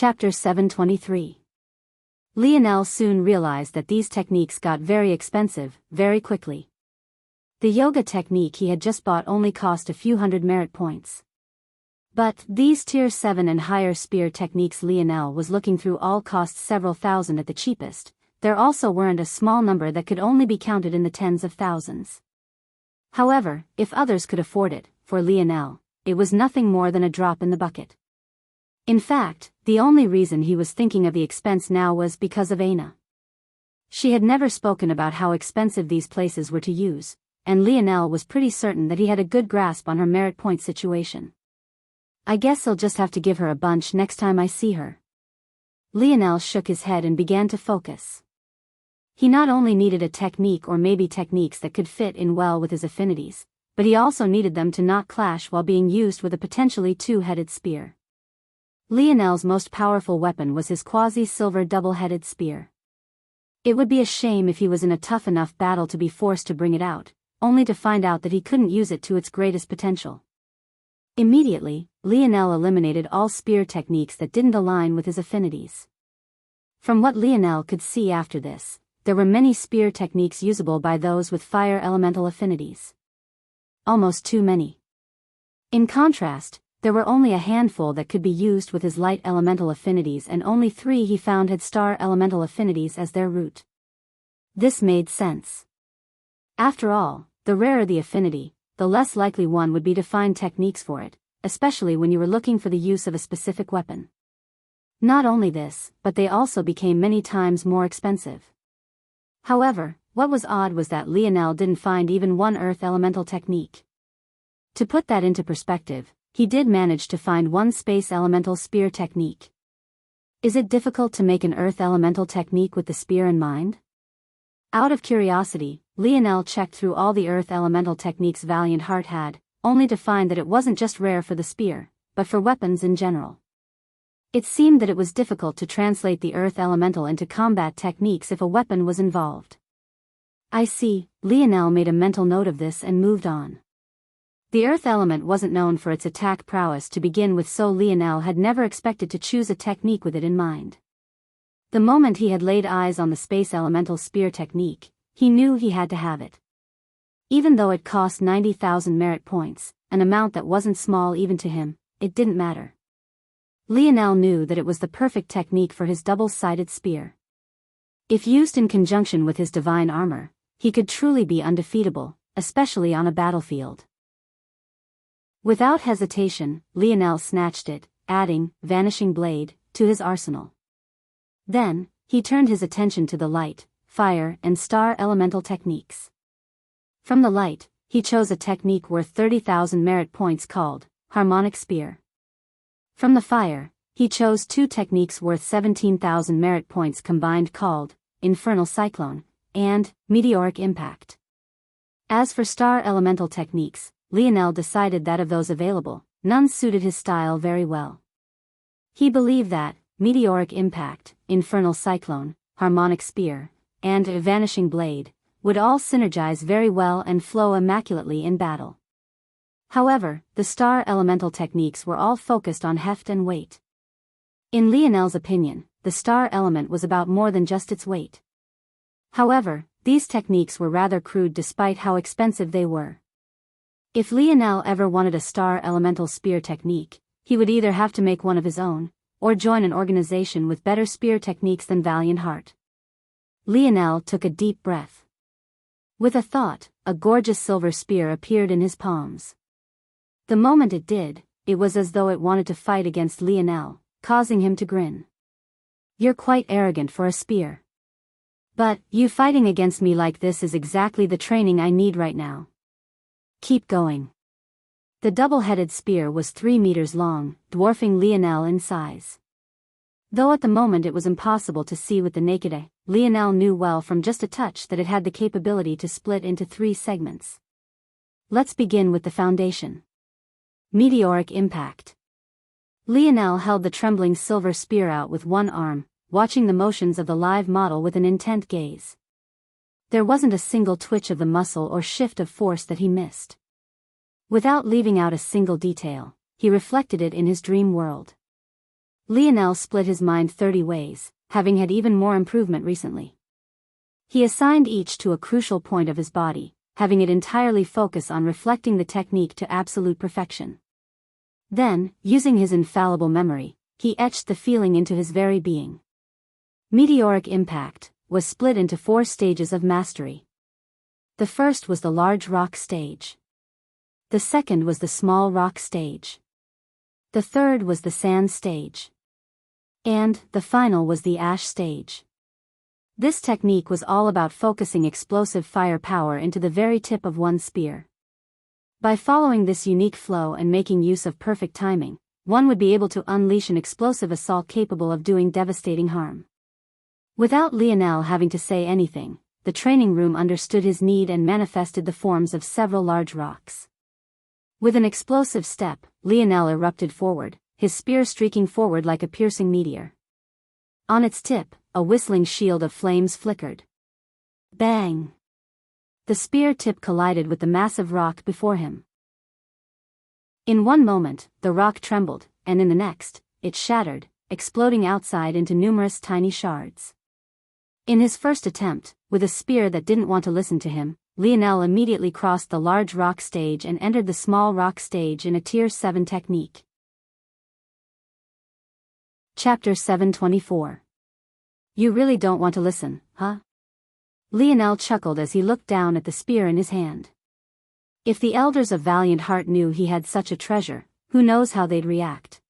Chapter 723. Lionel soon realized that these techniques got very expensive, very quickly. The yoga technique he had just bought only cost a few hundred merit points. But these Tier 7 and higher spear techniques Lionel was looking through all cost several thousand at the cheapest. There also weren't a small number that could only be counted in the tens of thousands. However, if others could afford it, for Lionel, it was nothing more than a drop in the bucket. In fact, the only reason he was thinking of the expense now was because of Aina. She had never spoken about how expensive these places were to use, and Lionel was pretty certain that he had a good grasp on her merit point situation. I guess I'll just have to give her a bunch next time I see her. Lionel shook his head and began to focus. He not only needed a technique or maybe techniques that could fit in well with his affinities, but he also needed them to not clash while being used with a potentially two-headed spear. Lionel's most powerful weapon was his quasi-silver double-headed spear. It would be a shame if he was in a tough enough battle to be forced to bring it out, only to find out that he couldn't use it to its greatest potential. Immediately, Lionel eliminated all spear techniques that didn't align with his affinities. From what Lionel could see after this, there were many spear techniques usable by those with fire elemental affinities. Almost too many. In contrast, there were only a handful that could be used with his light elemental affinities, and only 3 he found had star elemental affinities as their root. This made sense. After all, the rarer the affinity, the less likely one would be to find techniques for it, especially when you were looking for the use of a specific weapon. Not only this, but they also became many times more expensive. However, what was odd was that Lionel didn't find even one earth elemental technique. To put that into perspective, he did manage to find one space elemental spear technique. Is it difficult to make an earth elemental technique with the spear in mind? Out of curiosity, Lionel checked through all the earth elemental techniques Valiant Heart had, only to find that it wasn't just rare for the spear, but for weapons in general. It seemed that it was difficult to translate the earth elemental into combat techniques if a weapon was involved. I see, Lionel made a mental note of this and moved on. The earth element wasn't known for its attack prowess to begin with, so Lionel had never expected to choose a technique with it in mind. The moment he had laid eyes on the space elemental spear technique, he knew he had to have it. Even though it cost 90,000 merit points, an amount that wasn't small even to him, it didn't matter. Lionel knew that it was the perfect technique for his double-sided spear. If used in conjunction with his divine armor, he could truly be undefeatable, especially on a battlefield. Without hesitation, Lionel snatched it, adding Vanishing Blade to his arsenal. Then, he turned his attention to the light, fire, and star elemental techniques. From the light, he chose a technique worth 30,000 merit points called Harmonic Spear. From the fire, he chose 2 techniques worth 17,000 merit points combined called Infernal Cyclone and Meteoric Impact. As for star elemental techniques, Lionel decided that of those available, none suited his style very well. He believed that Meteoric Impact, Infernal Cyclone, Harmonic Spear, and Vanishing Blade would all synergize very well and flow immaculately in battle. However, the star elemental techniques were all focused on heft and weight. In Lionel's opinion, the star element was about more than just its weight. However, these techniques were rather crude despite how expensive they were. If Lionel ever wanted a star elemental spear technique, he would either have to make one of his own, or join an organization with better spear techniques than Valiant Heart. Lionel took a deep breath. With a thought, a gorgeous silver spear appeared in his palms. The moment it did, it was as though it wanted to fight against Lionel, causing him to grin. You're quite arrogant for a spear. But, you fighting against me like this is exactly the training I need right now. Keep going. The double-headed spear was 3 meters long, dwarfing Lionel in size. Though at the moment it was impossible to see with the naked eye, Lionel knew well from just a touch that it had the capability to split into 3 segments. Let's begin with the foundation. Meteoric Impact. Lionel held the trembling silver spear out with one arm, watching the motions of the live model with an intent gaze. There wasn't a single twitch of the muscle or shift of force that he missed. Without leaving out a single detail, he reflected it in his dream world. Lionel split his mind 30 ways, having had even more improvement recently. He assigned each to a crucial point of his body, having it entirely focus on reflecting the technique to absolute perfection. Then, using his infallible memory, he etched the feeling into his very being. Meteoric Impact was split into 4 stages of mastery. The first was the large rock stage. The second was the small rock stage. The third was the sand stage. And the final was the ash stage. This technique was all about focusing explosive fire power into the very tip of one's spear. By following this unique flow and making use of perfect timing, one would be able to unleash an explosive assault capable of doing devastating harm. Without Lionel having to say anything, the training room understood his need and manifested the forms of several large rocks. With an explosive step, Lionel erupted forward, his spear streaking forward like a piercing meteor. On its tip, a whistling shield of flames flickered. Bang! The spear tip collided with the massive rock before him. In one moment, the rock trembled, and in the next, it shattered, exploding outside into numerous tiny shards. In his first attempt, with a spear that didn't want to listen to him, Lionel immediately crossed the large rock stage and entered the small rock stage in a Tier 7 technique. Chapter 724. You really don't want to listen, huh? Lionel chuckled as he looked down at the spear in his hand. If the elders of Valiant Heart knew he had such a treasure, who knows how they'd react.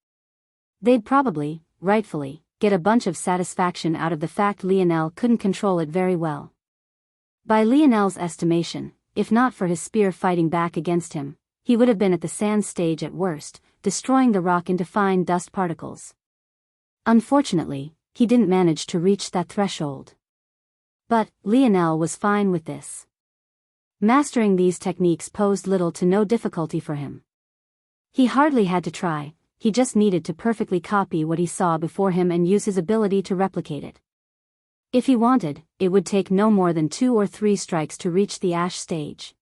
They'd probably, rightfully, get a bunch of satisfaction out of the fact Lionel couldn't control it very well. By Lionel's estimation, if not for his spear fighting back against him, he would have been at the sand stage at worst, destroying the rock into fine dust particles. Unfortunately, he didn't manage to reach that threshold. But Lionel was fine with this. Mastering these techniques posed little to no difficulty for him. He hardly had to try, he just needed to perfectly copy what he saw before him and use his ability to replicate it. If he wanted, it would take no more than 2 or 3 strikes to reach the ash stage.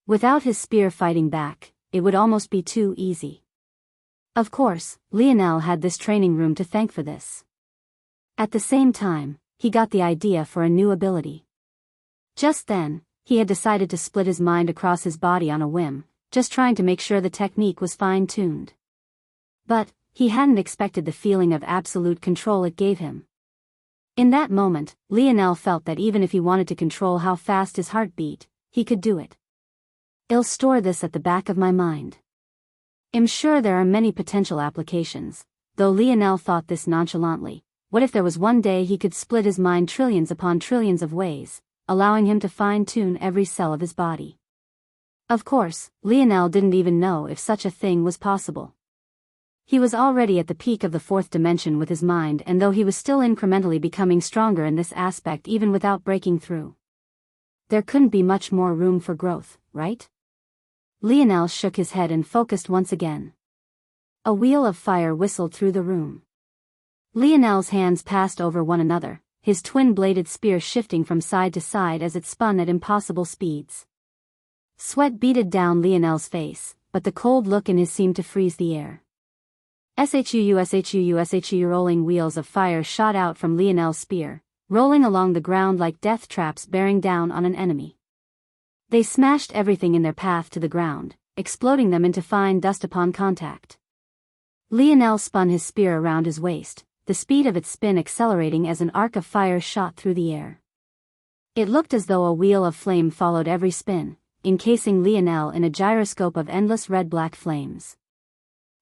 Without his spear fighting back, it would almost be too easy. Of course, Lionel had this training room to thank for this. At the same time, he got the idea for a new ability. Just then, he had decided to split his mind across his body on a whim, just trying to make sure the technique was fine-tuned. But he hadn't expected the feeling of absolute control it gave him. In that moment, Lionel felt that even if he wanted to control how fast his heart beat, he could do it. I'll store this at the back of my mind. I'm sure there are many potential applications, though Lionel thought this nonchalantly. What if there was one day he could split his mind trillions upon trillions of ways, allowing him to fine-tune every cell of his body? Of course, Lionel didn't even know if such a thing was possible. He was already at the peak of the 4th dimension with his mind, and though he was still incrementally becoming stronger in this aspect even without breaking through. There couldn't be much more room for growth, right? Lionel shook his head and focused once again. A wheel of fire whistled through the room. Lionel's hands passed over one another, his twin-bladed spear shifting from side to side as it spun at impossible speeds. Sweat beaded down Lionel's face, but the cold look in his seemed to freeze the air. Shuu, rolling wheels of fire shot out from Lionel's spear, rolling along the ground like death traps bearing down on an enemy. They smashed everything in their path to the ground, exploding them into fine dust upon contact. Lionel spun his spear around his waist, the speed of its spin accelerating as an arc of fire shot through the air. It looked as though a wheel of flame followed every spin, encasing Lionel in a gyroscope of endless red-black flames.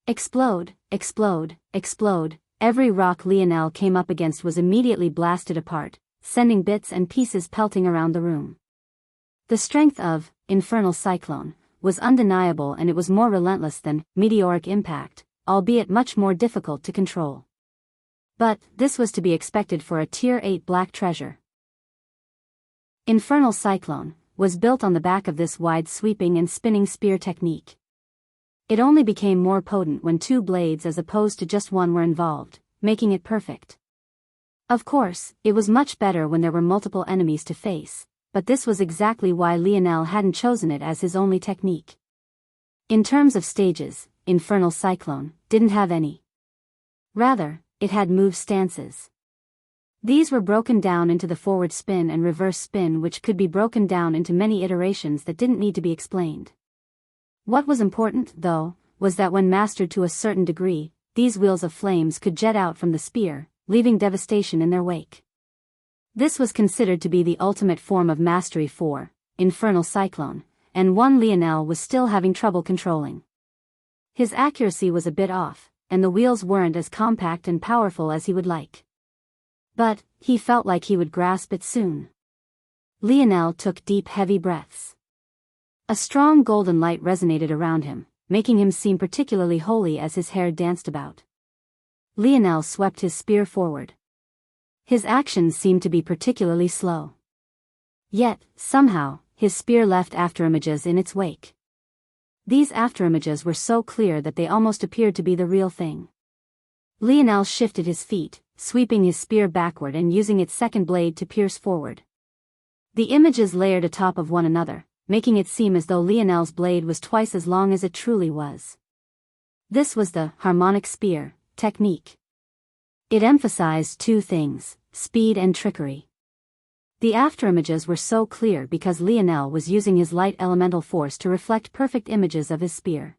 Explode, explode, explode, every rock Lionel came up against was immediately blasted apart, sending bits and pieces pelting around the room. The strength of Infernal Cyclone was undeniable, and it was more relentless than Meteoric Impact, albeit much more difficult to control. But this was to be expected for a Tier 8 black treasure. Infernal Cyclone was built on the back of this wide sweeping and spinning spear technique. It only became more potent when 2 blades as opposed to just one were involved, making it perfect. Of course, it was much better when there were multiple enemies to face, but this was exactly why Lionel hadn't chosen it as his only technique. In terms of stages, Infernal Cyclone didn't have any. Rather, it had move stances. These were broken down into the forward spin and reverse spin, which could be broken down into many iterations that didn't need to be explained. What was important, though, was that when mastered to a certain degree, these wheels of flames could jet out from the spear, leaving devastation in their wake. This was considered to be the ultimate form of mastery for infernal cyclone, and one Lionel was still having trouble controlling. His accuracy was a bit off, and the wheels weren't as compact and powerful as he would like. But he felt like he would grasp it soon. Lionel took deep, heavy breaths. A strong golden light resonated around him, making him seem particularly holy as his hair danced about. Lionel swept his spear forward. His actions seemed to be particularly slow. Yet, somehow, his spear left afterimages in its wake. These afterimages were so clear that they almost appeared to be the real thing. Lionel shifted his feet, sweeping his spear backward and using its second blade to pierce forward. The images layered atop of one another, making it seem as though Lionel's blade was twice as long as it truly was. This was the harmonic spear technique. It emphasized two things, speed and trickery. The afterimages were so clear because Lionel was using his light elemental force to reflect perfect images of his spear.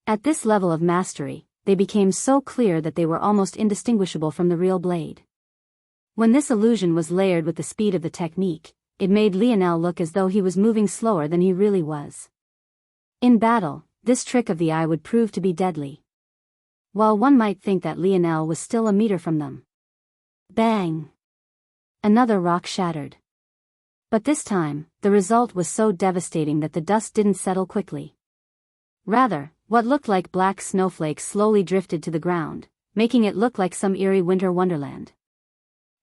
At this level of mastery, they became so clear that they were almost indistinguishable from the real blade. When this illusion was layered with the speed of the technique, it made Lionel look as though he was moving slower than he really was. In battle, this trick of the eye would prove to be deadly. While one might think that Lionel was still a meter from them. Bang! Another rock shattered. But this time, the result was so devastating that the dust didn't settle quickly. Rather, what looked like black snowflakes slowly drifted to the ground, making it look like some eerie winter wonderland.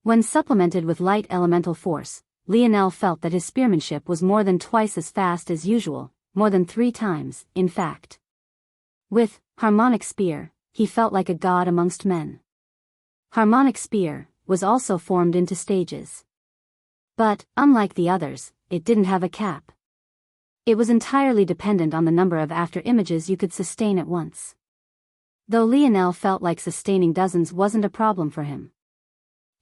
When supplemented with light elemental force, Lionel felt that his spearmanship was more than twice as fast as usual, more than 3 times, in fact. With harmonic spear, he felt like a god amongst men. Harmonic spear was also formed into stages. But, unlike the others, it didn't have a cap. It was entirely dependent on the number of afterimages you could sustain at once. Though Lionel felt like sustaining dozens wasn't a problem for him.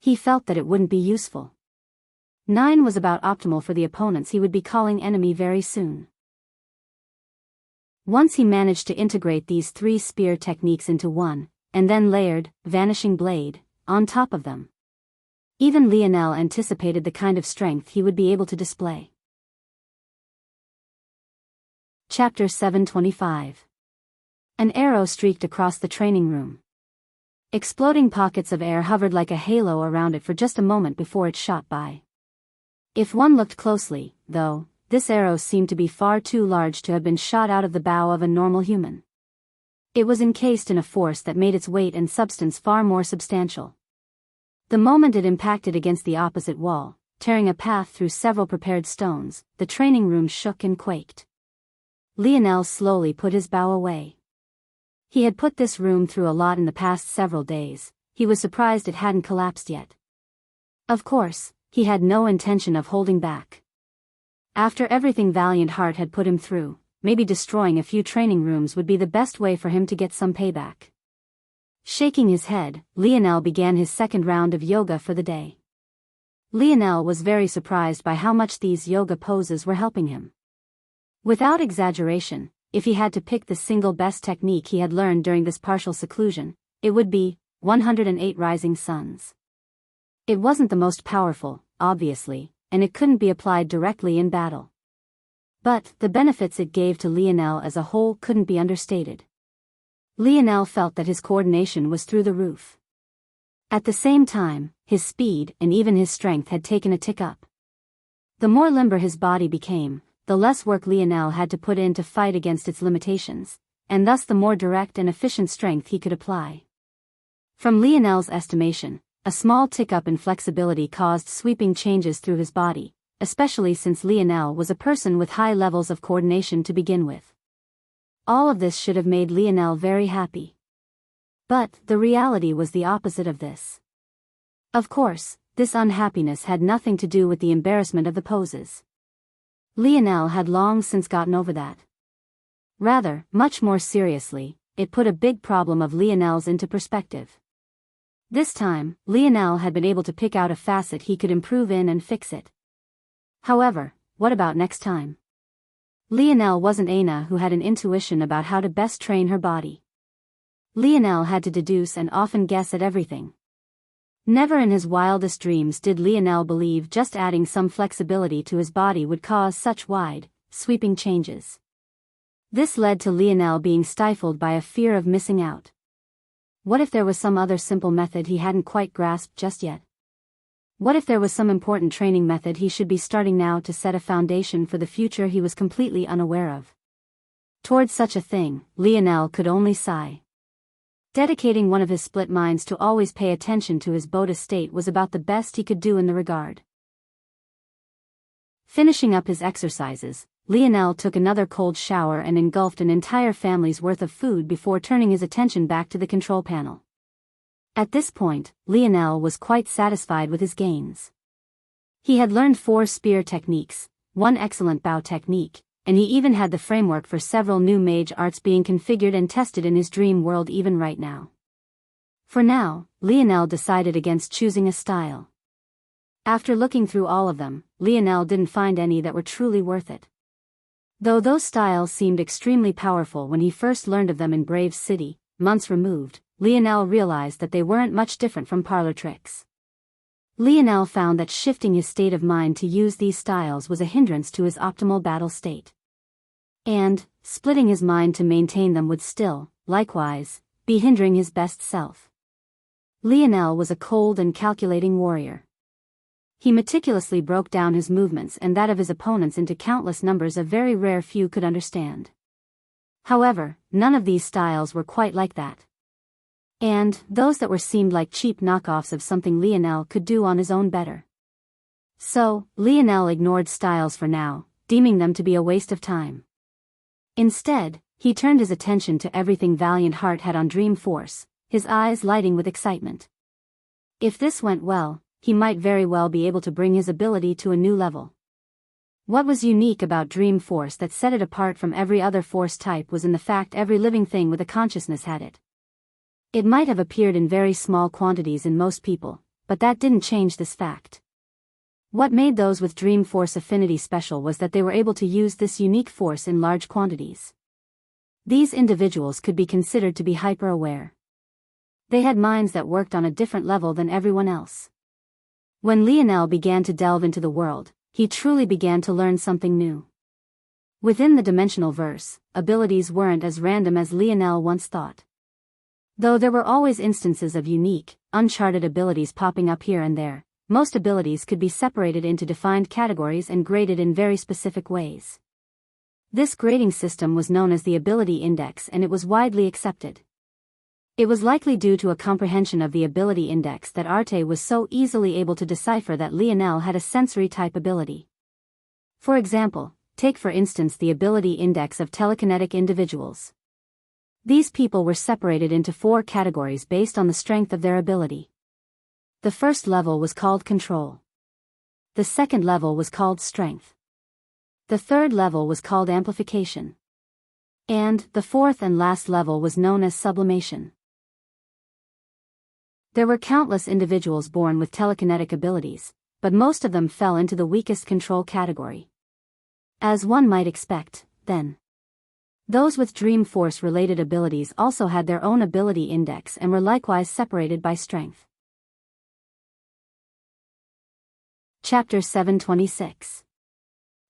He felt that it wouldn't be useful. 9 was about optimal for the opponents he would be calling enemy very soon. Once he managed to integrate these 3 spear techniques into one, and then layered vanishing blade on top of them. Even Lionel anticipated the kind of strength he would be able to display. Chapter 725. An arrow streaked across the training room. Exploding pockets of air hovered like a halo around it for just a moment before it shot by. If one looked closely, though, this arrow seemed to be far too large to have been shot out of the bow of a normal human. It was encased in a force that made its weight and substance far more substantial. The moment it impacted against the opposite wall, tearing a path through several prepared stones, the training room shook and quaked. Lionel slowly put his bow away. He had put this room through a lot in the past several days. He was surprised it hadn't collapsed yet. Of course, he had no intention of holding back. After everything Valiant Heart had put him through, maybe destroying a few training rooms would be the best way for him to get some payback. Shaking his head, Lionel began his second round of yoga for the day. Lionel was very surprised by how much these yoga poses were helping him. Without exaggeration, if he had to pick the single best technique he had learned during this partial seclusion, it would be 108 Rising Suns. It wasn't the most powerful, obviously, and it couldn't be applied directly in battle. But the benefits it gave to Lionel as a whole couldn't be understated. Lionel felt that his coordination was through the roof. At the same time, his speed and even his strength had taken a tick up. The more limber his body became, the less work Lionel had to put in to fight against its limitations, and thus the more direct and efficient strength he could apply. From Lionel's estimation, a small tick-up in flexibility caused sweeping changes through his body, especially since Lionel was a person with high levels of coordination to begin with. All of this should have made Lionel very happy. But the reality was the opposite of this. Of course, this unhappiness had nothing to do with the embarrassment of the poses. Lionel had long since gotten over that. Rather, much more seriously, it put a big problem of Lionel's into perspective. This time, Lionel had been able to pick out a facet he could improve in and fix it. However, what about next time? Lionel wasn't Aina, who had an intuition about how to best train her body. Lionel had to deduce and often guess at everything. Never in his wildest dreams did Lionel believe just adding some flexibility to his body would cause such wide, sweeping changes. This led to Lionel being stifled by a fear of missing out. What if there was some other simple method he hadn't quite grasped just yet? What if there was some important training method he should be starting now to set a foundation for the future he was completely unaware of? Towards such a thing, Lionel could only sigh. Dedicating one of his split minds to always pay attention to his Buddha state was about the best he could do in the regard. Finishing up his exercises, Lionel took another cold shower and engulfed an entire family's worth of food before turning his attention back to the control panel. At this point, Lionel was quite satisfied with his gains. He had learned 4 spear techniques, 1 excellent bow technique, and he even had the framework for several new mage arts being configured and tested in his dream world even right now. For now, Lionel decided against choosing a style. After looking through all of them, Lionel didn't find any that were truly worth it. Though those styles seemed extremely powerful when he first learned of them in Brave City, months removed, Lionel realized that they weren't much different from parlor tricks. Lionel found that shifting his state of mind to use these styles was a hindrance to his optimal battle state. And, splitting his mind to maintain them would still, likewise, be hindering his best self. Lionel was a cold and calculating warrior. He meticulously broke down his movements and that of his opponents into countless numbers a very rare few could understand. However, none of these styles were quite like that. And, those that were seemed like cheap knockoffs of something Lionel could do on his own better. So, Lionel ignored styles for now, deeming them to be a waste of time. Instead, he turned his attention to everything Valiant Heart had on Dream Force, his eyes lighting with excitement. If this went well, he might very well be able to bring his ability to a new level. What was unique about Dream Force that set it apart from every other force type was in the fact every living thing with a consciousness had it. It might have appeared in very small quantities in most people, but that didn't change this fact. What made those with Dream Force affinity special was that they were able to use this unique force in large quantities. These individuals could be considered to be hyper-aware. They had minds that worked on a different level than everyone else. When Lionel began to delve into the world, he truly began to learn something new. Within the dimensional verse, abilities weren't as random as Lionel once thought. Though there were always instances of unique, uncharted abilities popping up here and there, most abilities could be separated into defined categories and graded in very specific ways. This grading system was known as the Ability Index and it was widely accepted. It was likely due to a comprehension of the Ability Index that Arte was so easily able to decipher that Lionel had a sensory type ability. For example, take for instance the Ability Index of telekinetic individuals. These people were separated into 4 categories based on the strength of their ability. The first level was called Control. The second level was called Strength. The third level was called Amplification. And the fourth and last level was known as Sublimation. There were countless individuals born with telekinetic abilities, but most of them fell into the weakest Control category. As one might expect, then. Those with Dream Force-related abilities also had their own ability index and were likewise separated by strength. Chapter 726.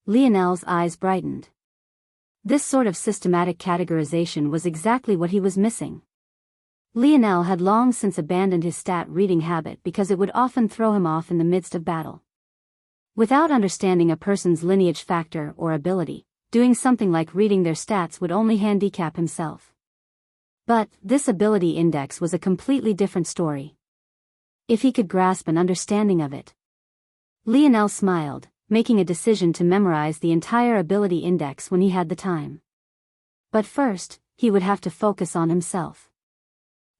Lionel's eyes brightened. This sort of systematic categorization was exactly what he was missing. Lionel had long since abandoned his stat-reading habit because it would often throw him off in the midst of battle. Without understanding a person's lineage factor or ability, doing something like reading their stats would only handicap himself. But, this ability index was a completely different story. If he could grasp an understanding of it. Lionel smiled, making a decision to memorize the entire ability index when he had the time. But first, he would have to focus on himself.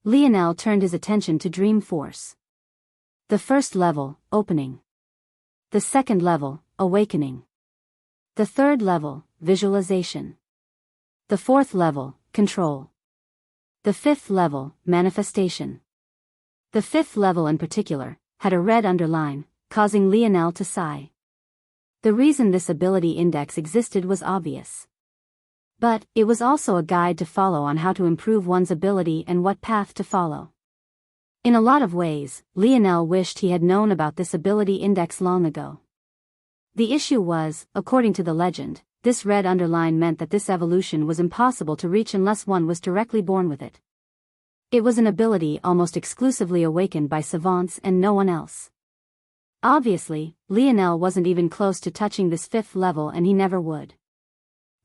Lionel turned his attention to Dream Force. The first level, Opening. The second level, Awakening. The third level, Visualization. The fourth level, Control. The fifth level, Manifestation. The fifth level in particular had a red underline, causing Lionel to sigh. The reason this ability index existed was obvious. But it was also a guide to follow on how to improve one's ability and what path to follow. In a lot of ways, Lionel wished he had known about this ability index long ago. The issue was, according to the legend, this red underline meant that this evolution was impossible to reach unless one was directly born with it. It was an ability almost exclusively awakened by savants and no one else. Obviously, Lionel wasn't even close to touching this fifth level and he never would.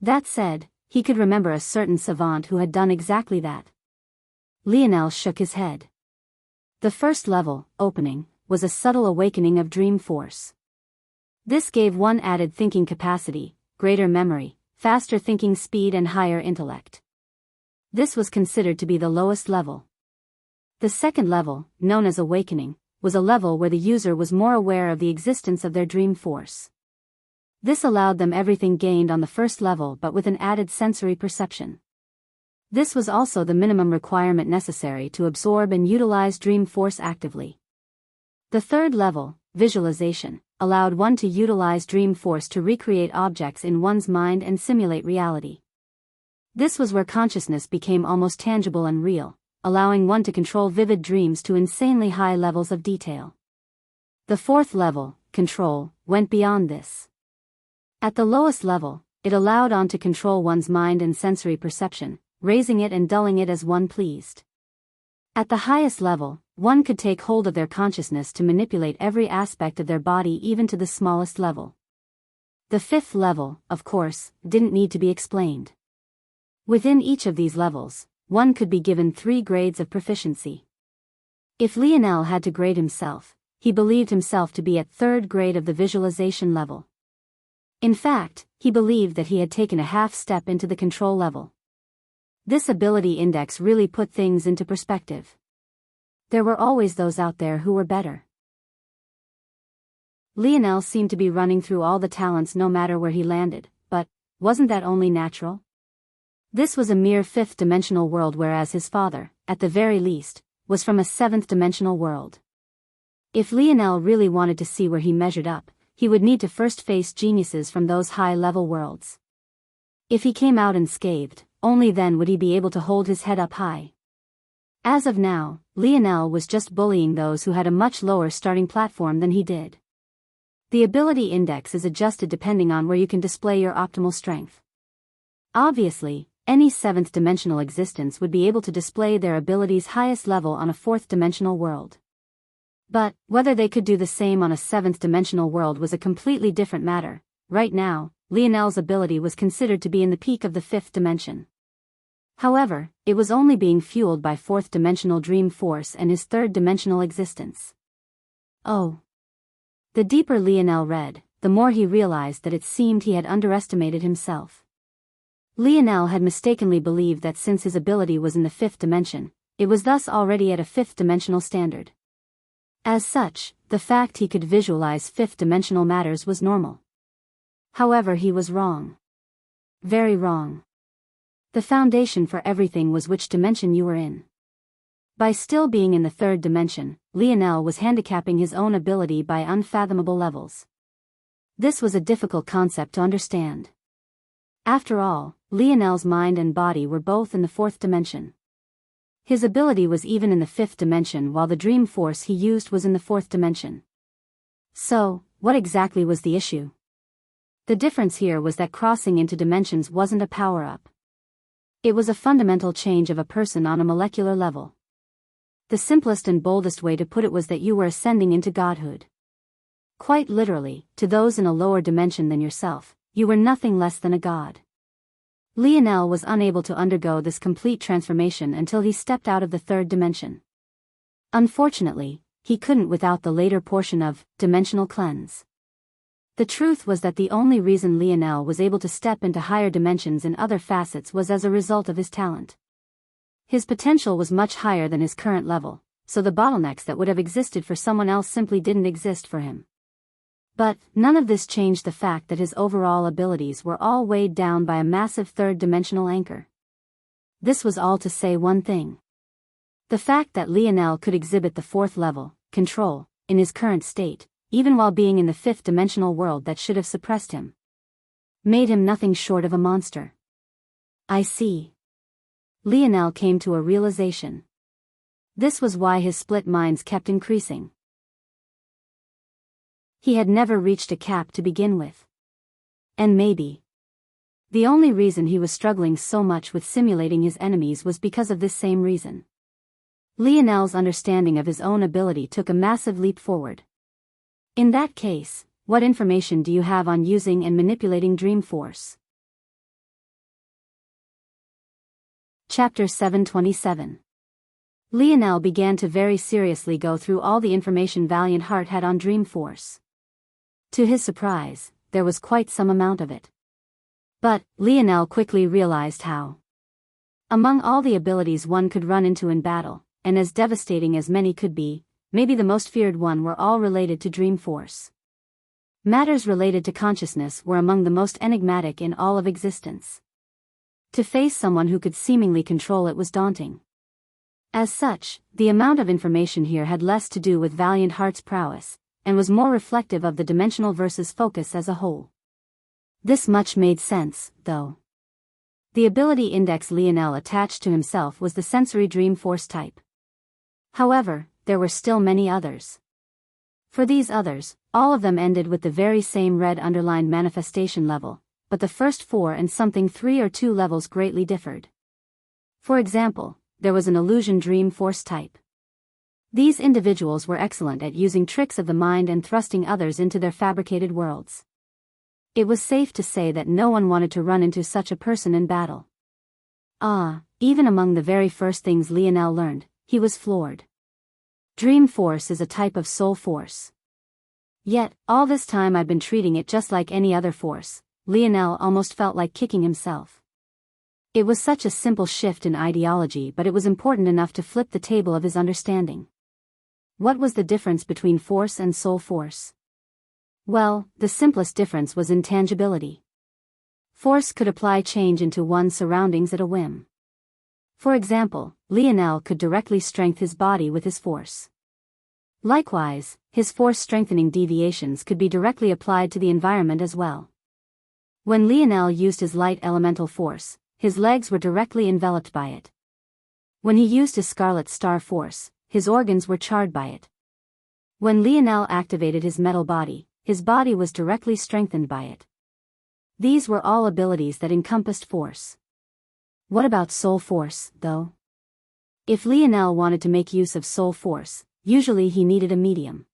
That said, he could remember a certain savant who had done exactly that. Lionel shook his head. The first level, opening, was a subtle awakening of dream force. This gave one added thinking capacity, greater memory, faster thinking speed and higher intellect. This was considered to be the lowest level. The second level, known as awakening, was a level where the user was more aware of the existence of their dream force. This allowed them everything gained on the first level but with an added sensory perception. This was also the minimum requirement necessary to absorb and utilize dream force actively. The third level, visualization, allowed one to utilize dream force to recreate objects in one's mind and simulate reality. This was where consciousness became almost tangible and real, allowing one to control vivid dreams to insanely high levels of detail. The fourth level, control, went beyond this. At the lowest level, it allowed one to control one's mind and sensory perception, raising it and dulling it as one pleased. At the highest level, one could take hold of their consciousness to manipulate every aspect of their body even to the smallest level. The fifth level, of course, didn't need to be explained. Within each of these levels, one could be given 3 grades of proficiency. If Lionel had to grade himself, he believed himself to be at 3rd grade of the visualization level. In fact, he believed that he had taken a half step into the control level. This ability index really put things into perspective. There were always those out there who were better. Lionel seemed to be running through all the talents no matter where he landed, but wasn't that only natural? This was a mere 5th-dimensional world whereas his father, at the very least, was from a 7th-dimensional world. If Lionel really wanted to see where he measured up, he would need to first face geniuses from those high-level worlds. If he came out unscathed, only then would he be able to hold his head up high. As of now, Lionel was just bullying those who had a much lower starting platform than he did. The ability index is adjusted depending on where you can display your optimal strength. Obviously, any 7th-dimensional existence would be able to display their ability's highest level on a 4th-dimensional world. But, whether they could do the same on a 7th-dimensional world was a completely different matter. Right now, Lionel's ability was considered to be in the peak of the 5th dimension. However, it was only being fueled by 4th-dimensional dream force and his 3rd-dimensional existence. Oh. The deeper Lionel read, the more he realized that it seemed he had underestimated himself. Lionel had mistakenly believed that since his ability was in the 5th dimension, it was thus already at a 5th-dimensional standard. As such, the fact he could visualize 5th-dimensional matters was normal. However, he was wrong. Very wrong. The foundation for everything was which dimension you were in. By still being in the 3rd dimension, Lionel was handicapping his own ability by unfathomable levels. This was a difficult concept to understand. After all, Lionel's mind and body were both in the 4th dimension. His ability was even in the 5th dimension while the dream force he used was in the 4th dimension. So, what exactly was the issue? The difference here was that crossing into dimensions wasn't a power-up. It was a fundamental change of a person on a molecular level. The simplest and boldest way to put it was that you were ascending into godhood. Quite literally, to those in a lower dimension than yourself, you were nothing less than a god. Lionel was unable to undergo this complete transformation until he stepped out of the 3rd dimension. Unfortunately, he couldn't without the later portion of dimensional cleanse. The truth was that the only reason Lionel was able to step into higher dimensions in other facets was as a result of his talent. His potential was much higher than his current level, so the bottlenecks that would have existed for someone else simply didn't exist for him. But, none of this changed the fact that his overall abilities were all weighed down by a massive 3rd-dimensional anchor. This was all to say one thing. The fact that Lionel could exhibit the 4th level, control, in his current state, even while being in the 5th-dimensional world that should have suppressed him, made him nothing short of a monster. I see. Lionel came to a realization. This was why his split minds kept increasing. He had never reached a cap to begin with. And maybe the only reason he was struggling so much with simulating his enemies was because of this same reason. Lionel's understanding of his own ability took a massive leap forward. In that case, what information do you have on using and manipulating Dream Force? Chapter 727. Lionel began to very seriously go through all the information Valiant Heart had on Dream Force. To his surprise, there was quite some amount of it. But Lionel quickly realized how, among all the abilities one could run into in battle, and as devastating as many could be, maybe the most feared one were all related to Dream Force. Matters related to consciousness were among the most enigmatic in all of existence. To face someone who could seemingly control it was daunting. As such, the amount of information here had less to do with Valiant Heart's prowess, and was more reflective of the dimensional versus focus as a whole. This much made sense, though. The ability index Lionel attached to himself was the sensory Dream Force type. However, there were still many others. For these others, all of them ended with the very same red underlined manifestation level, but the first 4 and something 3 or 2 levels greatly differed. For example, there was an illusion Dream Force type. These individuals were excellent at using tricks of the mind and thrusting others into their fabricated worlds. It was safe to say that no one wanted to run into such a person in battle. Even among the very first things Lionel learned, he was floored. Dream Force is a type of soul force. Yet, all this time I've been treating it just like any other force. Lionel almost felt like kicking himself. It was such a simple shift in ideology, but it was important enough to flip the table of his understanding. What was the difference between force and soul force? Well, the simplest difference was intangibility. Force could apply change into one's surroundings at a whim. For example, Lionel could directly strengthen his body with his force. Likewise, his force strengthening deviations could be directly applied to the environment as well. When Lionel used his light elemental force, his legs were directly enveloped by it. When he used his Scarlet Star force, his organs were charred by it. When Lionel activated his metal body, his body was directly strengthened by it. These were all abilities that encompassed force. What about soul force, though? If Lionel wanted to make use of soul force, usually he needed a medium.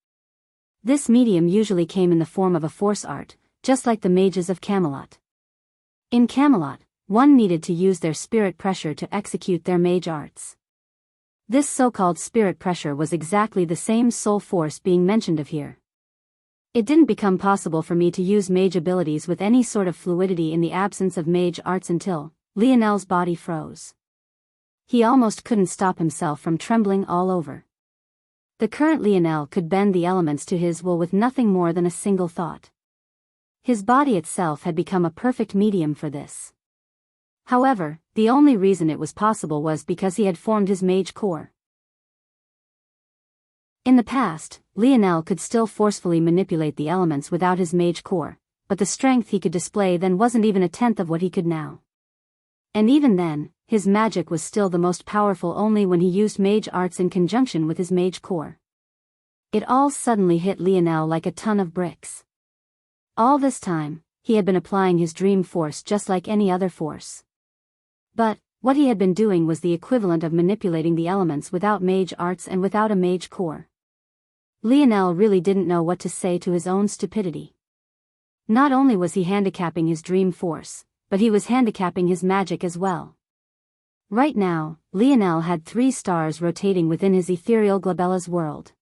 This medium usually came in the form of a force art, just like the mages of Camelot. In Camelot, one needed to use their spirit pressure to execute their mage arts. This so-called spirit pressure was exactly the same soul force being mentioned of here. It didn't become possible for me to use mage abilities with any sort of fluidity in the absence of mage arts until Lionel's body froze. He almost couldn't stop himself from trembling all over. The current Lionel could bend the elements to his will with nothing more than a single thought. His body itself had become a perfect medium for this. However, the only reason it was possible was because he had formed his mage core. In the past, Lionel could still forcefully manipulate the elements without his mage core, but the strength he could display then wasn't even a tenth of what he could now. And even then, his magic was still the most powerful only when he used mage arts in conjunction with his mage core. It all suddenly hit Lionel like a ton of bricks. All this time, he had been applying his dream force just like any other force. But what he had been doing was the equivalent of manipulating the elements without mage arts and without a mage core. Lionel really didn't know what to say to his own stupidity. Not only was he handicapping his dream force, but he was handicapping his magic as well. Right now, Lionel had 3 stars rotating within his ethereal Glabella's world.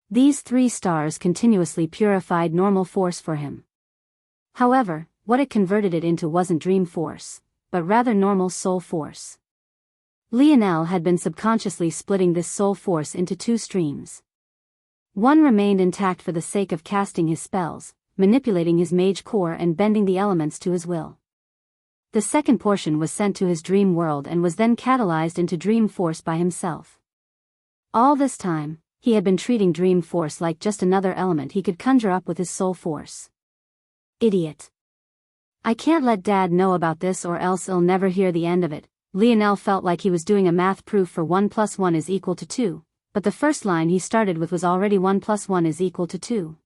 These 3 stars continuously purified normal force for him. However, what it converted it into wasn't dream force, but rather normal soul force. Lionel had been subconsciously splitting this soul force into 2 streams. One remained intact for the sake of casting his spells, manipulating his mage core and bending the elements to his will. The second portion was sent to his dream world and was then catalyzed into dream force by himself. All this time, he had been treating Dream Force like just another element he could conjure up with his soul force. Idiot. I can't let Dad know about this or else he'll never hear the end of it. Lionel felt like he was doing a math proof for 1 + 1 = 2, but the first line he started with was already 1 + 1 = 2.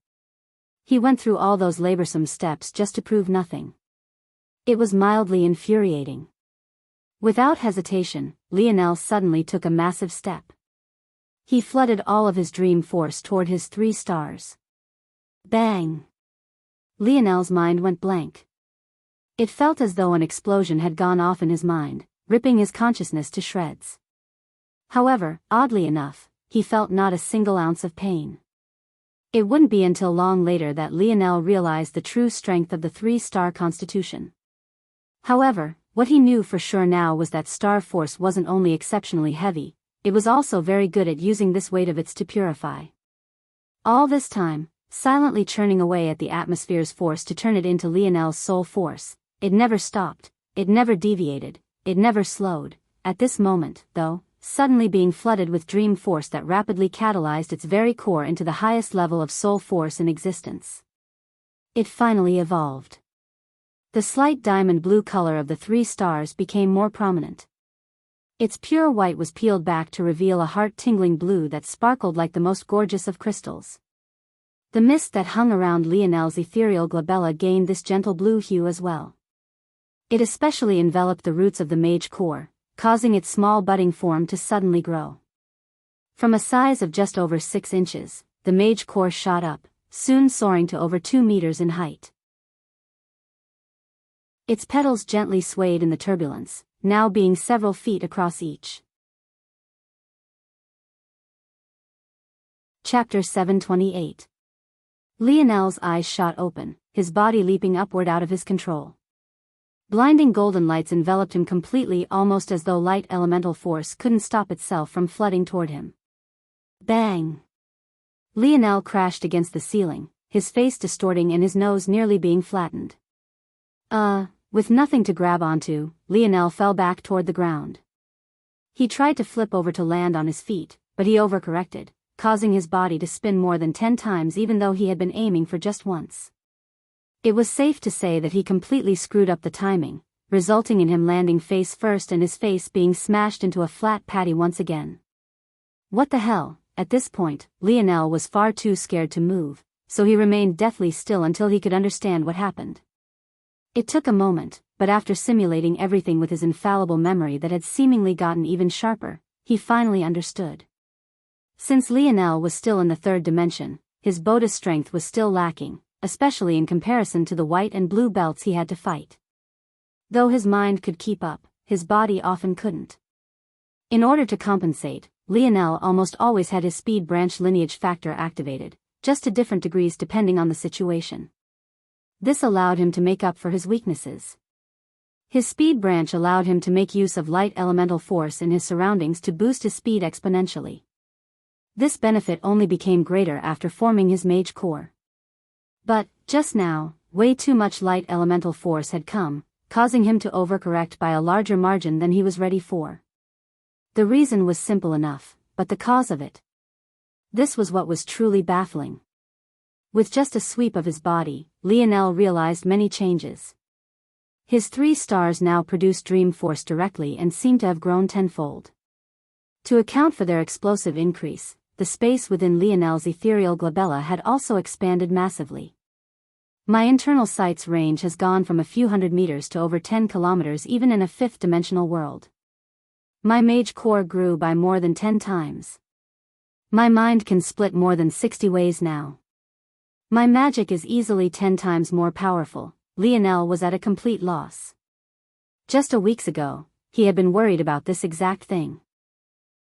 He went through all those laborsome steps just to prove nothing. It was mildly infuriating. Without hesitation, Lionel suddenly took a massive step. He flooded all of his dream force toward his 3 stars. Bang! Lionel's mind went blank. It felt as though an explosion had gone off in his mind, ripping his consciousness to shreds. However, oddly enough, he felt not a single ounce of pain. It wouldn't be until long later that Lionel realized the true strength of the 3-star constitution. However, what he knew for sure now was that star force wasn't only exceptionally heavy, it was also very good at using this weight of its to purify. All this time, silently churning away at the atmosphere's force to turn it into Lionel's soul force, it never stopped, it never deviated, it never slowed. At this moment, though, suddenly being flooded with dream force that rapidly catalyzed its very core into the highest level of soul force in existence. It finally evolved. The slight diamond blue color of the 3 stars became more prominent. Its pure white was peeled back to reveal a heart-tingling blue that sparkled like the most gorgeous of crystals. The mist that hung around Lionel's ethereal glabella gained this gentle blue hue as well. It especially enveloped the roots of the mage core, causing its small budding form to suddenly grow. From a size of just over 6 inches, the mage core shot up, soon soaring to over 2 meters in height. Its petals gently swayed in the turbulence, now being several feet across each. Chapter 728. Lionel's eyes shot open, his body leaping upward out of his control. Blinding golden lights enveloped him completely, almost as though light elemental force couldn't stop itself from flooding toward him. Bang! Lionel crashed against the ceiling, his face distorting and his nose nearly being flattened. With nothing to grab onto, Lionel fell back toward the ground. He tried to flip over to land on his feet, but he overcorrected, causing his body to spin more than 10 times even though he had been aiming for just once. It was safe to say that he completely screwed up the timing, resulting in him landing face first and his face being smashed into a flat patty once again. What the hell? At this point, Lionel was far too scared to move, so he remained deathly still until he could understand what happened. It took a moment, but after simulating everything with his infallible memory that had seemingly gotten even sharper, he finally understood. Since Lionel was still in the 3rd dimension, his Boda's strength was still lacking, especially in comparison to the white and blue belts he had to fight. Though his mind could keep up, his body often couldn't. In order to compensate, Lionel almost always had his speed branch lineage factor activated, just to different degrees depending on the situation. This allowed him to make up for his weaknesses. His speed branch allowed him to make use of light elemental force in his surroundings to boost his speed exponentially. This benefit only became greater after forming his mage core. But, just now, way too much light elemental force had come, causing him to overcorrect by a larger margin than he was ready for. The reason was simple enough, but the cause of it. This was what was truly baffling. With just a sweep of his body, Lionel realized many changes. His 3 stars now produced dream force directly and seemed to have grown tenfold. To account for their explosive increase, the space within Lionel's ethereal glabella had also expanded massively. My internal sight's range has gone from a few hundred meters to over 10 kilometers even in a 5th-dimensional world. My mage core grew by more than 10 times. My mind can split more than 60 ways now. My magic is easily 10 times more powerful. Lionel was at a complete loss. Just a week ago, he had been worried about this exact thing.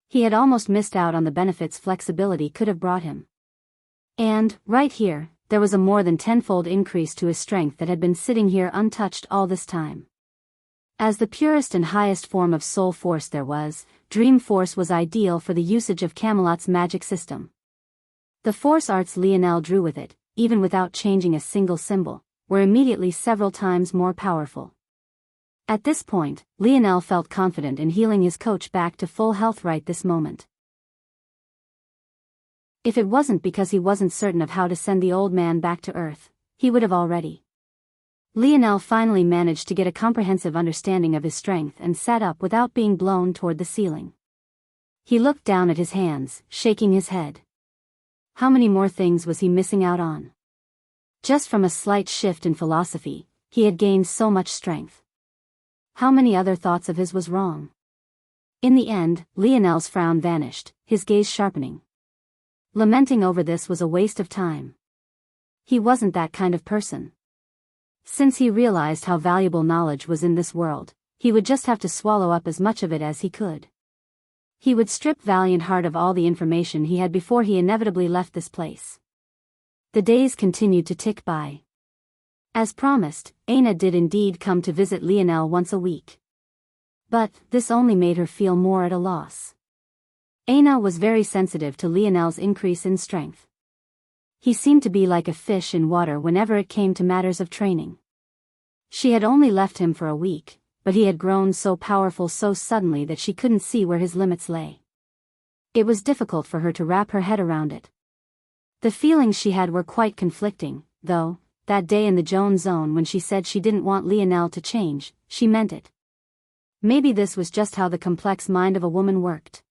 He had almost missed out on the benefits flexibility could have brought him. And, right here, there was a more than tenfold increase to his strength that had been sitting here untouched all this time. As the purest and highest form of soul force there was, dream force was ideal for the usage of Camelot's magic system. The force arts Lionel drew with it, even without changing a single symbol, were immediately several times more powerful. At this point, Lionel felt confident in healing his coach back to full health right this moment. If it wasn't because he wasn't certain of how to send the old man back to Earth, he would have already. Lionel finally managed to get a comprehensive understanding of his strength and sat up without being blown toward the ceiling. He looked down at his hands, shaking his head. How many more things was he missing out on? Just from a slight shift in philosophy, he had gained so much strength. How many other thoughts of his was wrong? In the end, Lionel's frown vanished, his gaze sharpening. Lamenting over this was a waste of time. He wasn't that kind of person. Since he realized how valuable knowledge was in this world, he would just have to swallow up as much of it as he could. He would strip Valiant Heart of all the information he had before he inevitably left this place. The days continued to tick by. As promised, Aina did indeed come to visit Lionel once a week. But this only made her feel more at a loss. Aina was very sensitive to Lionel's increase in strength. He seemed to be like a fish in water whenever it came to matters of training. She had only left him for a week, but he had grown so powerful so suddenly that she couldn't see where his limits lay. It was difficult for her to wrap her head around it. The feelings she had were quite conflicting, though. That day in the Joan Zone when she said she didn't want Lionel to change, she meant it. Maybe this was just how the complex mind of a woman worked.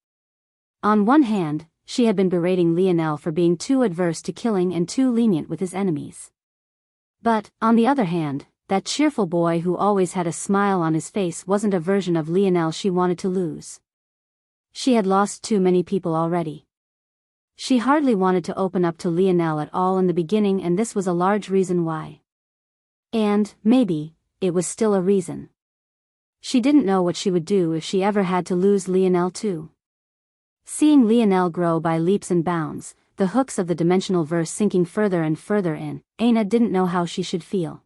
On one hand, she had been berating Lionel for being too adverse to killing and too lenient with his enemies. But, on the other hand, that cheerful boy who always had a smile on his face wasn't a version of Lionel she wanted to lose. She had lost too many people already. She hardly wanted to open up to Lionel at all in the beginning, and this was a large reason why. And, maybe, it was still a reason. She didn't know what she would do if she ever had to lose Lionel too. Seeing Lionel grow by leaps and bounds, the hooks of the dimensional verse sinking further and further in, Aina didn't know how she should feel.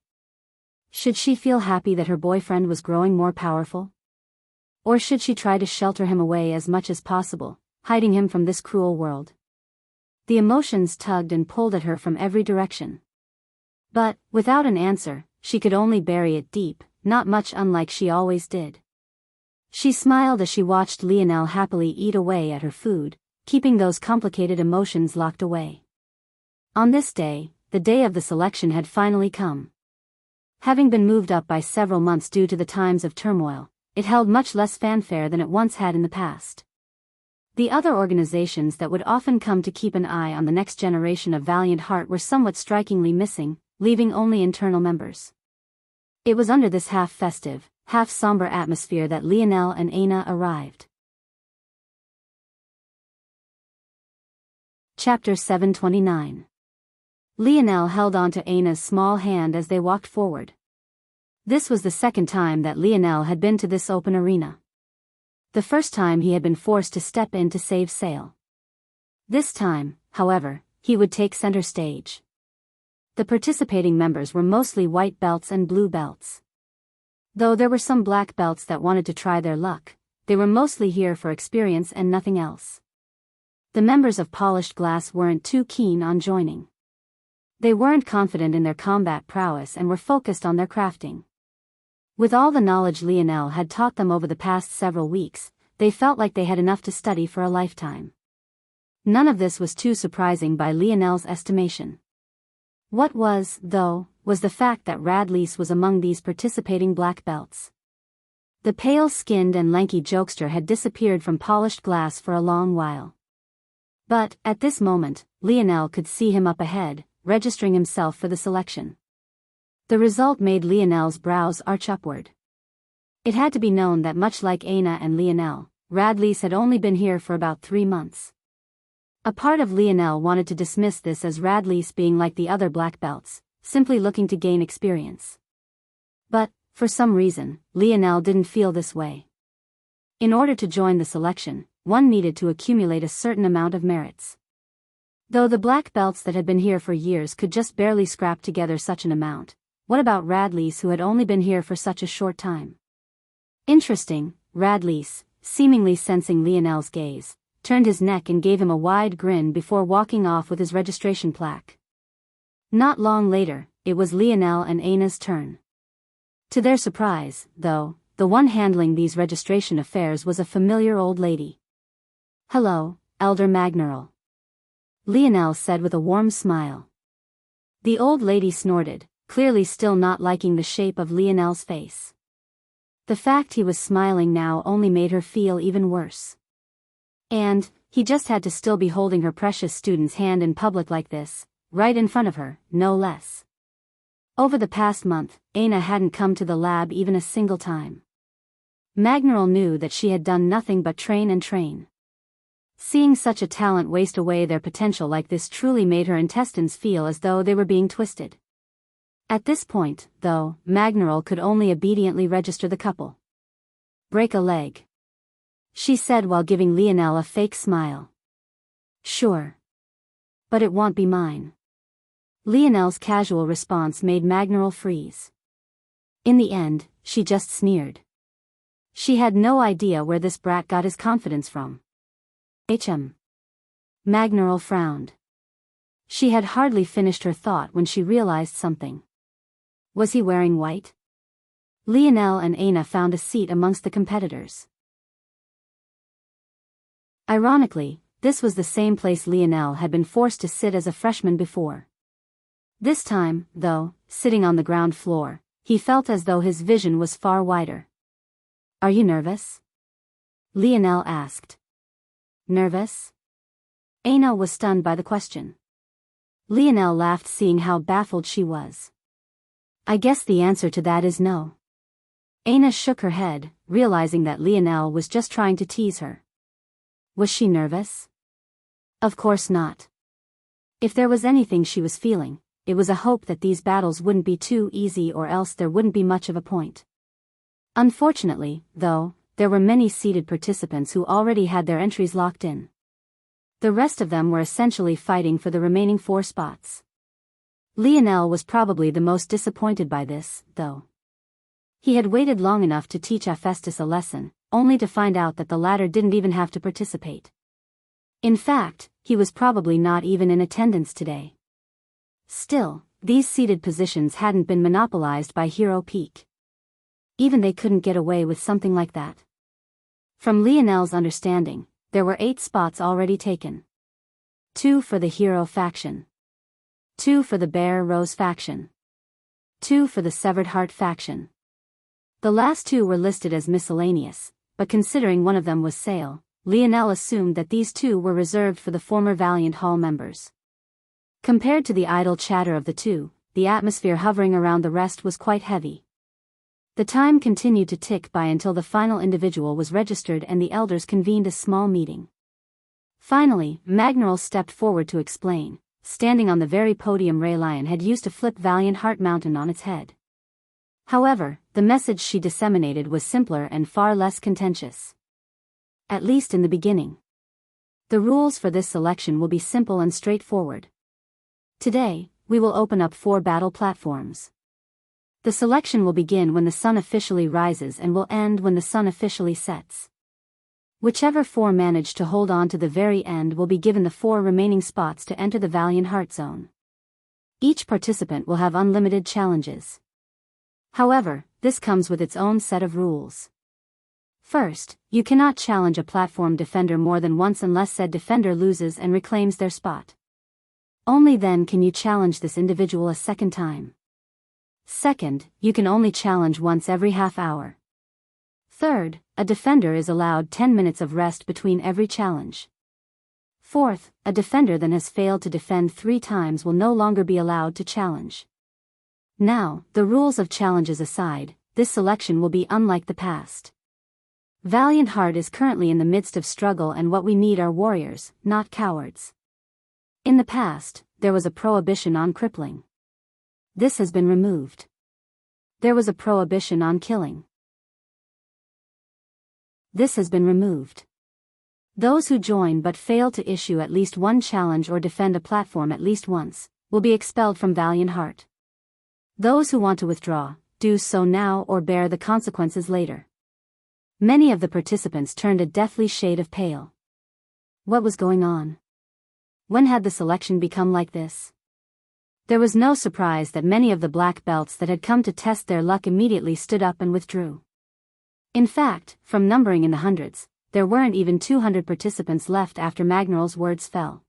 Should she feel happy that her boyfriend was growing more powerful? Or should she try to shelter him away as much as possible, hiding him from this cruel world? The emotions tugged and pulled at her from every direction. But, without an answer, she could only bury it deep, not much unlike she always did. She smiled as she watched Lionel happily eat away at her food, keeping those complicated emotions locked away. On this day, the day of the selection had finally come. Having been moved up by several months due to the times of turmoil, it held much less fanfare than it once had in the past. The other organizations that would often come to keep an eye on the next generation of Valiant Heart were somewhat strikingly missing, leaving only internal members. It was under this half-festive, half-somber atmosphere that Lionel and Aina arrived. Chapter 729. Lionel held on to Aina's small hand as they walked forward. This was the second time that Lionel had been to this open arena. The first time he had been forced to step in to save Sail. This time, however, he would take center stage. The participating members were mostly white belts and blue belts. Though there were some black belts that wanted to try their luck, they were mostly here for experience and nothing else. The members of Polished Glass weren't too keen on joining. They weren't confident in their combat prowess and were focused on their crafting. With all the knowledge Lionel had taught them over the past several weeks, they felt like they had enough to study for a lifetime. None of this was too surprising by Lionel's estimation. What was, though, was the fact that Radlease was among these participating black belts. The pale-skinned and lanky jokester had disappeared from Polished Glass for a long while. But, at this moment, Lionel could see him up ahead, registering himself for the selection. The result made Lionel's brows arch upward. It had to be known that much like Aina and Lionel, Radlease had only been here for about 3 months. A part of Lionel wanted to dismiss this as Radlease being like the other black belts, simply looking to gain experience. But, for some reason, Lionel didn't feel this way. In order to join the selection, one needed to accumulate a certain amount of merits. Though the black belts that had been here for years could just barely scrap together such an amount, what about Radlease, who had only been here for such a short time? Interesting. Radlease, seemingly sensing Lionel's gaze, turned his neck and gave him a wide grin before walking off with his registration plaque. Not long later, it was Lionel and Aina's turn. To their surprise, though, the one handling these registration affairs was a familiar old lady. "Hello, Elder Magneral." Lionel said with a warm smile. The old lady snorted, clearly still not liking the shape of Lionel's face. The fact he was smiling now only made her feel even worse. And he just had to still be holding her precious student's hand in public like this, right in front of her, no less. Over the past month, Aina hadn't come to the lab even a single time. Magneral knew that she had done nothing but train and train. Seeing such a talent waste away their potential like this truly made her intestines feel as though they were being twisted. At this point, though, Magneral could only obediently register the couple. Break a leg, she said while giving Lionel a fake smile. Sure. But it won't be mine. Lionel's casual response made Magneral freeze. In the end, she just sneered. She had no idea where this brat got his confidence from. Magneral frowned. She had hardly finished her thought when she realized something. Was he wearing white? Lionel and Aina found a seat amongst the competitors. Ironically, this was the same place Lionel had been forced to sit as a freshman before. This time, though, sitting on the ground floor, he felt as though his vision was far wider. Are you nervous? Lionel asked. Nervous? Aina was stunned by the question. Lionel laughed seeing how baffled she was. I guess the answer to that is no. Aina shook her head, realizing that Lionel was just trying to tease her. Was she nervous? Of course not. If there was anything she was feeling, it was a hope that these battles wouldn't be too easy or else there wouldn't be much of a point. Unfortunately, though, there were many seated participants who already had their entries locked in. The rest of them were essentially fighting for the remaining 4 spots. Lionel was probably the most disappointed by this, though. He had waited long enough to teach Hephaestus a lesson, only to find out that the latter didn't even have to participate. In fact, he was probably not even in attendance today. Still, these seated positions hadn't been monopolized by Hero Peak. Even they couldn't get away with something like that. From Lionel's understanding, there were 8 spots already taken. 2 for the Hero faction. 2 for the Bear Rose faction. 2 for the Severed Heart faction. The last 2 were listed as miscellaneous, but considering one of them was Sale, Lionel assumed that these 2 were reserved for the former Valiant Hall members. Compared to the idle chatter of the 2, the atmosphere hovering around the rest was quite heavy. The time continued to tick by until the final individual was registered and the elders convened a small meeting. Finally, Magneral stepped forward to explain, standing on the very podium Raylion had used to flip Valiant Heart Mountain on its head. However, the message she disseminated was simpler and far less contentious. At least in the beginning. The rules for this selection will be simple and straightforward. Today, we will open up 4 battle platforms. The selection will begin when the sun officially rises and will end when the sun officially sets. Whichever 4 manage to hold on to the very end will be given the 4 remaining spots to enter the Valiant Heart Zone. Each participant will have unlimited challenges. However, this comes with its own set of rules. First, you cannot challenge a platform defender more than once unless said defender loses and reclaims their spot. Only then can you challenge this individual a second time. Second, you can only challenge once every half hour. Third, a defender is allowed 10 minutes of rest between every challenge. Fourth, a defender that has failed to defend 3 times will no longer be allowed to challenge. Now, the rules of challenges aside, this selection will be unlike the past. Valiant Heart is currently in the midst of struggle and what we need are warriors, not cowards. In the past, there was a prohibition on crippling. This has been removed. There was a prohibition on killing. This has been removed. Those who join but fail to issue at least 1 challenge or defend a platform at least once, will be expelled from Valiant Heart. Those who want to withdraw, do so now or bear the consequences later. Many of the participants turned a deathly shade of pale. What was going on? When had the selection become like this? There was no surprise that many of the black belts that had come to test their luck immediately stood up and withdrew. In fact, from numbering in the hundreds, there weren't even 200 participants left after Magneral's words fell.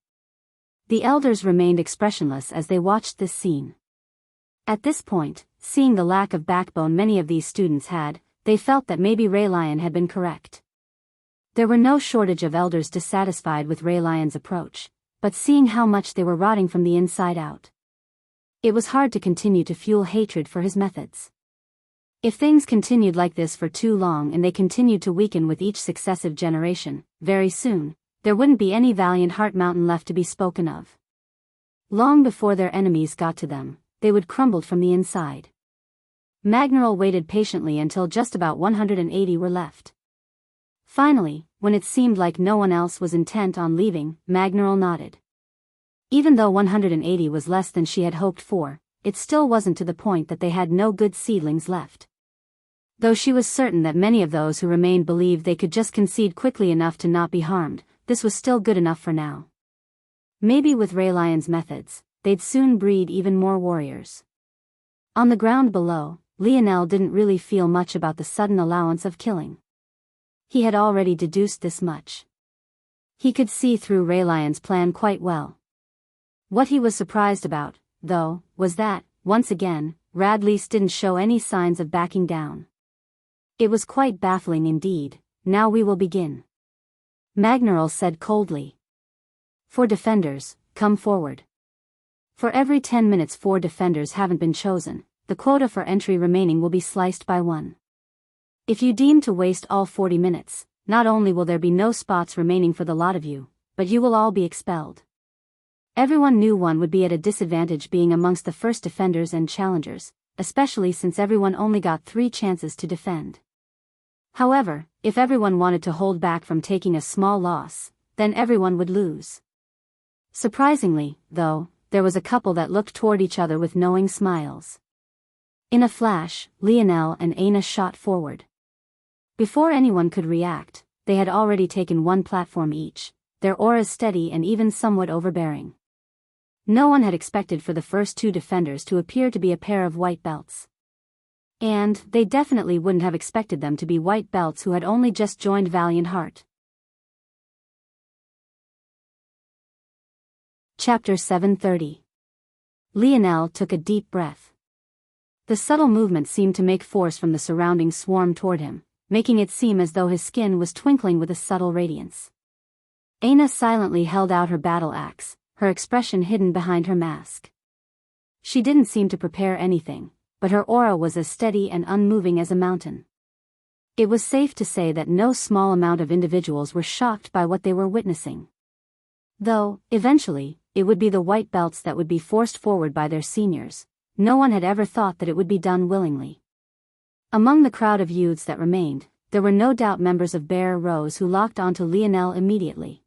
The elders remained expressionless as they watched this scene. At this point, seeing the lack of backbone many of these students had, they felt that maybe Raelion had been correct. There were no shortage of elders dissatisfied with Raelion's approach, but seeing how much they were rotting from the inside out, it was hard to continue to fuel hatred for his methods. If things continued like this for too long and they continued to weaken with each successive generation, very soon, there wouldn't be any Valiant Heart Mountain left to be spoken of. Long before their enemies got to them, they would crumble from the inside. Magneral waited patiently until just about 180 were left. Finally, when it seemed like no one else was intent on leaving, Magneral nodded. Even though 180 was less than she had hoped for, it still wasn't to the point that they had no good seedlings left. Though she was certain that many of those who remained believed they could just concede quickly enough to not be harmed, this was still good enough for now. Maybe with Raelion's methods, they'd soon breed even more warriors. On the ground below, Lionel didn't really feel much about the sudden allowance of killing. He had already deduced this much. He could see through Raelion's plan quite well. What he was surprised about, though, was that, once again, Radlease didn't show any signs of backing down. It was quite baffling indeed. Now we will begin. Magneral said coldly. 4 defenders, come forward. For every 10 minutes 4 defenders haven't been chosen, the quota for entry remaining will be sliced by 1. If you deem to waste all 40 minutes, not only will there be no spots remaining for the lot of you, but you will all be expelled. Everyone knew one would be at a disadvantage being amongst the first defenders and challengers, especially since everyone only got 3 chances to defend. However, if everyone wanted to hold back from taking a small loss, then everyone would lose. Surprisingly, though, there was a couple that looked toward each other with knowing smiles. In a flash, Lionel and Aina shot forward. Before anyone could react, they had already taken 1 platform each, their auras steady and even somewhat overbearing. No one had expected for the first 2 defenders to appear to be a pair of white belts. And they definitely wouldn't have expected them to be white belts who had only just joined Valiant Heart. Chapter 730. Lionel took a deep breath. The subtle movement seemed to make force from the surrounding swarm toward him, making it seem as though his skin was twinkling with a subtle radiance. Aina silently held out her battle axe, her expression hidden behind her mask. She didn't seem to prepare anything, but her aura was as steady and unmoving as a mountain. It was safe to say that no small amount of individuals were shocked by what they were witnessing. Though, eventually, it would be the white belts that would be forced forward by their seniors, no one had ever thought that it would be done willingly. Among the crowd of youths that remained, there were no doubt members of Bear Rose who locked onto Lionel immediately.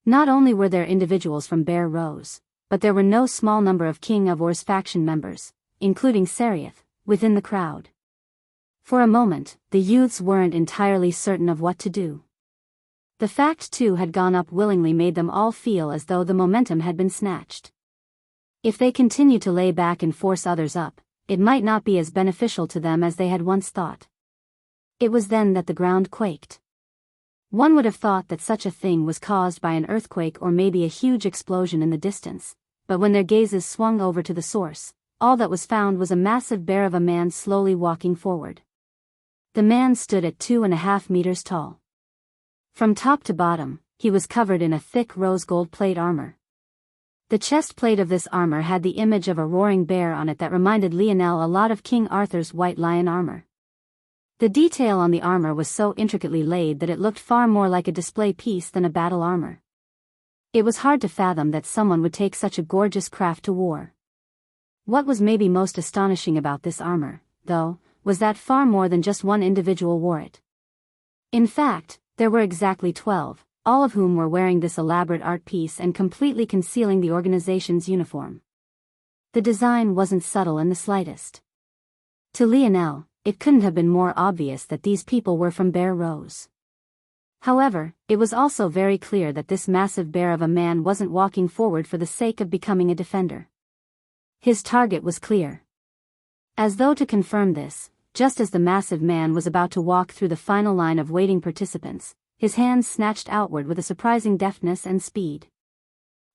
Not only were there individuals from Bear Rose, but there were no small number of King of Or's faction members, including Serioth, within the crowd. For a moment, the youths weren't entirely certain of what to do. The fact two had gone up willingly made them all feel as though the momentum had been snatched. If they continued to lay back and force others up, it might not be as beneficial to them as they had once thought. It was then that the ground quaked. One would have thought that such a thing was caused by an earthquake or maybe a huge explosion in the distance, but when their gazes swung over to the source, all that was found was a massive bear of a man slowly walking forward. The man stood at 2.5 meters tall. From top to bottom, he was covered in a thick rose-gold plate armor. The chest plate of this armor had the image of a roaring bear on it that reminded Lionel a lot of King Arthur's white lion armor. The detail on the armor was so intricately laid that it looked far more like a display piece than a battle armor. It was hard to fathom that someone would take such a gorgeous craft to war. What was maybe most astonishing about this armor, though, was that far more than just one individual wore it. In fact, there were exactly 12, all of whom were wearing this elaborate art piece and completely concealing the organization's uniform. The design wasn't subtle in the slightest. To Lionel, it couldn't have been more obvious that these people were from Bear Rose. However, it was also very clear that this massive bear of a man wasn't walking forward for the sake of becoming a defender. His target was clear. As though to confirm this, just as the massive man was about to walk through the final line of waiting participants, his hands snatched outward with a surprising deftness and speed.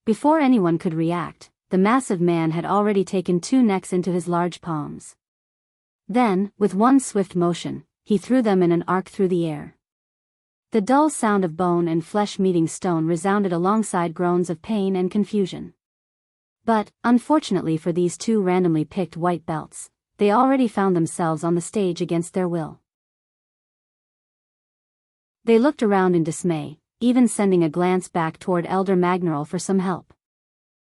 Before anyone could react, the massive man had already taken 2 necks into his large palms. Then, with one swift motion, he threw them in an arc through the air. The dull sound of bone and flesh meeting stone resounded alongside groans of pain and confusion. But, unfortunately for these 2 randomly picked white belts, they already found themselves on the stage against their will. They looked around in dismay, even sending a glance back toward Elder Magneral for some help.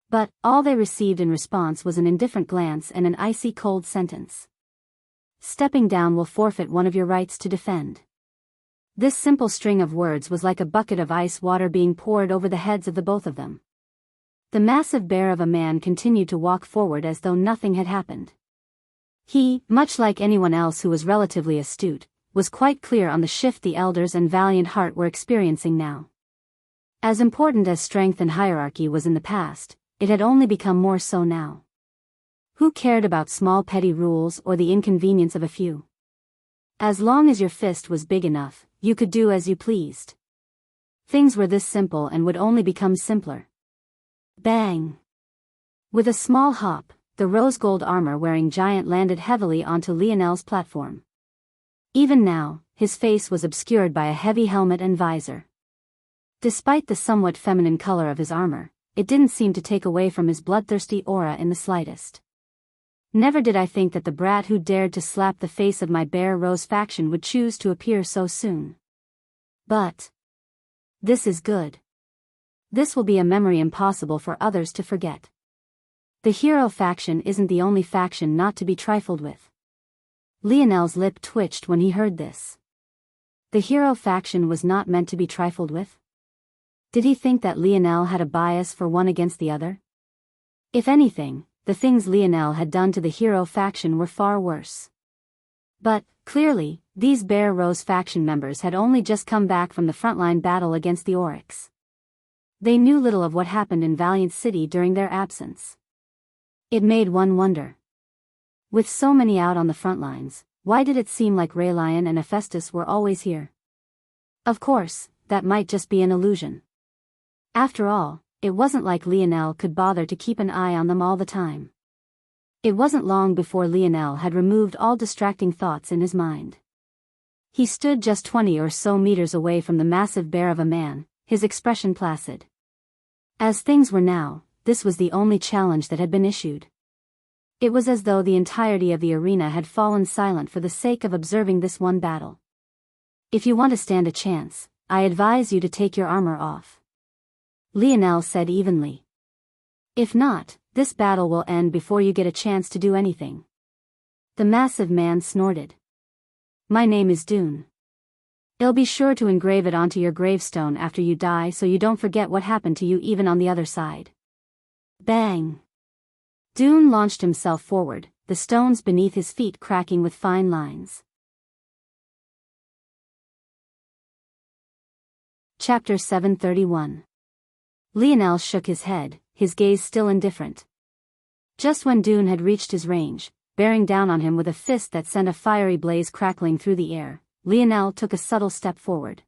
But, all they received in response was an indifferent glance and an icy cold sentence. Stepping down will forfeit one of your rights to defend. This simple string of words was like a bucket of ice water being poured over the heads of the both of them. The massive bear of a man continued to walk forward as though nothing had happened. He, much like anyone else who was relatively astute, was quite clear on the shift the elders and valiant heart were experiencing now. As important as strength and hierarchy was in the past, it had only become more so now. Who cared about small petty rules or the inconvenience of a few? As long as your fist was big enough, you could do as you pleased. Things were this simple and would only become simpler. Bang! With a small hop, the rose-gold armor-wearing giant landed heavily onto Lionel's platform. Even now, his face was obscured by a heavy helmet and visor. Despite the somewhat feminine color of his armor, it didn't seem to take away from his bloodthirsty aura in the slightest. Never did I think that the brat who dared to slap the face of my Bear Rose faction would choose to appear so soon. But this is good. This will be a memory impossible for others to forget. The hero faction isn't the only faction not to be trifled with. Lionel's lip twitched when he heard this. The hero faction was not meant to be trifled with? Did he think that Lionel had a bias for one against the other? If anything, the things Lionel had done to the hero faction were far worse. But, clearly, these Bear Rose faction members had only just come back from the frontline battle against the Oryx. They knew little of what happened in Valiant City during their absence. It made one wonder. With so many out on the front lines, why did it seem like Raylion and Hephaestus were always here? Of course, that might just be an illusion. After all, it wasn't like Lionel could bother to keep an eye on them all the time. It wasn't long before Lionel had removed all distracting thoughts in his mind. He stood just 20 or so meters away from the massive bear of a man, his expression placid. As things were now, this was the only challenge that had been issued. It was as though the entirety of the arena had fallen silent for the sake of observing this one battle. If you want to stand a chance, I advise you to take your armor off. Lionel said evenly. If not, this battle will end before you get a chance to do anything. The massive man snorted. My name is Dune. I'll be sure to engrave it onto your gravestone after you die so you don't forget what happened to you even on the other side. Bang! Dune launched himself forward, the stones beneath his feet cracking with fine lines. Chapter 731. Lionel shook his head, his gaze still indifferent. Just when Dune had reached his range, bearing down on him with a fist that sent a fiery blaze crackling through the air, Lionel took a subtle step forward.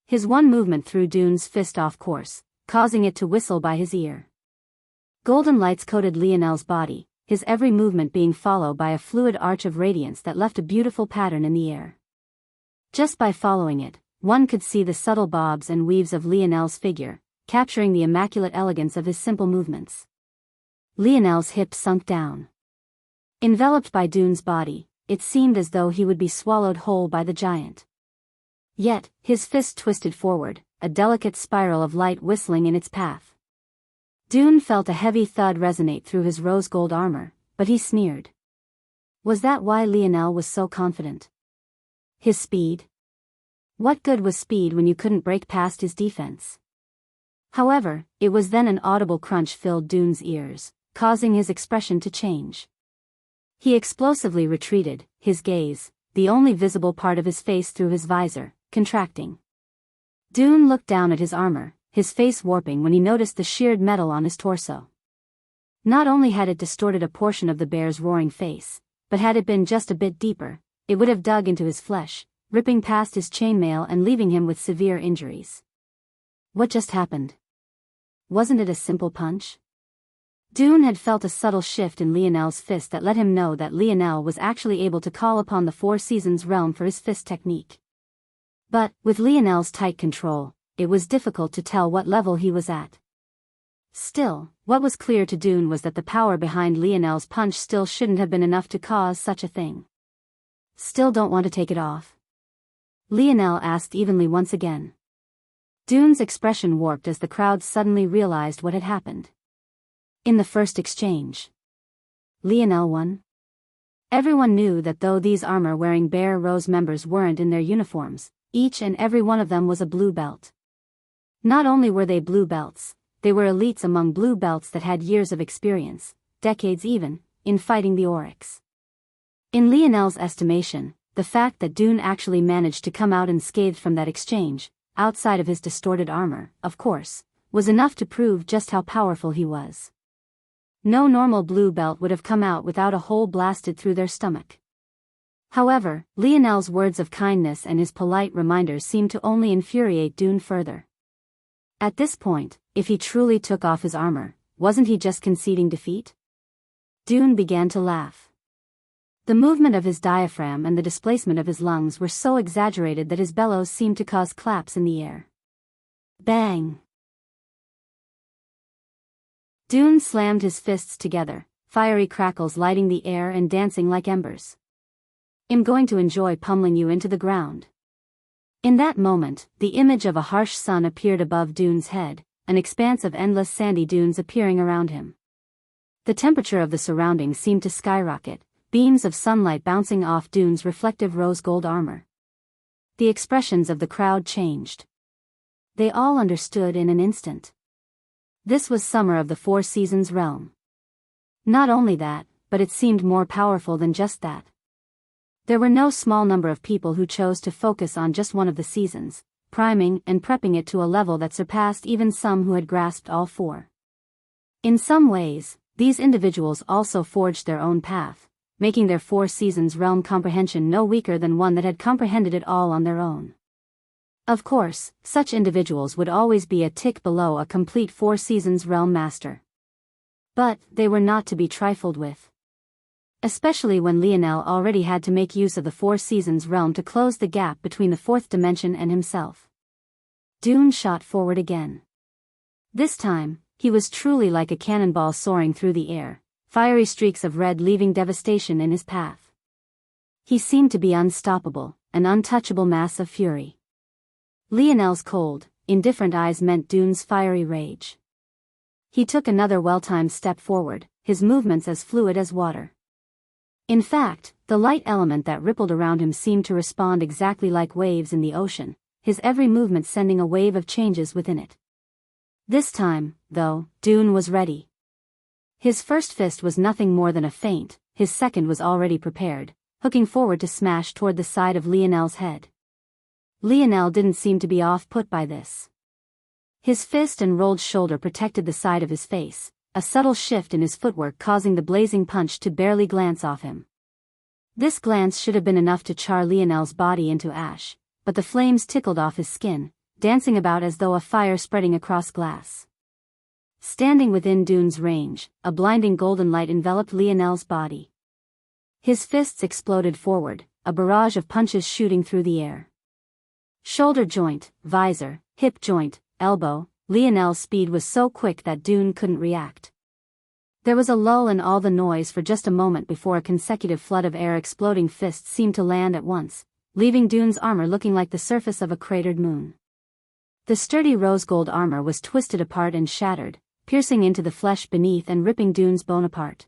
His one movement threw Dune's fist off course, causing it to whistle by his ear. Golden lights coated Lionel's body, his every movement being followed by a fluid arch of radiance that left a beautiful pattern in the air. Just by following it, one could see the subtle bobs and weaves of Lionel's figure, capturing the immaculate elegance of his simple movements. Lionel's hips sunk down. Enveloped by Dune's body, it seemed as though he would be swallowed whole by the giant. Yet, his fist twisted forward, a delicate spiral of light whistling in its path. Dune felt a heavy thud resonate through his rose-gold armor, but he sneered. Was that why Lionel was so confident? His speed? What good was speed when you couldn't break past his defense? However, it was then an audible crunch filled Dune's ears, causing his expression to change. He explosively retreated, his gaze, the only visible part of his face through his visor, contracting. Dune looked down at his armor, his face warping when he noticed the sheared metal on his torso. Not only had it distorted a portion of the bear's roaring face, but had it been just a bit deeper, it would have dug into his flesh, ripping past his chainmail and leaving him with severe injuries. What just happened? wasn't it a simple punch? Dune had felt a subtle shift in Lionel's fist that let him know that Lionel was actually able to call upon the Four Seasons realm for his fist technique. But, with Lionel's tight control, it was difficult to tell what level he was at. Still, what was clear to Dune was that the power behind Lionel's punch still shouldn't have been enough to cause such a thing. Still don't want to take it off? Lionel asked evenly once again. Dune's expression warped as the crowd suddenly realized what had happened. In the first exchange, Lionel won. Everyone knew that though these armor-wearing Bear Rose members weren't in their uniforms, each and every one of them was a blue belt. Not only were they blue belts, they were elites among blue belts that had years of experience, decades even, in fighting the Oryx. In Lionel's estimation, the fact that Dune actually managed to come out unscathed from that exchange, outside of his distorted armor, of course, was enough to prove just how powerful he was. No normal blue belt would have come out without a hole blasted through their stomach. However, Lionel's words of kindness and his polite reminders seemed to only infuriate Dune further. At this point, if he truly took off his armor, wasn't he just conceding defeat? Dune began to laugh. The movement of his diaphragm and the displacement of his lungs were so exaggerated that his bellows seemed to cause claps in the air. Bang! Dune slammed his fists together, fiery crackles lighting the air and dancing like embers. I'm going to enjoy pummeling you into the ground. In that moment, the image of a harsh sun appeared above Dune's head, an expanse of endless sandy dunes appearing around him. The temperature of the surroundings seemed to skyrocket, beams of sunlight bouncing off Dune's reflective rose-gold armor. The expressions of the crowd changed. They all understood in an instant. This was Summer of the Four Seasons realm. Not only that, but it seemed more powerful than just that. There were no small number of people who chose to focus on just one of the seasons, priming and prepping it to a level that surpassed even some who had grasped all four. In some ways, these individuals also forged their own path, making their Four Seasons realm comprehension no weaker than one that had comprehended it all on their own. Of course, such individuals would always be a tick below a complete Four Seasons realm master. But they were not to be trifled with. Especially when Lionel already had to make use of the Four Seasons realm to close the gap between the fourth dimension and himself. Dune shot forward again. This time, he was truly like a cannonball soaring through the air, fiery streaks of red leaving devastation in his path. He seemed to be unstoppable, an untouchable mass of fury. Lionel's cold, indifferent eyes meant Dune's fiery rage. He took another well-timed step forward, his movements as fluid as water. In fact, the light element that rippled around him seemed to respond exactly like waves in the ocean, his every movement sending a wave of changes within it. This time, though, Dune was ready. His first fist was nothing more than a feint, his second was already prepared, hooking forward to smash toward the side of Lionel's head. Lionel didn't seem to be off-put by this. His fist and rolled shoulder protected the side of his face, a subtle shift in his footwork causing the blazing punch to barely glance off him. This glance should have been enough to char Lionel's body into ash, but the flames tickled off his skin, dancing about as though a fire spreading across glass. Standing within Dune's range, a blinding golden light enveloped Lionel's body. His fists exploded forward, a barrage of punches shooting through the air. Shoulder joint, visor, hip joint, elbow, Lionel's speed was so quick that Dune couldn't react. There was a lull in all the noise for just a moment before a consecutive flood of air exploding fists seemed to land at once, leaving Dune's armor looking like the surface of a cratered moon. The sturdy rose-gold armor was twisted apart and shattered, piercing into the flesh beneath and ripping Dune's bone apart.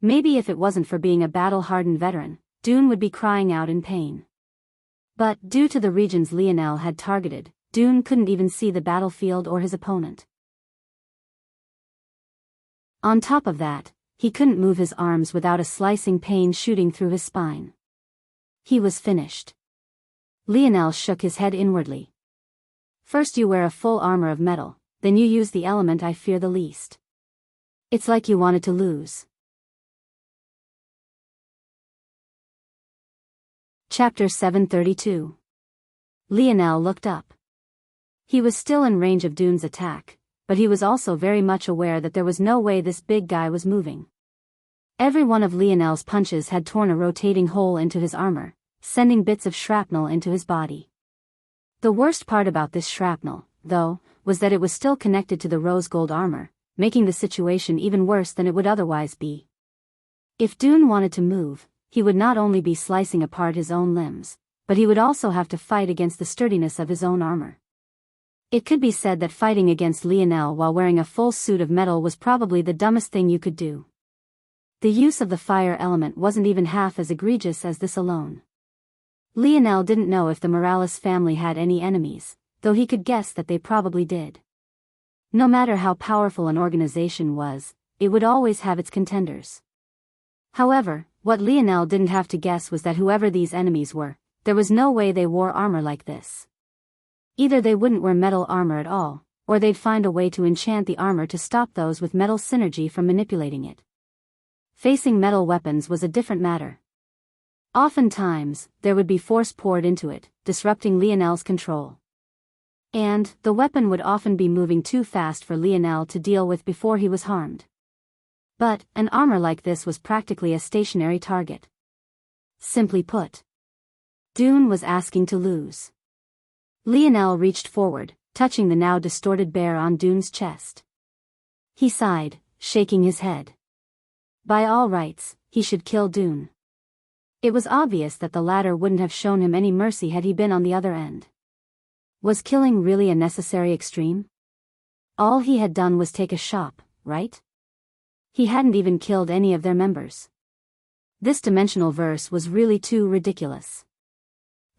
Maybe if it wasn't for being a battle-hardened veteran, Dune would be crying out in pain. But, due to the regions Lionel had targeted, Dune couldn't even see the battlefield or his opponent. On top of that, he couldn't move his arms without a slicing pain shooting through his spine. He was finished. Lionel shook his head inwardly. First you wear a full armor of metal, then you use the element I fear the least. It's like you wanted to lose. Chapter 732. Lionel looked up. He was still in range of Dune's attack, but he was also very much aware that there was no way this big guy was moving. Every one of Lionel's punches had torn a rotating hole into his armor, sending bits of shrapnel into his body. The worst part about this shrapnel, though, was that it was still connected to the rose gold armor, making the situation even worse than it would otherwise be. If Dune wanted to move, he would not only be slicing apart his own limbs, but he would also have to fight against the sturdiness of his own armor. It could be said that fighting against Lionel while wearing a full suit of metal was probably the dumbest thing you could do. The use of the fire element wasn't even half as egregious as this alone. Lionel didn't know if the Morales family had any enemies, though he could guess that they probably did. No matter how powerful an organization was, it would always have its contenders. However, what Lionel didn't have to guess was that whoever these enemies were, there was no way they wore armor like this. Either they wouldn't wear metal armor at all, or they'd find a way to enchant the armor to stop those with metal synergy from manipulating it. Facing metal weapons was a different matter. Oftentimes, there would be force poured into it, disrupting Lionel's control. And, the weapon would often be moving too fast for Lionel to deal with before he was harmed. But, an armor like this was practically a stationary target. Simply put, Dune was asking to lose. Lionel reached forward, touching the now distorted bear on Dune's chest. He sighed, shaking his head. By all rights, he should kill Dune. It was obvious that the latter wouldn't have shown him any mercy had he been on the other end. Was killing really a necessary extreme? All he had done was take a shop, right? He hadn't even killed any of their members. This dimensional verse was really too ridiculous.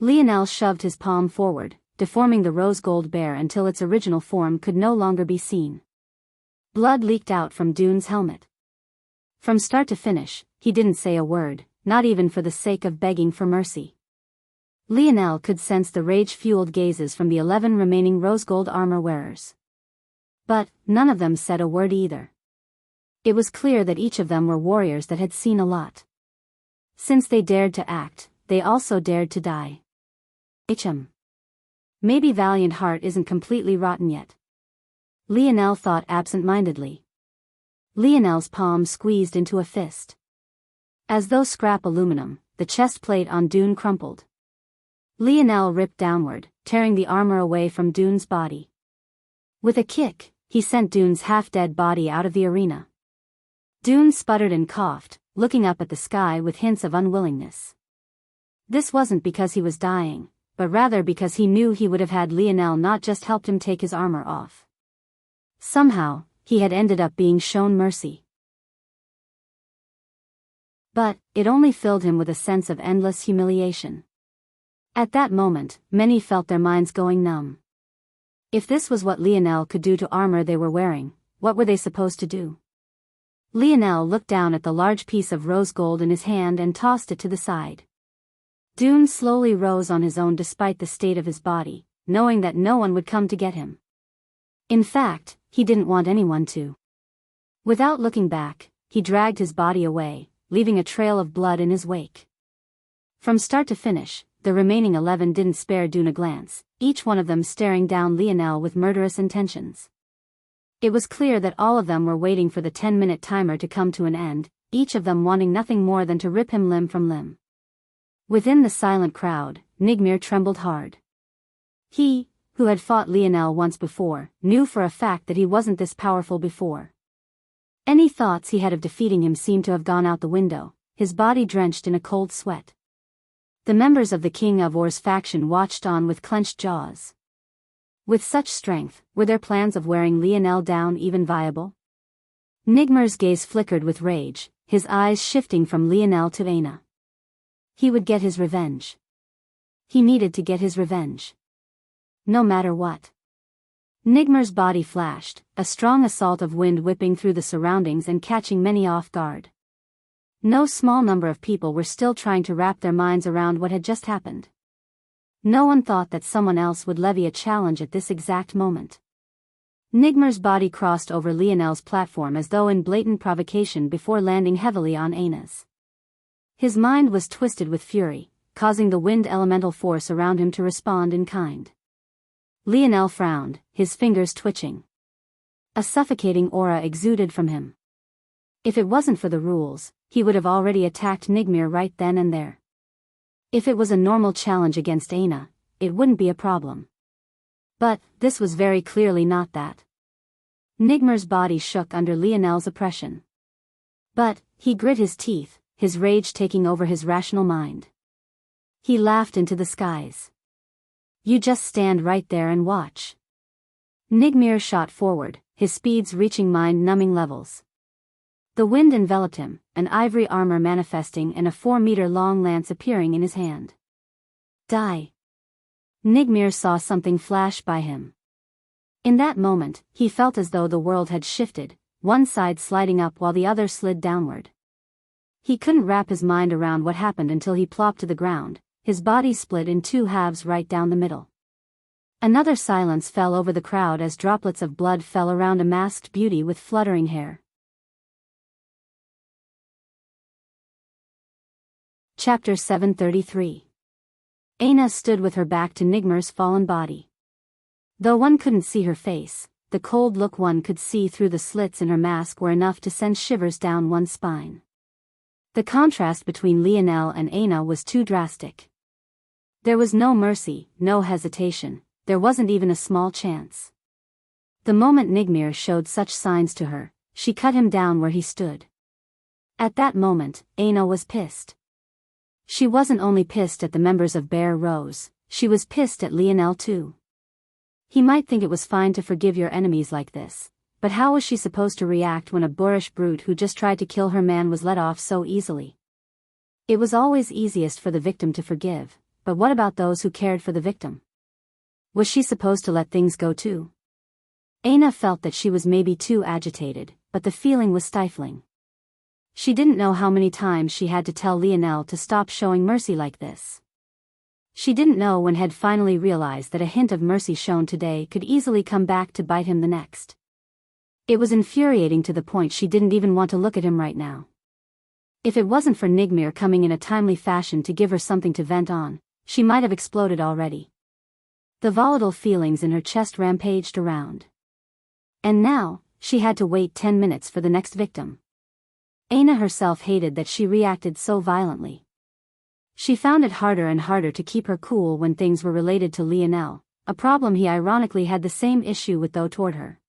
Lionel shoved his palm forward, deforming the rose gold bear until its original form could no longer be seen. Blood leaked out from Dune's helmet. From start to finish, he didn't say a word, not even for the sake of begging for mercy. Lionel could sense the rage-fueled gazes from the 11 remaining rose gold armor wearers. But, none of them said a word either. It was clear that each of them were warriors that had seen a lot. Since they dared to act, they also dared to die. Maybe Valiant Heart isn't completely rotten yet. Lionel thought absent-mindedly. Lionel's palm squeezed into a fist. As though scrap aluminum, the chest plate on Dune crumpled. Lionel ripped downward, tearing the armor away from Dune's body. With a kick, he sent Dune's half-dead body out of the arena. Dune sputtered and coughed, looking up at the sky with hints of unwillingness. This wasn't because he was dying, but rather because he knew he would have had Lionel not just helped him take his armor off. Somehow, he had ended up being shown mercy. But, it only filled him with a sense of endless humiliation. At that moment, many felt their minds going numb. If this was what Lionel could do to armor they were wearing, what were they supposed to do? Lionel looked down at the large piece of rose gold in his hand and tossed it to the side. Dune slowly rose on his own despite the state of his body, knowing that no one would come to get him. In fact, he didn't want anyone to. Without looking back, he dragged his body away, leaving a trail of blood in his wake. From start to finish, the remaining 11 didn't spare Dune a glance, each one of them staring down Lionel with murderous intentions. It was clear that all of them were waiting for the 10-minute timer to come to an end, each of them wanting nothing more than to rip him limb from limb. Within the silent crowd, Nigmir trembled hard. He, who had fought Lionel once before, knew for a fact that he wasn't this powerful before. Any thoughts he had of defeating him seemed to have gone out the window, his body drenched in a cold sweat. The members of the King of Or's faction watched on with clenched jaws. With such strength, were their plans of wearing Lionel down even viable? Nigmir's gaze flickered with rage, his eyes shifting from Lionel to Aina. He would get his revenge. He needed to get his revenge. No matter what. Nigmir's body flashed, a strong assault of wind whipping through the surroundings and catching many off guard. No small number of people were still trying to wrap their minds around what had just happened. No one thought that someone else would levy a challenge at this exact moment. Nigmir's body crossed over Lionel's platform as though in blatant provocation before landing heavily on Aina's. His mind was twisted with fury, causing the wind elemental force around him to respond in kind. Lionel frowned, his fingers twitching. A suffocating aura exuded from him. If it wasn't for the rules, he would have already attacked Nigmir right then and there. If it was a normal challenge against Aina, it wouldn't be a problem. But this was very clearly not that. Nigmir's body shook under Lionel's oppression. But he grit his teeth, his rage taking over his rational mind. He laughed into the skies. "You just stand right there and watch." Nigmir shot forward, his speeds reaching mind-numbing levels. The wind enveloped him, an ivory armor manifesting and a 4-meter-long lance appearing in his hand. "Die." Nigmir saw something flash by him. In that moment, he felt as though the world had shifted, one side sliding up while the other slid downward. He couldn't wrap his mind around what happened until he plopped to the ground, his body split in 2 halves right down the middle. Another silence fell over the crowd as droplets of blood fell around a masked beauty with fluttering hair. Chapter 733. Aina stood with her back to Nigmir's fallen body. Though one couldn't see her face, the cold look one could see through the slits in her mask were enough to send shivers down one's spine. The contrast between Lionel and Aina was too drastic. There was no mercy, no hesitation, there wasn't even a small chance. The moment Nigmir showed such signs to her, she cut him down where he stood. At that moment, Aina was pissed. She wasn't only pissed at the members of Bear Rose, she was pissed at Lionel too. He might think it was fine to forgive your enemies like this, but how was she supposed to react when a boorish brute who just tried to kill her man was let off so easily? It was always easiest for the victim to forgive, but what about those who cared for the victim? Was she supposed to let things go too? Aina felt that she was maybe too agitated, but the feeling was stifling. She didn't know how many times she had to tell Lionel to stop showing mercy like this. She didn't know when had finally realized that a hint of mercy shown today could easily come back to bite him the next. It was infuriating to the point she didn't even want to look at him right now. If it wasn't for Nigmir coming in a timely fashion to give her something to vent on, she might have exploded already. The volatile feelings in her chest rampaged around. And now, she had to wait 10 minutes for the next victim. Aina herself hated that she reacted so violently. She found it harder and harder to keep her cool when things were related to Lionel, a problem he ironically had the same issue with though toward her.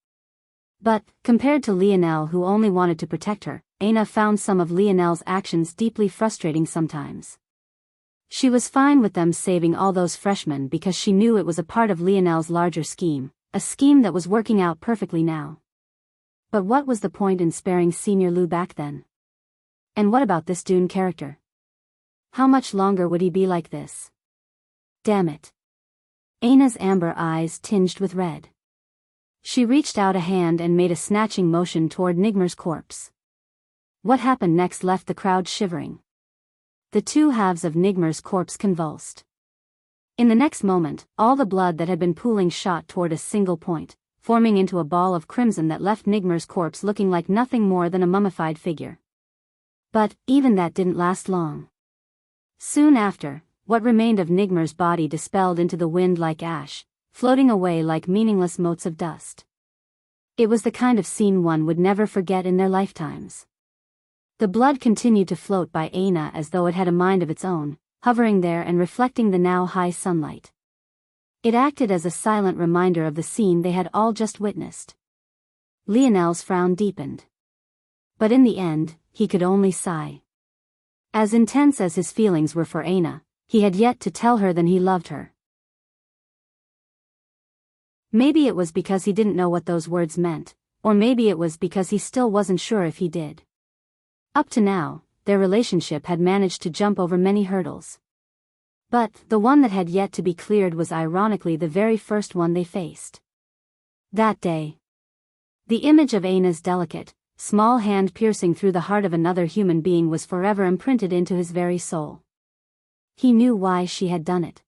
But, compared to Lionel who only wanted to protect her, Aina found some of Lionel's actions deeply frustrating sometimes. She was fine with them saving all those freshmen because she knew it was a part of Lionel's larger scheme, a scheme that was working out perfectly now. But what was the point in sparing Senior Lu back then? And what about this Dune character? How much longer would he be like this? Damn it. Aina's amber eyes tinged with red. She reached out a hand and made a snatching motion toward Nigmir's corpse. What happened next left the crowd shivering. The 2 halves of Nigmir's corpse convulsed. In the next moment, all the blood that had been pooling shot toward a single point, forming into a ball of crimson that left Nigmir's corpse looking like nothing more than a mummified figure. But, even that didn't last long. Soon after, what remained of Nigmir's body dispelled into the wind like ash, floating away like meaningless motes of dust. It was the kind of scene one would never forget in their lifetimes. The blood continued to float by Aina as though it had a mind of its own, hovering there and reflecting the now high sunlight. It acted as a silent reminder of the scene they had all just witnessed. Lionel's frown deepened. But in the end, he could only sigh. As intense as his feelings were for Aina, he had yet to tell her that he loved her. Maybe it was because he didn't know what those words meant, or maybe it was because he still wasn't sure if he did. Up to now, their relationship had managed to jump over many hurdles. But the one that had yet to be cleared was ironically the very first one they faced. That day. The image of Aina's delicate, small hand piercing through the heart of another human being was forever imprinted into his very soul. He knew why she had done it.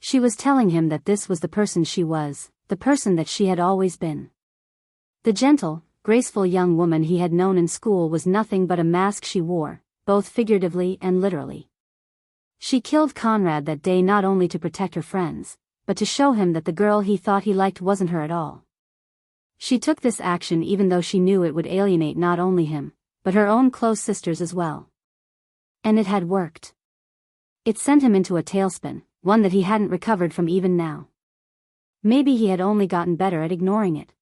She was telling him that this was the person she was, the person that she had always been. The gentle, graceful young woman he had known in school was nothing but a mask she wore, both figuratively and literally. She killed Conrad that day not only to protect her friends, but to show him that the girl he thought he liked wasn't her at all. She took this action even though she knew it would alienate not only him, but her own close sisters as well. And it had worked. It sent him into a tailspin, one that he hadn't recovered from even now. Maybe he had only gotten better at ignoring it.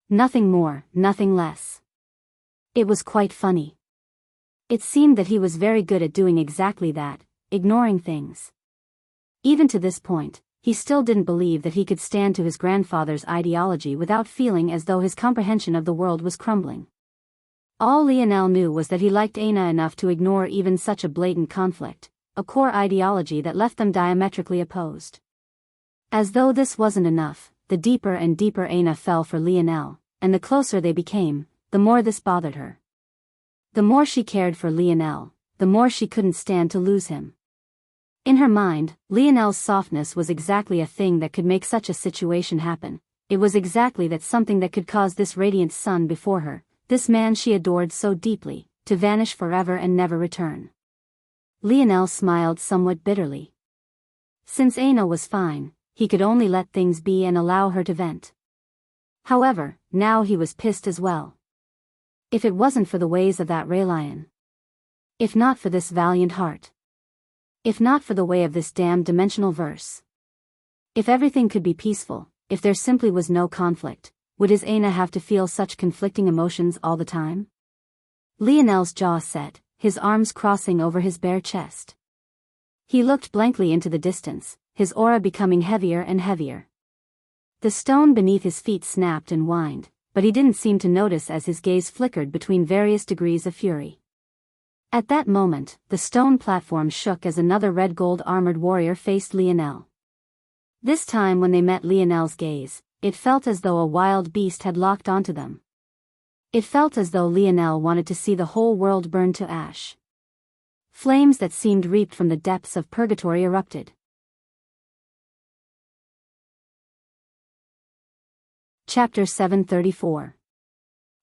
Nothing more, nothing less. It was quite funny. It seemed that he was very good at doing exactly that, ignoring things. Even to this point, he still didn't believe that he could stand to his grandfather's ideology without feeling as though his comprehension of the world was crumbling. All Lionel knew was that he liked Aina enough to ignore even such a blatant conflict, a core ideology that left them diametrically opposed. As though this wasn't enough, the deeper and deeper Aina fell for Lionel, and the closer they became, the more this bothered her. The more she cared for Lionel, the more she couldn't stand to lose him. In her mind, Lionel's softness was exactly a thing that could make such a situation happen. It was exactly that something that could cause this radiant sun before her, this man she adored so deeply, to vanish forever and never return. Lionel smiled somewhat bitterly. Since Aina was fine, he could only let things be and allow her to vent. However, now he was pissed as well. If it wasn't for the ways of that Raylion. If not for this valiant heart. If not for the way of this damned dimensional verse. If everything could be peaceful, if there simply was no conflict, would his Aina have to feel such conflicting emotions all the time? Lionel's jaw set, his arms crossing over his bare chest. He looked blankly into the distance, his aura becoming heavier and heavier. The stone beneath his feet snapped and whined, but he didn't seem to notice as his gaze flickered between various degrees of fury. At that moment, the stone platform shook as another red-gold armored warrior faced Lionel. This time when they met Lionel's gaze, it felt as though a wild beast had locked onto them. It felt as though Lionel wanted to see the whole world burn to ash. Flames that seemed reaped from the depths of purgatory erupted. Chapter 734.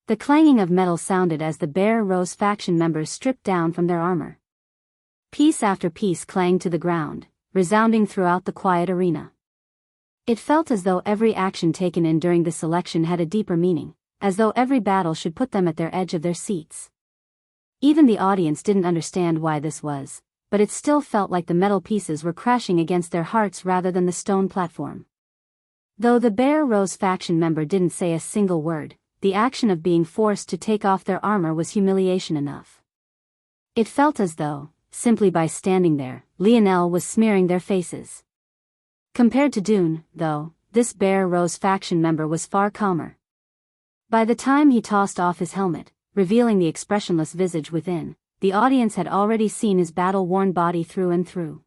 The clanging of metal sounded as the Bear Rose faction members stripped down from their armor. Piece after piece clanged to the ground, resounding throughout the quiet arena. It felt as though every action taken in during this selection had a deeper meaning, as though every battle should put them at their edge of their seats. Even the audience didn't understand why this was, but it still felt like the metal pieces were crashing against their hearts rather than the stone platform. Though the Bear Rose faction member didn't say a single word, the action of being forced to take off their armor was humiliation enough. It felt as though, simply by standing there, Lionel was smearing their faces. Compared to Dune, though, this Bear Rose faction member was far calmer. By the time he tossed off his helmet, revealing the expressionless visage within, the audience had already seen his battle-worn body through and through.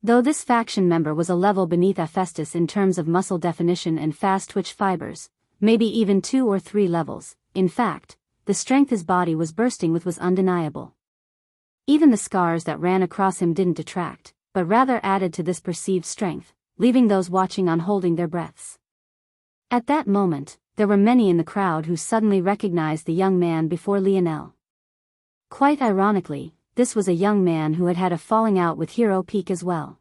Though this faction member was a level beneath Hephaestus in terms of muscle definition and fast twitch fibers, maybe even 2 or 3 levels, in fact, the strength his body was bursting with was undeniable. Even the scars that ran across him didn't detract, but rather added to this perceived strength, leaving those watching on holding their breaths. At that moment, there were many in the crowd who suddenly recognized the young man before Lionel. Quite ironically, this was a young man who had had a falling out with Hero Peak as well.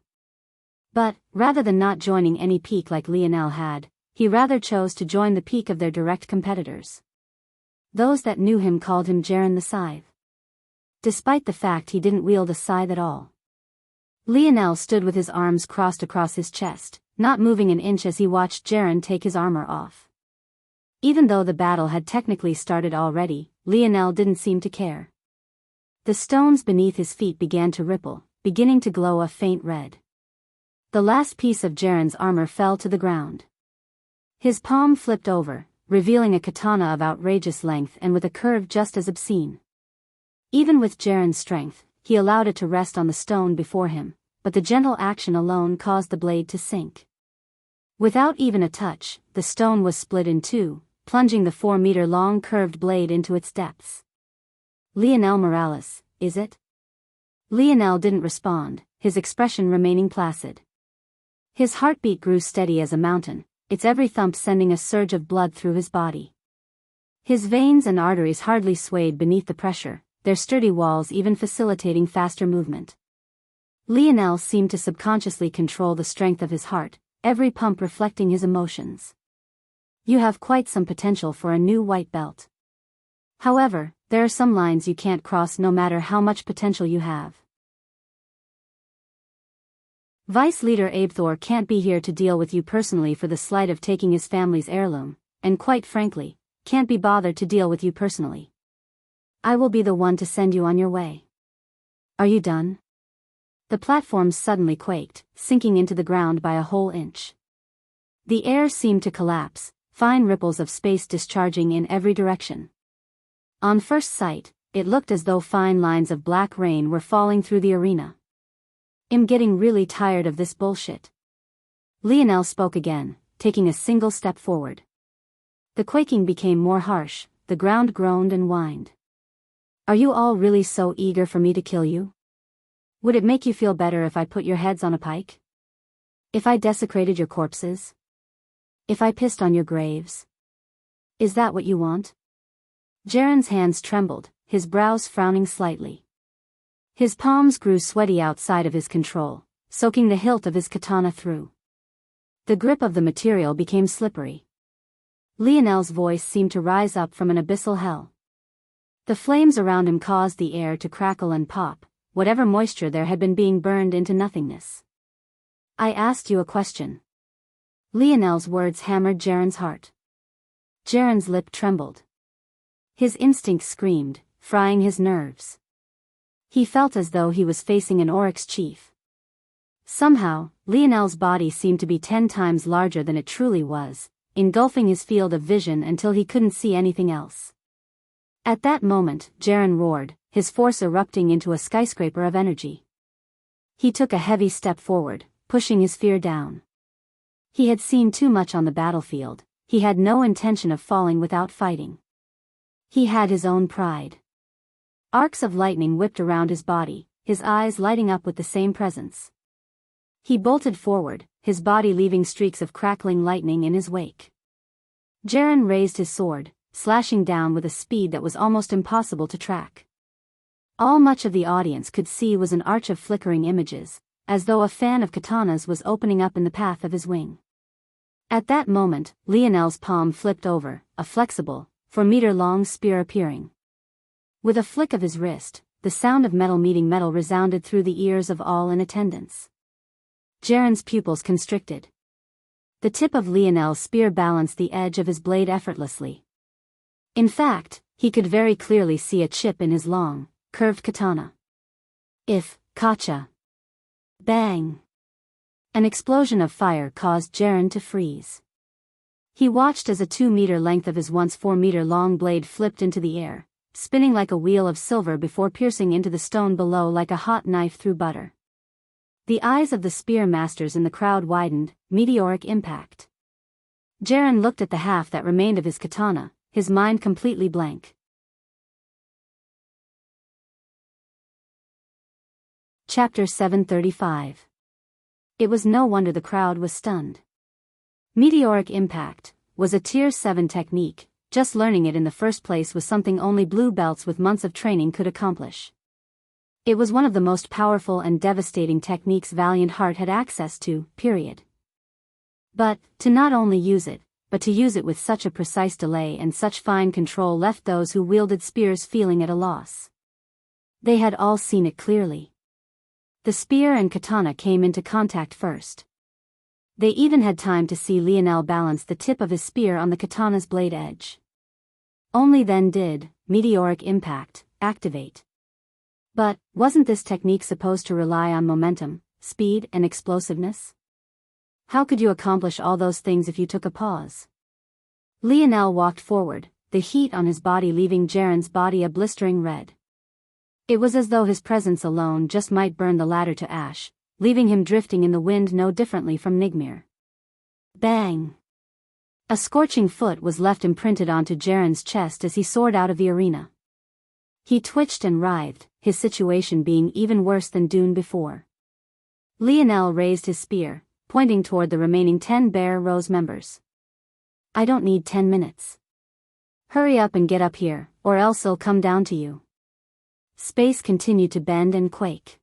But, rather than not joining any peak like Lionel had, he rather chose to join the peak of their direct competitors. Those that knew him called him Jaren the Scythe. Despite the fact he didn't wield a scythe at all. Lionel stood with his arms crossed across his chest, not moving an inch as he watched Jaren take his armor off. Even though the battle had technically started already, Lionel didn't seem to care. The stones beneath his feet began to ripple, beginning to glow a faint red. The last piece of Jaren's armor fell to the ground. His palm flipped over, revealing a katana of outrageous length and with a curve just as obscene. Even with Jaren's strength, he allowed it to rest on the stone before him, but the gentle action alone caused the blade to sink. Without even a touch, the stone was split in two, plunging the 4-meter-long curved blade into its depths. Lionel Morales, is it? Lionel didn't respond, his expression remaining placid. His heartbeat grew steady as a mountain, its every thump sending a surge of blood through his body. His veins and arteries hardly swayed beneath the pressure, their sturdy walls even facilitating faster movement. Lionel seemed to subconsciously control the strength of his heart, every pump reflecting his emotions. You have quite some potential for a new white belt. However, there are some lines you can't cross no matter how much potential you have. Vice Leader Abethor can't be here to deal with you personally for the slight of taking his family's heirloom, and quite frankly, can't be bothered to deal with you personally. I will be the one to send you on your way. Are you done? The platforms suddenly quaked, sinking into the ground by a whole inch. The air seemed to collapse, fine ripples of space discharging in every direction. On first sight, it looked as though fine lines of black rain were falling through the arena. I'm getting really tired of this bullshit. Lionel spoke again, taking a single step forward. The quaking became more harsh, the ground groaned and whined. Are you all really so eager for me to kill you? Would it make you feel better if I put your heads on a pike? If I desecrated your corpses? If I pissed on your graves? Is that what you want? Jaren's hands trembled, his brows frowning slightly. His palms grew sweaty outside of his control, soaking the hilt of his katana through. The grip of the material became slippery. Lionel's voice seemed to rise up from an abyssal hell. The flames around him caused the air to crackle and pop, whatever moisture there had been being burned into nothingness. I asked you a question. Lionel's words hammered Jaren's heart. Jaren's lip trembled. His instinct screamed, frying his nerves. He felt as though he was facing an Oryx chief. Somehow, Lionel's body seemed to be 10 times larger than it truly was, engulfing his field of vision until he couldn't see anything else. At that moment, Jaren roared, his force erupting into a skyscraper of energy. He took a heavy step forward, pushing his fear down. He had seen too much on the battlefield, he had no intention of falling without fighting. He had his own pride. Arcs of lightning whipped around his body, his eyes lighting up with the same presence. He bolted forward, his body leaving streaks of crackling lightning in his wake. Jaren raised his sword, slashing down with a speed that was almost impossible to track. All much of the audience could see was an arch of flickering images, as though a fan of katanas was opening up in the path of his wing. At that moment, Lionel's palm flipped over, a flexible, 4-meter-long spear appearing. With a flick of his wrist, the sound of metal meeting metal resounded through the ears of all in attendance. Jaren's pupils constricted. The tip of Lionel's spear balanced the edge of his blade effortlessly. In fact, he could very clearly see a chip in his long, curved katana. Kacha. Bang! An explosion of fire caused Jaren to freeze. He watched as a 2-meter length of his once 4-meter-long blade flipped into the air, spinning like a wheel of silver before piercing into the stone below like a hot knife through butter. The eyes of the spear masters in the crowd widened, meteoric impact. Jaren looked at the half that remained of his katana, his mind completely blank. Chapter 735. It was no wonder the crowd was stunned. Meteoric impact was a Tier 7 technique. Just learning it in the first place was something only blue belts with months of training could accomplish. It was one of the most powerful and devastating techniques Valiant Heart had access to, period. But, to not only use it, but to use it with such a precise delay and such fine control left those who wielded spears feeling at a loss. They had all seen it clearly. The spear and katana came into contact first. They even had time to see Lionel balance the tip of his spear on the katana's blade edge. Only then did meteoric impact activate. But, wasn't this technique supposed to rely on momentum, speed, and explosiveness? How could you accomplish all those things if you took a pause? Lionel walked forward, the heat on his body leaving Jaren's body a blistering red. It was as though his presence alone just might burn the latter to ash, leaving him drifting in the wind no differently from Nigmir. Bang! A scorching foot was left imprinted onto Jaren's chest as he soared out of the arena. He twitched and writhed, his situation being even worse than Dune before. Lionel raised his spear, pointing toward the remaining 10 Bear Rose members. I don't need 10 minutes. Hurry up and get up here, or else I'll come down to you. Space continued to bend and quake.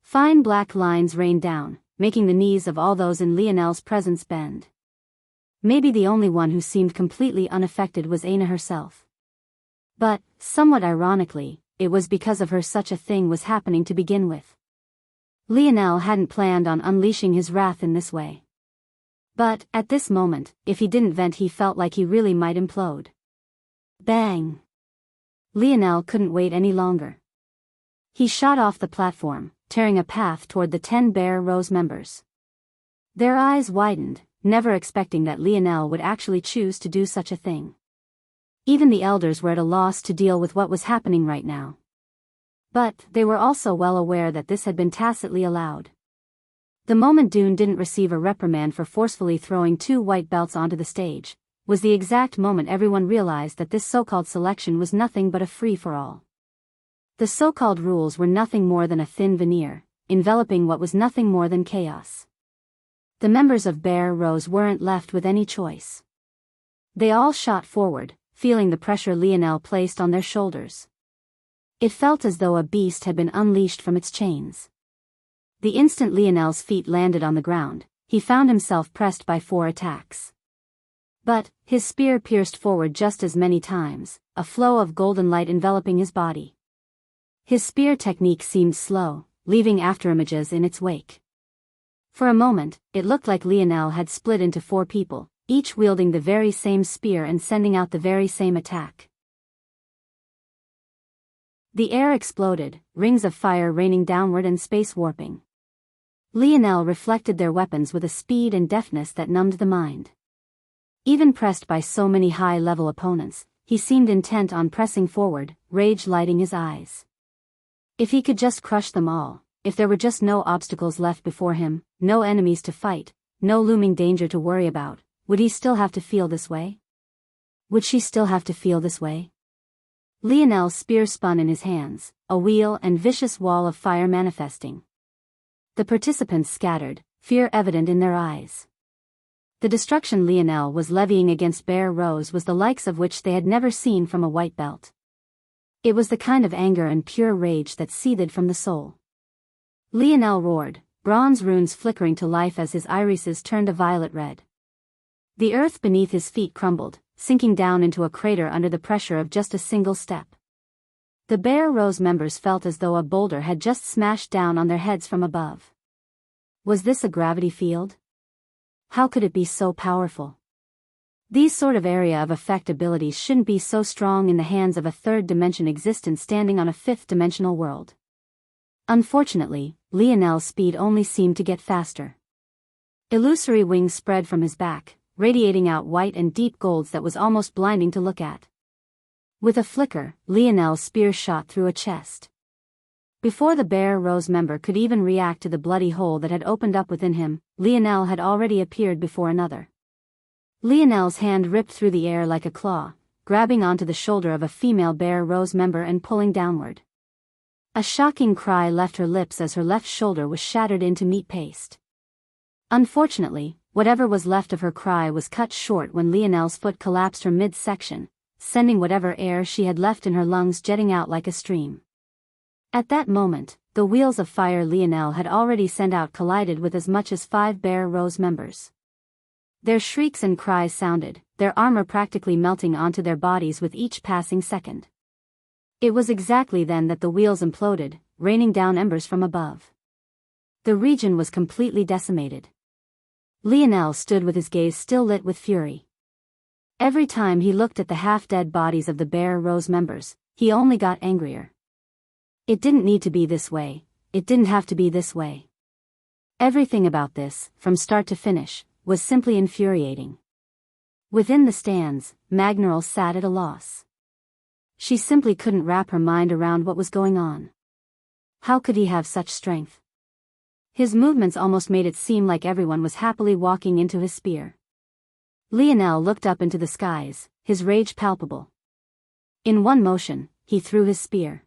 Fine black lines rained down, making the knees of all those in Lionel's presence bend. Maybe the only one who seemed completely unaffected was Aina herself. But, somewhat ironically, it was because of her such a thing was happening to begin with. Lionel hadn't planned on unleashing his wrath in this way. But, at this moment, if he didn't vent, he felt like he really might implode. Bang! Lionel couldn't wait any longer. He shot off the platform, tearing a path toward the 10 Bear Rose members. Their eyes widened, never expecting that Lionel would actually choose to do such a thing. Even the elders were at a loss to deal with what was happening right now. But, they were also well aware that this had been tacitly allowed. The moment Dune didn't receive a reprimand for forcefully throwing 2 white belts onto the stage, was the exact moment everyone realized that this so-called selection was nothing but a free-for-all. The so-called rules were nothing more than a thin veneer, enveloping what was nothing more than chaos. The members of Bear Rose weren't left with any choice. They all shot forward, feeling the pressure Lionel placed on their shoulders. It felt as though a beast had been unleashed from its chains. The instant Lionel's feet landed on the ground, he found himself pressed by 4 attacks. But, his spear pierced forward just as many times, a flow of golden light enveloping his body. His spear technique seemed slow, leaving afterimages in its wake. For a moment, it looked like Lionel had split into 4 people, each wielding the very same spear and sending out the very same attack. The air exploded, rings of fire raining downward and space warping. Lionel reflected their weapons with a speed and deftness that numbed the mind. Even pressed by so many high-level opponents, he seemed intent on pressing forward, rage lighting his eyes. If he could just crush them all, if there were just no obstacles left before him, no enemies to fight, no looming danger to worry about, would he still have to feel this way? Would she still have to feel this way? Lionel's spear spun in his hands, a wheel and vicious wall of fire manifesting. The participants scattered, fear evident in their eyes. The destruction Lionel was levying against Bear Rose was the likes of which they had never seen from a white belt. It was the kind of anger and pure rage that seethed from the soul. Lionel roared, bronze runes flickering to life as his irises turned a violet red. The earth beneath his feet crumbled, sinking down into a crater under the pressure of just a single step. The Bear Rose members felt as though a boulder had just smashed down on their heads from above. Was this a gravity field? How could it be so powerful? These sort of area of effect abilities shouldn't be so strong in the hands of a third-dimension existence standing on a fifth-dimensional world. Unfortunately, Lionel's speed only seemed to get faster. Illusory wings spread from his back, radiating out white and deep golds that was almost blinding to look at. With a flicker, Lionel's spear shot through a chest. Before the Bear Rose member could even react to the bloody hole that had opened up within him, Lionel had already appeared before another. Lionel's hand ripped through the air like a claw, grabbing onto the shoulder of a female Bear Rose member and pulling downward. A shocking cry left her lips as her left shoulder was shattered into meat paste. Unfortunately, whatever was left of her cry was cut short when Lionel's foot collapsed her midsection, sending whatever air she had left in her lungs jetting out like a stream. At that moment, the wheels of fire Lionel had already sent out collided with as much as 5 Bear Rose members. Their shrieks and cries sounded, their armor practically melting onto their bodies with each passing second. It was exactly then that the wheels imploded, raining down embers from above. The region was completely decimated. Lionel stood with his gaze still lit with fury. Every time he looked at the half-dead bodies of the Bear Rose members, he only got angrier. It didn't need to be this way, it didn't have to be this way. Everything about this, from start to finish, was simply infuriating. Within the stands, Magneral sat at a loss. She simply couldn't wrap her mind around what was going on. How could he have such strength? His movements almost made it seem like everyone was happily walking into his spear. Lionel looked up into the skies, his rage palpable. In one motion, he threw his spear.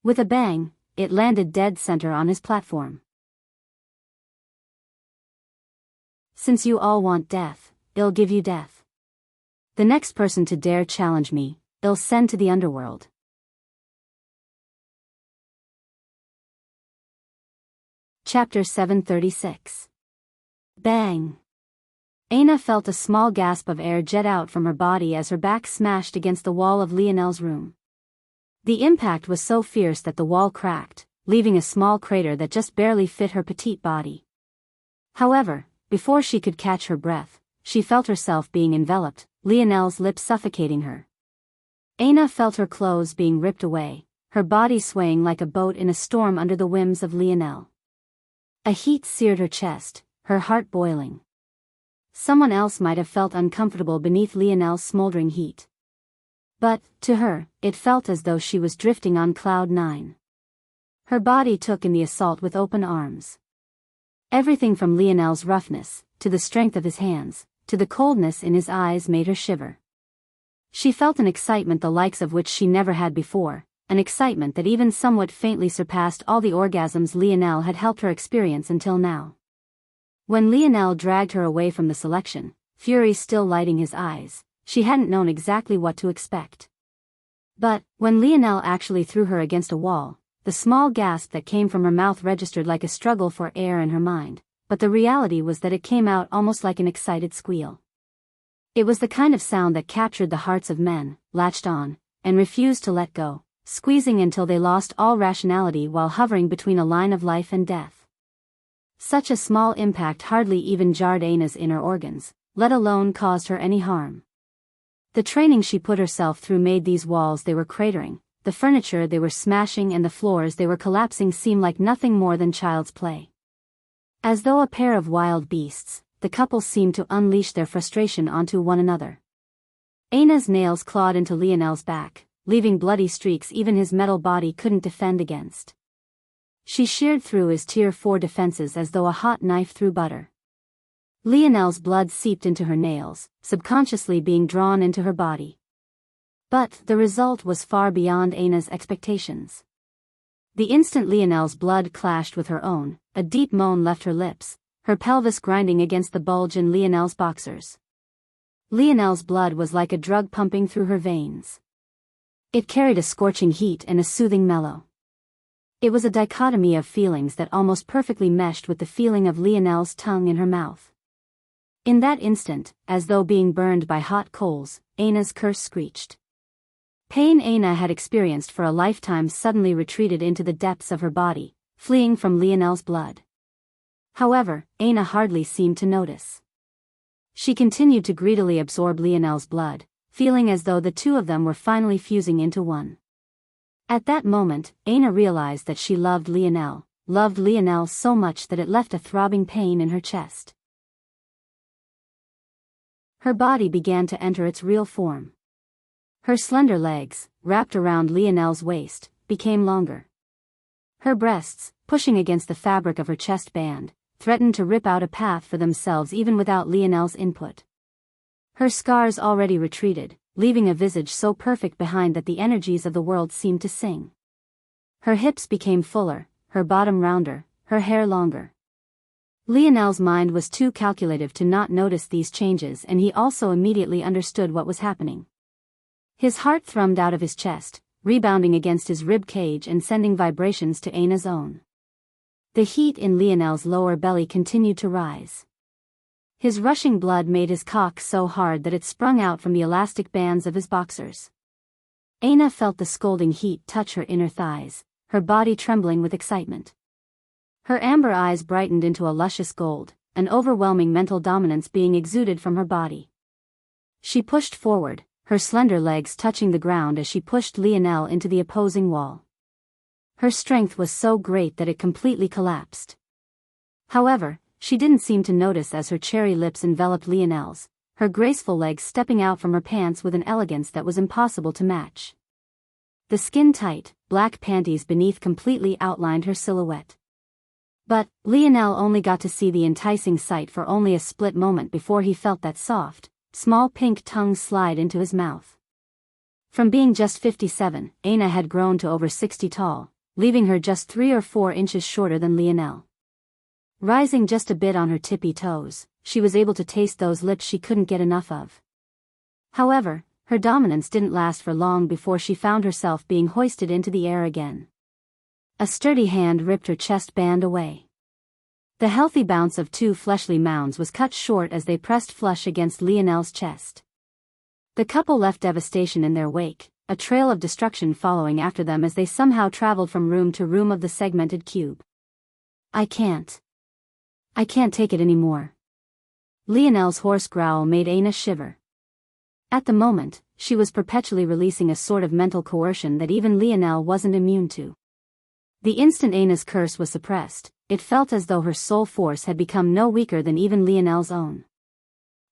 With a bang, it landed dead center on his platform. Since you all want death, I'll give you death. The next person to dare challenge me, I'll send to the underworld. Chapter 736. Bang! Aina felt a small gasp of air jet out from her body as her back smashed against the wall of Lionel's room. The impact was so fierce that the wall cracked, leaving a small crater that just barely fit her petite body. However, before she could catch her breath, she felt herself being enveloped, Lionel's lips suffocating her. Aina felt her clothes being ripped away, her body swaying like a boat in a storm under the whims of Lionel. A heat seared her chest, her heart boiling. Someone else might have felt uncomfortable beneath Lionel's smoldering heat. But, to her, it felt as though she was drifting on cloud 9. Her body took in the assault with open arms. Everything from Lionel's roughness, to the strength of his hands, to the coldness in his eyes made her shiver. She felt an excitement the likes of which she never had before, an excitement that even somewhat faintly surpassed all the orgasms Lionel had helped her experience until now. When Lionel dragged her away from the selection, fury still lighting his eyes, she hadn't known exactly what to expect. But, when Lionel actually threw her against a wall, the small gasp that came from her mouth registered like a struggle for air in her mind, but the reality was that it came out almost like an excited squeal. It was the kind of sound that captured the hearts of men, latched on, and refused to let go, squeezing until they lost all rationality while hovering between a line of life and death. Such a small impact hardly even jarred Aina's inner organs, let alone caused her any harm. The training she put herself through made these walls they were cratering, the furniture they were smashing and the floors they were collapsing seem like nothing more than child's play. As though a pair of wild beasts, the couple seemed to unleash their frustration onto one another. Aina's nails clawed into Lionel's back, leaving bloody streaks even his metal body couldn't defend against. She sheared through his tier 4 defenses as though a hot knife through butter. Lionel's blood seeped into her nails, subconsciously being drawn into her body. But the result was far beyond Aina's expectations. The instant Lionel's blood clashed with her own, a deep moan left her lips, her pelvis grinding against the bulge in Lionel's boxers. Lionel's blood was like a drug pumping through her veins. It carried a scorching heat and a soothing mellow. It was a dichotomy of feelings that almost perfectly meshed with the feeling of Lionel's tongue in her mouth. In that instant, as though being burned by hot coals, Aina's curse screeched. Pain Aina had experienced for a lifetime suddenly retreated into the depths of her body, fleeing from Lionel's blood. However, Aina hardly seemed to notice. She continued to greedily absorb Lionel's blood, feeling as though the two of them were finally fusing into one. At that moment, Aina realized that she loved Lionel so much that it left a throbbing pain in her chest. Her body began to enter its real form. Her slender legs, wrapped around Lionel's waist, became longer. Her breasts, pushing against the fabric of her chest band, threatened to rip out a path for themselves even without Lionel's input. Her scars already retreated, leaving a visage so perfect behind that the energies of the world seemed to sing. Her hips became fuller, her bottom rounder, her hair longer. Lionel's mind was too calculative to not notice these changes, and he also immediately understood what was happening. His heart thrummed out of his chest, rebounding against his rib cage and sending vibrations to Aina's own. The heat in Lionel's lower belly continued to rise. His rushing blood made his cock so hard that it sprung out from the elastic bands of his boxers. Aina felt the scalding heat touch her inner thighs, her body trembling with excitement. Her amber eyes brightened into a luscious gold, an overwhelming mental dominance being exuded from her body. She pushed forward, her slender legs touching the ground as she pushed Lionel into the opposing wall. Her strength was so great that it completely collapsed. However, she didn't seem to notice as her cherry lips enveloped Lionel's, her graceful legs stepping out from her pants with an elegance that was impossible to match. The skin-tight, black panties beneath completely outlined her silhouette. But, Lionel only got to see the enticing sight for only a split moment before he felt that soft, small pink tongue slide into his mouth. From being just 57, Aina had grown to over 60 tall, leaving her just 3 or 4 inches shorter than Lionel. Rising just a bit on her tippy toes, she was able to taste those lips she couldn't get enough of. However, her dominance didn't last for long before she found herself being hoisted into the air again. A sturdy hand ripped her chest band away. The healthy bounce of two fleshly mounds was cut short as they pressed flush against Lionel's chest. The couple left devastation in their wake, a trail of destruction following after them as they somehow traveled from room to room of the segmented cube. I can't take it anymore. Lionel's hoarse growl made Aina shiver. At the moment, she was perpetually releasing a sort of mental coercion that even Lionel wasn't immune to. The instant Aina's curse was suppressed, it felt as though her soul force had become no weaker than even Lionel's own.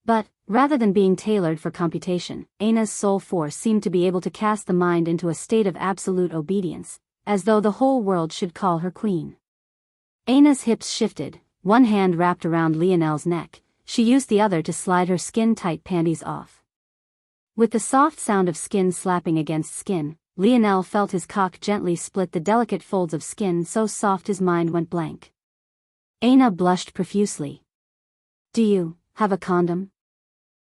But, rather than being tailored for computation, Aina's soul force seemed to be able to cast the mind into a state of absolute obedience, as though the whole world should call her queen. Aina's hips shifted, one hand wrapped around Lionel's neck, she used the other to slide her skin-tight panties off. With the soft sound of skin slapping against skin, Lionel felt his cock gently split the delicate folds of skin so soft his mind went blank. Aina blushed profusely. Do you have a condom?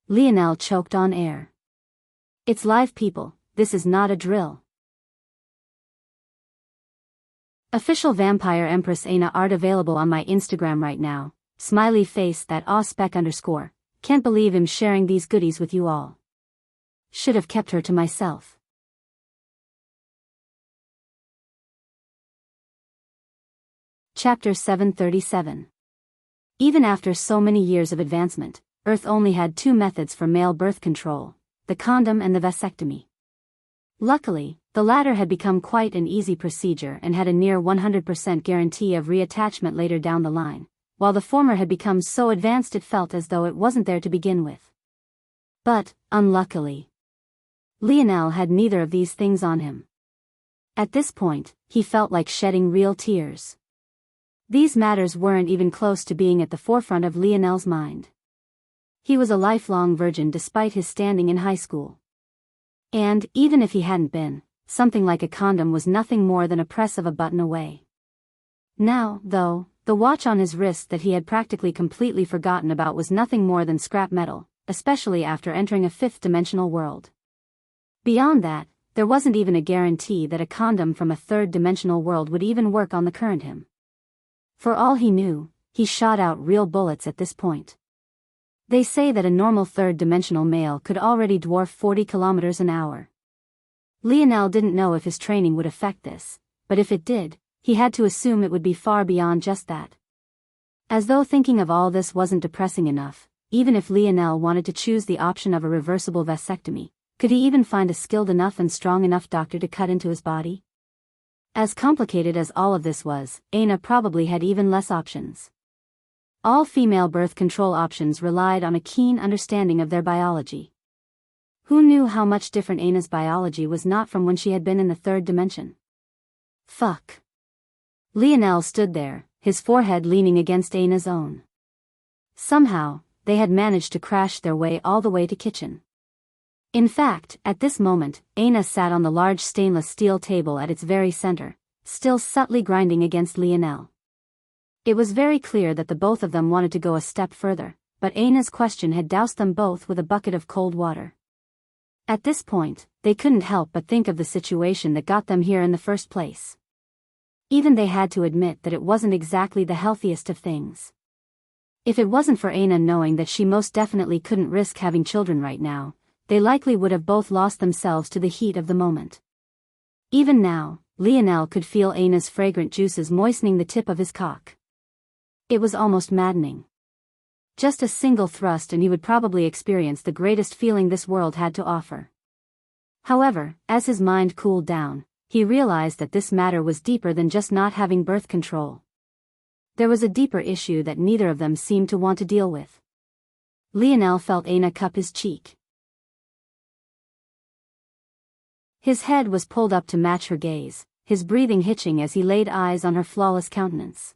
Lionel choked on air. It's live, people, this is not a drill. Official Vampire Empress Aina art available on my Instagram right now, smiley face that _. Can't believe I'm sharing these goodies with you all. Should have kept her to myself. Chapter 737. Even after so many years of advancement, Earth only had two methods for male birth control, the condom and the vasectomy. Luckily, the latter had become quite an easy procedure and had a near 100% guarantee of reattachment later down the line, while the former had become so advanced it felt as though it wasn't there to begin with. But, unluckily, Lionel had neither of these things on him. At this point, he felt like shedding real tears. These matters weren't even close to being at the forefront of Lionel's mind. He was a lifelong virgin despite his standing in high school. And, even if he hadn't been, something like a condom was nothing more than a press of a button away. Now, though, the watch on his wrist that he had practically completely forgotten about was nothing more than scrap metal, especially after entering a fifth-dimensional world. Beyond that, there wasn't even a guarantee that a condom from a third-dimensional world would even work on the current him. For all he knew, he shot out real bullets at this point. They say that a normal third-dimensional male could already dwarf 40 kilometers an hour. Lionel didn't know if his training would affect this, but if it did, he had to assume it would be far beyond just that. As though thinking of all this wasn't depressing enough, even if Lionel wanted to choose the option of a reversible vasectomy, could he even find a skilled enough and strong enough doctor to cut into his body? As complicated as all of this was, Aina probably had even less options. All female birth control options relied on a keen understanding of their biology. Who knew how much different Aina's biology was not from when she had been in the third dimension? Fuck. Lionel stood there, his forehead leaning against Aina's own. Somehow, they had managed to crash their way all the way to kitchen. In fact, at this moment, Aina sat on the large stainless steel table at its very center, still subtly grinding against Lionel. It was very clear that the both of them wanted to go a step further, but Aina's question had doused them both with a bucket of cold water. At this point, they couldn't help but think of the situation that got them here in the first place. Even they had to admit that it wasn't exactly the healthiest of things. If it wasn't for Aina knowing that she most definitely couldn't risk having children right now, they likely would have both lost themselves to the heat of the moment. Even now, Lionel could feel Aina's fragrant juices moistening the tip of his cock. It was almost maddening. Just a single thrust and he would probably experience the greatest feeling this world had to offer. However, as his mind cooled down, he realized that this matter was deeper than just not having birth control. There was a deeper issue that neither of them seemed to want to deal with. Lionel felt Aina cup his cheek. His head was pulled up to match her gaze, his breathing hitching as he laid eyes on her flawless countenance.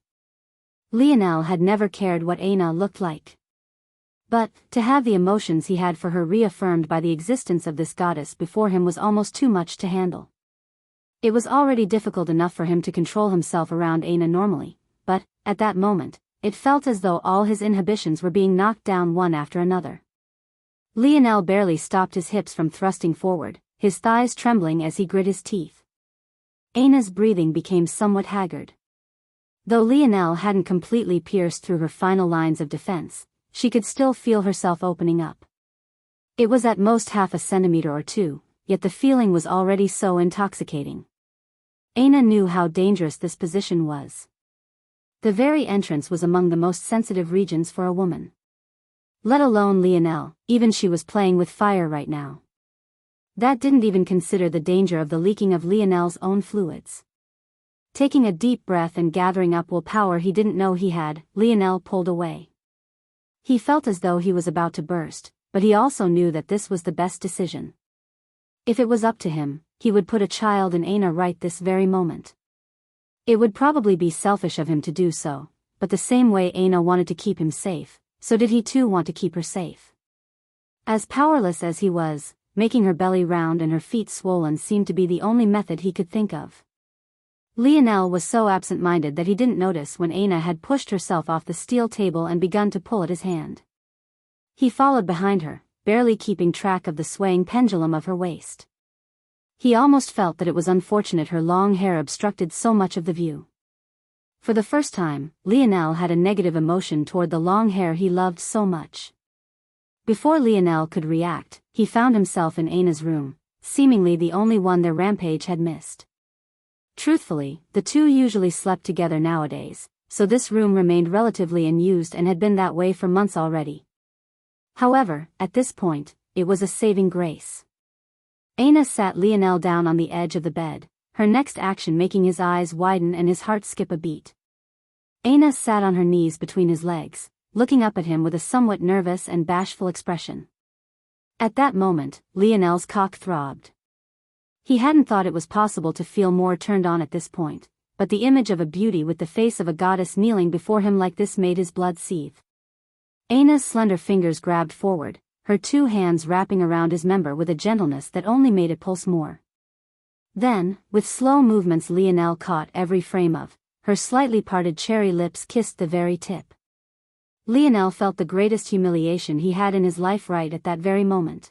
Lionel had never cared what Aina looked like. But, to have the emotions he had for her reaffirmed by the existence of this goddess before him was almost too much to handle. It was already difficult enough for him to control himself around Aina normally, but, at that moment, it felt as though all his inhibitions were being knocked down one after another. Lionel barely stopped his hips from thrusting forward, his thighs trembling as he grit his teeth. Aina's breathing became somewhat haggard. Though Lionel hadn't completely pierced through her final lines of defense, she could still feel herself opening up. It was at most half a centimeter or two, yet the feeling was already so intoxicating. Aina knew how dangerous this position was. The very entrance was among the most sensitive regions for a woman. Let alone Lionel, even she was playing with fire right now. That didn't even consider the danger of the leaking of Lionel's own fluids. Taking a deep breath and gathering up willpower he didn't know he had, Lionel pulled away. He felt as though he was about to burst, but he also knew that this was the best decision. If it was up to him, he would put a child in Aina right this very moment. It would probably be selfish of him to do so, but the same way Aina wanted to keep him safe, so did he too want to keep her safe. As powerless as he was, making her belly round and her feet swollen seemed to be the only method he could think of. Lionel was so absent-minded that he didn't notice when Aina had pushed herself off the steel table and begun to pull at his hand. He followed behind her, barely keeping track of the swaying pendulum of her waist. He almost felt that it was unfortunate her long hair obstructed so much of the view. For the first time, Lionel had a negative emotion toward the long hair he loved so much. Before Lionel could react, he found himself in Aina's room, seemingly the only one their rampage had missed. Truthfully, the two usually slept together nowadays, so this room remained relatively unused and had been that way for months already. However, at this point, it was a saving grace. Aina sat Lionel down on the edge of the bed, her next action making his eyes widen and his heart skip a beat. Aina sat on her knees between his legs, looking up at him with a somewhat nervous and bashful expression. At that moment, Lionel's cock throbbed. He hadn't thought it was possible to feel more turned on at this point, but the image of a beauty with the face of a goddess kneeling before him like this made his blood seethe. Aina's slender fingers grabbed forward, her two hands wrapping around his member with a gentleness that only made it pulse more. Then, with slow movements Lionel caught every frame of her slightly parted cherry lips kissed the very tip. Lionel felt the greatest humiliation he had in his life right at that very moment.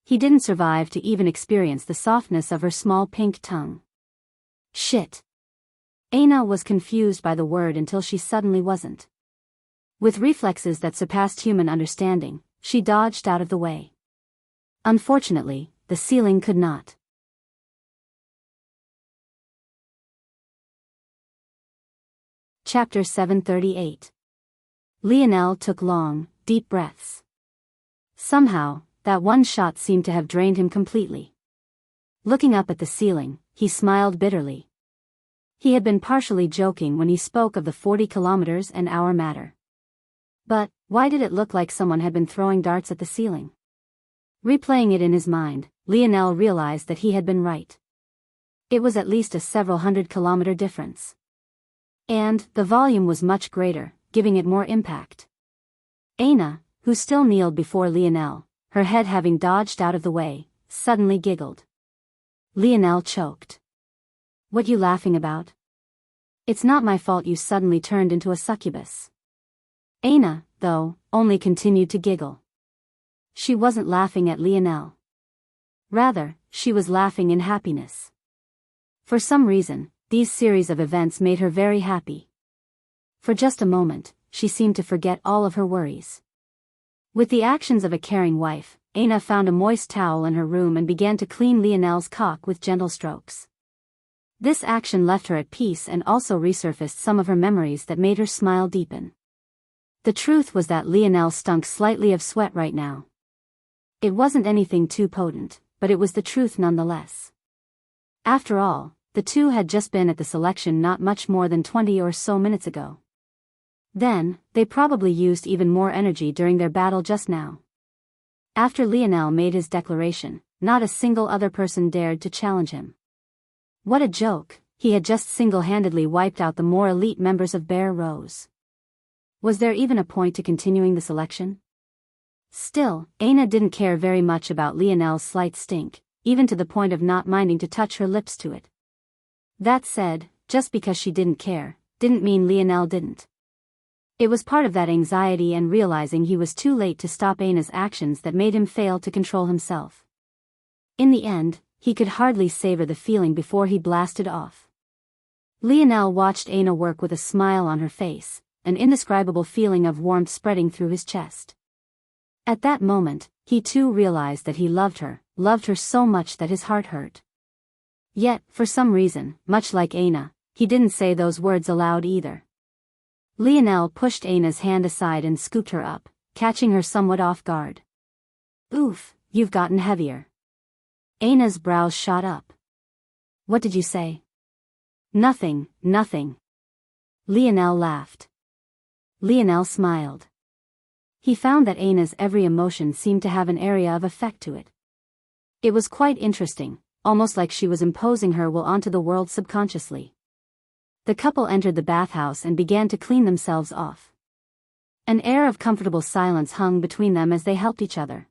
He didn't survive to even experience the softness of her small pink tongue. Shit. Aina was confused by the word until she suddenly wasn't. With reflexes that surpassed human understanding, she dodged out of the way. Unfortunately, the ceiling could not. Chapter 738. Lionel took long, deep breaths. Somehow, that one shot seemed to have drained him completely. Looking up at the ceiling, he smiled bitterly. He had been partially joking when he spoke of the 40 kilometers an hour matter. But, why did it look like someone had been throwing darts at the ceiling? Replaying it in his mind, Lionel realized that he had been right. It was at least a several 100-kilometer difference. And, the volume was much greater, giving it more impact. Aina, who still kneeled before Lionel, her head having dodged out of the way, suddenly giggled. Lionel choked. What you laughing about? It's not my fault you suddenly turned into a succubus. Aina, though, only continued to giggle. She wasn't laughing at Lionel. Rather, she was laughing in happiness. For some reason, these series of events made her very happy. For just a moment, she seemed to forget all of her worries. With the actions of a caring wife, Aina found a moist towel in her room and began to clean Lionel's cock with gentle strokes. This action left her at peace and also resurfaced some of her memories that made her smile deepen. The truth was that Lionel stunk slightly of sweat right now. It wasn't anything too potent, but it was the truth nonetheless. After all, the two had just been at the selection not much more than 20 or so minutes ago. Then, they probably used even more energy during their battle just now. After Lionel made his declaration, not a single other person dared to challenge him. What a joke, he had just single-handedly wiped out the more elite members of Bear Rose. Was there even a point to continuing the selection? Still, Aina didn't care very much about Lionel's slight stink, even to the point of not minding to touch her lips to it. That said, just because she didn't care, didn't mean Lionel didn't. It was part of that anxiety and realizing he was too late to stop Aina's actions that made him fail to control himself. In the end, he could hardly savor the feeling before he blasted off. Lionel watched Aina work with a smile on her face, an indescribable feeling of warmth spreading through his chest. At that moment, he too realized that he loved her so much that his heart hurt. Yet, for some reason, much like Aina, he didn't say those words aloud either. Lionel pushed Aina's hand aside and scooped her up, catching her somewhat off guard. Oof, you've gotten heavier. Aina's brows shot up. What did you say? Nothing. Lionel laughed. Lionel smiled. He found that Aina's every emotion seemed to have an area of effect to it. It was quite interesting, almost like she was imposing her will onto the world subconsciously. The couple entered the bathhouse and began to clean themselves off. An air of comfortable silence hung between them as they helped each other.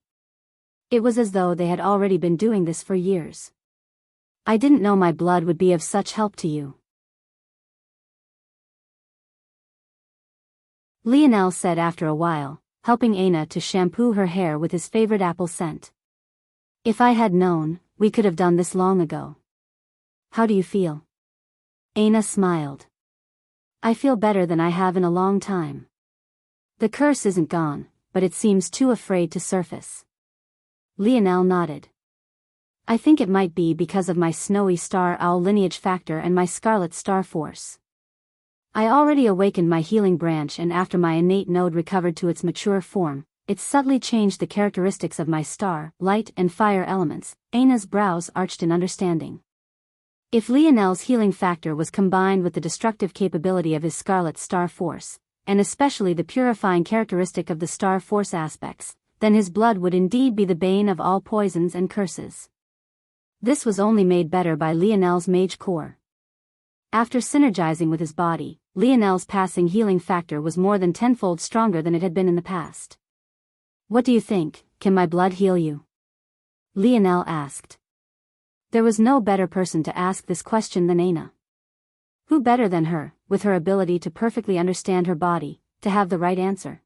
It was as though they had already been doing this for years. I didn't know my blood would be of such help to you, Lionel said after a while, helping Aina to shampoo her hair with his favorite apple scent. If I had known, we could have done this long ago. How do you feel? Aina smiled. I feel better than I have in a long time. The curse isn't gone, but it seems too afraid to surface. Lionel nodded. I think it might be because of my snowy star owl lineage factor and my scarlet star force. I already awakened my healing branch, and after my innate node recovered to its mature form, it subtly changed the characteristics of my star, light and fire elements. Aina's brows arched in understanding. If Lionel's healing factor was combined with the destructive capability of his scarlet star force, and especially the purifying characteristic of the star force aspects, then his blood would indeed be the bane of all poisons and curses. This was only made better by Lionel's mage core. After synergizing with his body, Lionel's passing healing factor was more than tenfold stronger than it had been in the past. What do you think, can my blood heal you? Lionel asked. There was no better person to ask this question than Aina. Who better than her, with her ability to perfectly understand her body, to have the right answer?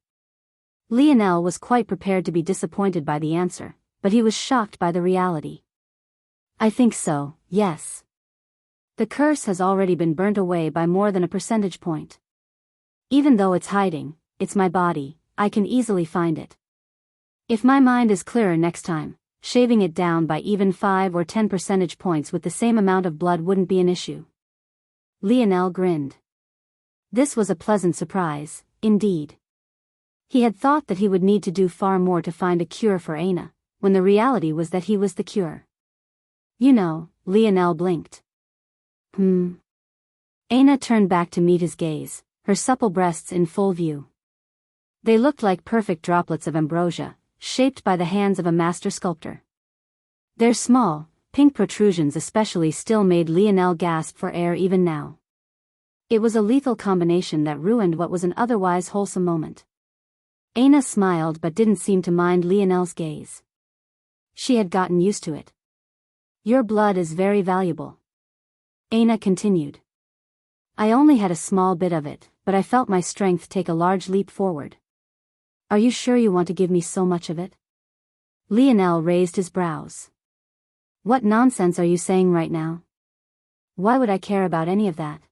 Lionel was quite prepared to be disappointed by the answer, but he was shocked by the reality. I think so, yes. The curse has already been burnt away by more than a percentage point. Even though it's hiding, it's my body, I can easily find it. If my mind is clearer next time, shaving it down by even 5 or 10 percentage points with the same amount of blood wouldn't be an issue. Lionel grinned. This was a pleasant surprise, indeed. He had thought that he would need to do far more to find a cure for Aina, when the reality was that he was the cure. You know, Lionel blinked. Aina turned back to meet his gaze, her supple breasts in full view. They looked like perfect droplets of ambrosia, shaped by the hands of a master sculptor. Their small, pink protrusions especially still made Lionel gasp for air even now. It was a lethal combination that ruined what was an otherwise wholesome moment. Aina smiled but didn't seem to mind Lionel's gaze. She had gotten used to it. Your blood is very valuable, Aina continued. I only had a small bit of it, but I felt my strength take a large leap forward. Are you sure you want to give me so much of it? Lionel raised his brows. What nonsense are you saying right now? Why would I care about any of that?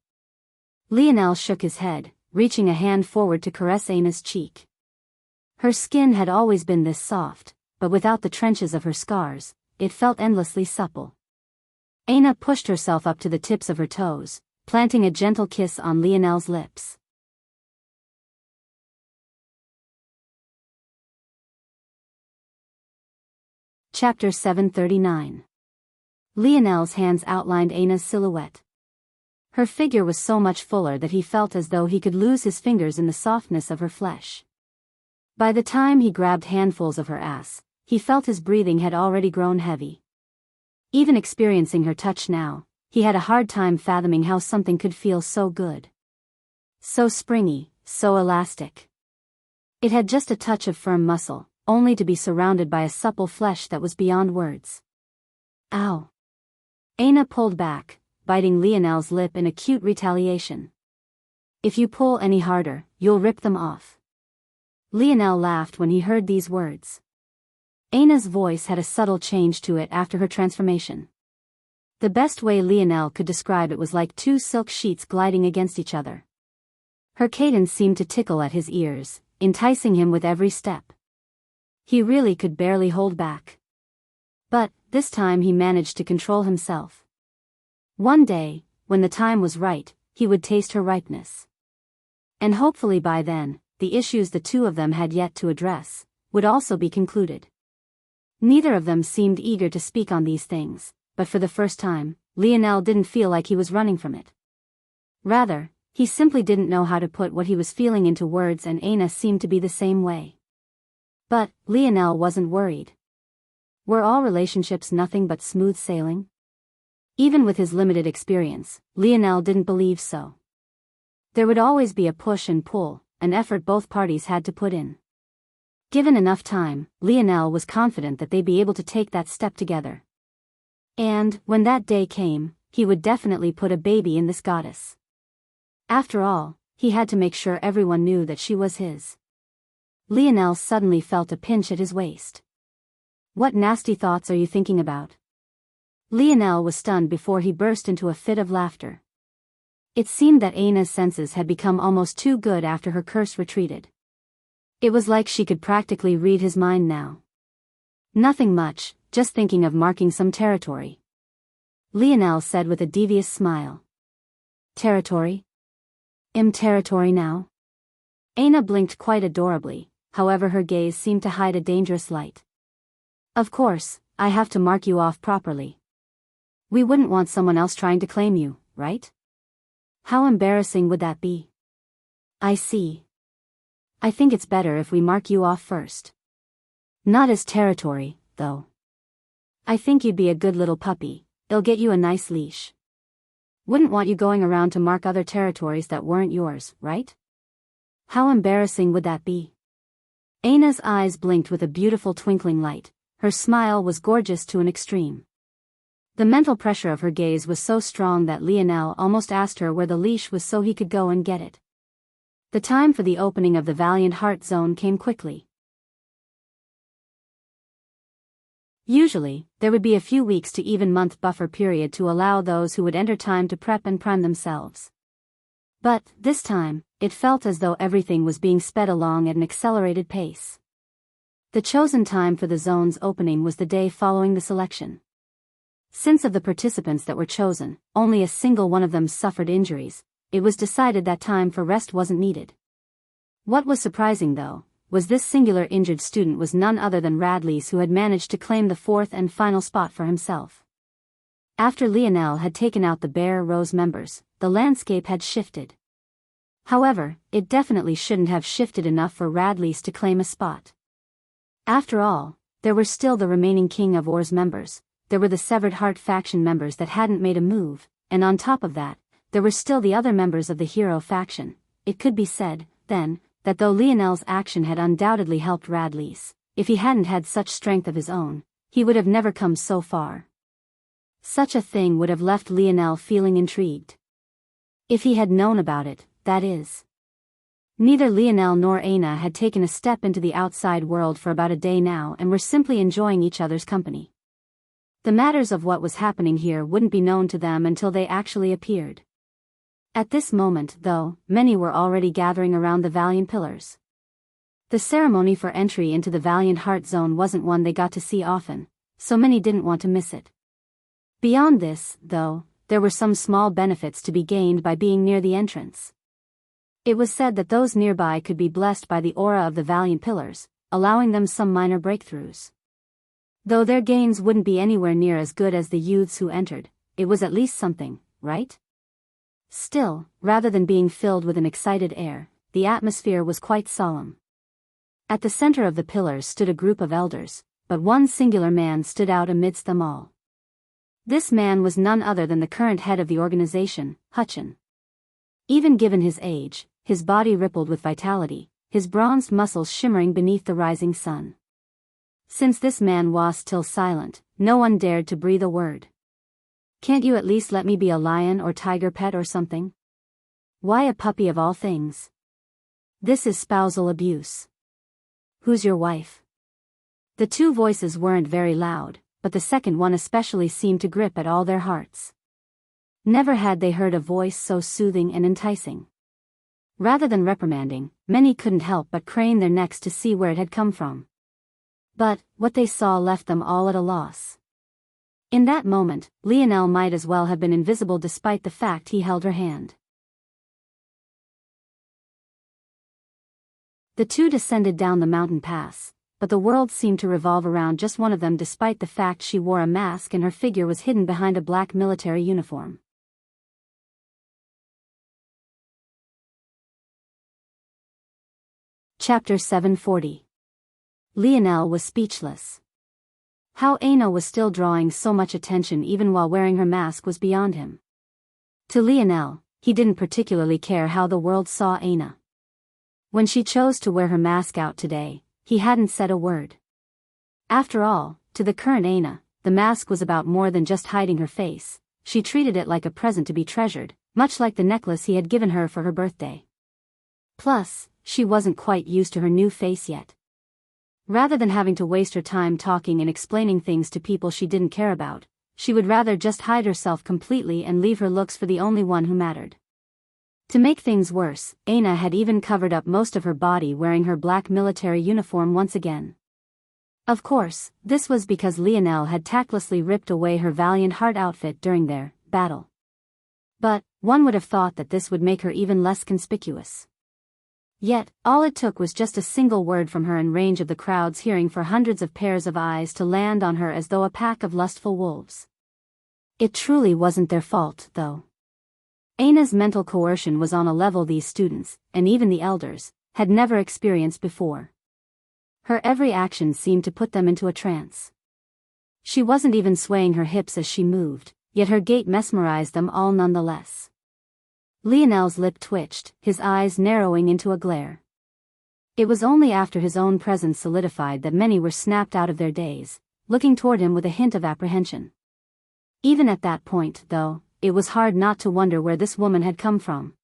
Lionel shook his head, reaching a hand forward to caress Aina's cheek. Her skin had always been this soft, but without the trenches of her scars, it felt endlessly supple. Aina pushed herself up to the tips of her toes, planting a gentle kiss on Lionel's lips. Chapter 739. Lionel's hands outlined Aina's silhouette. Her figure was so much fuller that he felt as though he could lose his fingers in the softness of her flesh. By the time he grabbed handfuls of her ass, he felt his breathing had already grown heavy. Even experiencing her touch now, he had a hard time fathoming how something could feel so good. So springy, so elastic. It had just a touch of firm muscle, only to be surrounded by a supple flesh that was beyond words. Ow! Aina pulled back, biting Lionel's lip in acute retaliation. If you pull any harder, you'll rip them off. Lionel laughed when he heard these words. Aina's voice had a subtle change to it after her transformation. The best way Lionel could describe it was like two silk sheets gliding against each other. Her cadence seemed to tickle at his ears, enticing him with every step. He really could barely hold back. But, this time he managed to control himself. One day, when the time was right, he would taste her ripeness. And hopefully by then, the issues the two of them had yet to address would also be concluded. Neither of them seemed eager to speak on these things, but for the first time, Lionel didn't feel like he was running from it. Rather, he simply didn't know how to put what he was feeling into words, and Aina seemed to be the same way. But, Lionel wasn't worried. Were all relationships nothing but smooth sailing? Even with his limited experience, Lionel didn't believe so. There would always be a push and pull, an effort both parties had to put in. Given enough time, Lionel was confident that they'd be able to take that step together. And, when that day came, he would definitely put a baby in this goddess. After all, he had to make sure everyone knew that she was his. Lionel suddenly felt a pinch at his waist. What nasty thoughts are you thinking about? Lionel was stunned before he burst into a fit of laughter. It seemed that Aina's senses had become almost too good after her curse retreated. It was like she could practically read his mind now. Nothing much, just thinking of marking some territory. Lionel said with a devious smile. Territory? Territory now? Aina blinked quite adorably, however her gaze seemed to hide a dangerous light. Of course, I have to mark you off properly. We wouldn't want someone else trying to claim you, right? How embarrassing would that be? I see. I think it's better if we mark you off first. Not as territory, though. I think you'd be a good little puppy, it'll get you a nice leash. Wouldn't want you going around to mark other territories that weren't yours, right? How embarrassing would that be? Aina's eyes blinked with a beautiful twinkling light, her smile was gorgeous to an extreme. The mental pressure of her gaze was so strong that Lionel almost asked her where the leash was so he could go and get it. The time for the opening of the Valiant Heart Zone came quickly. Usually, there would be a few weeks to even month buffer period to allow those who would enter time to prep and prime themselves. But, this time, it felt as though everything was being sped along at an accelerated pace. The chosen time for the zone's opening was the day following the selection. Since of the participants that were chosen, only a single one of them suffered injuries, it was decided that time for rest wasn't needed. What was surprising though, was this singular injured student was none other than Radley's, who had managed to claim the fourth and final spot for himself. After Lionel had taken out the Bear Rose members, the landscape had shifted. However, it definitely shouldn't have shifted enough for Radley's to claim a spot. After all, there were still the remaining King of Ors members, there were the Severed Heart faction members that hadn't made a move, and on top of that, there were still the other members of the Hero faction. It could be said, then, that though Lionel's action had undoubtedly helped Radley's, if he hadn't had such strength of his own, he would have never come so far. Such a thing would have left Lionel feeling intrigued. If he had known about it, that is. Neither Lionel nor Aina had taken a step into the outside world for about a day now and were simply enjoying each other's company. The matters of what was happening here wouldn't be known to them until they actually appeared. At this moment, though, many were already gathering around the Valiant Pillars. The ceremony for entry into the Valiant Heart Zone wasn't one they got to see often, so many didn't want to miss it. Beyond this, though, there were some small benefits to be gained by being near the entrance. It was said that those nearby could be blessed by the aura of the Valiant Pillars, allowing them some minor breakthroughs. Though their gains wouldn't be anywhere near as good as the youths who entered, it was at least something, right? Still, rather than being filled with an excited air, the atmosphere was quite solemn. At the center of the pillars stood a group of elders, but one singular man stood out amidst them all. This man was none other than the current head of the organization, Hutchin. Even given his age, his body rippled with vitality, his bronzed muscles shimmering beneath the rising sun. Since this man was still silent, no one dared to breathe a word. Can't you at least let me be a lion or tiger pet or something? Why a puppy of all things? This is spousal abuse. Who's your wife? The two voices weren't very loud, but the second one especially seemed to grip at all their hearts. Never had they heard a voice so soothing and enticing. Rather than reprimanding, many couldn't help but crane their necks to see where it had come from. But what they saw left them all at a loss. In that moment, Lionel might as well have been invisible despite the fact he held her hand. The two descended down the mountain pass, but the world seemed to revolve around just one of them despite the fact she wore a mask and her figure was hidden behind a black military uniform. Chapter 740. Lionel was speechless. How Aina was still drawing so much attention even while wearing her mask was beyond him. To Lionel, he didn't particularly care how the world saw Aina. When she chose to wear her mask out today, he hadn't said a word. After all, to the current Aina, the mask was about more than just hiding her face. She treated it like a present to be treasured, much like the necklace he had given her for her birthday. Plus, she wasn't quite used to her new face yet. Rather than having to waste her time talking and explaining things to people she didn't care about, she would rather just hide herself completely and leave her looks for the only one who mattered. To make things worse, Aina had even covered up most of her body wearing her black military uniform once again. Of course, this was because Lionel had tactlessly ripped away her valiant heart outfit during their battle. But one would have thought that this would make her even less conspicuous. Yet, all it took was just a single word from her in range of the crowd's hearing for hundreds of pairs of eyes to land on her as though a pack of lustful wolves. It truly wasn't their fault, though. Aina's mental coercion was on a level these students, and even the elders, had never experienced before. Her every action seemed to put them into a trance. She wasn't even swaying her hips as she moved, yet her gait mesmerized them all nonetheless. Lionel's lip twitched, his eyes narrowing into a glare. It was only after his own presence solidified that many were snapped out of their daze, looking toward him with a hint of apprehension. Even at that point, though, it was hard not to wonder where this woman had come from.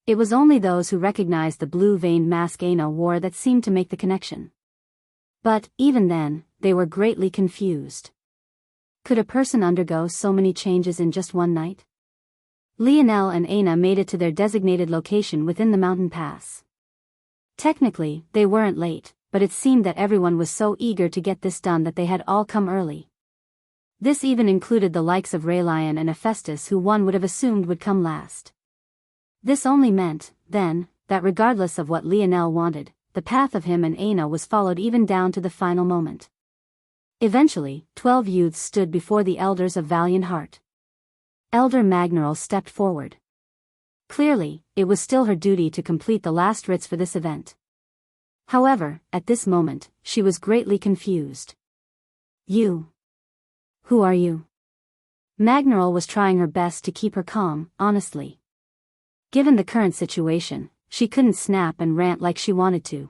It was only those who recognized the blue-veined mask Aina wore that seemed to make the connection. But, even then, they were greatly confused. Could a person undergo so many changes in just one night? Lionel and Aina made it to their designated location within the mountain pass. Technically, they weren't late, but it seemed that everyone was so eager to get this done that they had all come early. This even included the likes of Raylion and Hephaestus, who one would have assumed would come last. This only meant, then, that regardless of what Lionel wanted, the path of him and Aina was followed even down to the final moment. Eventually, 12 youths stood before the elders of valiant heart. Elder Magneral stepped forward. Clearly, it was still her duty to complete the last rites for this event. However, at this moment, she was greatly confused. You. Who are you? Magneral was trying her best to keep her calm, honestly. Given the current situation, she couldn't snap and rant like she wanted to.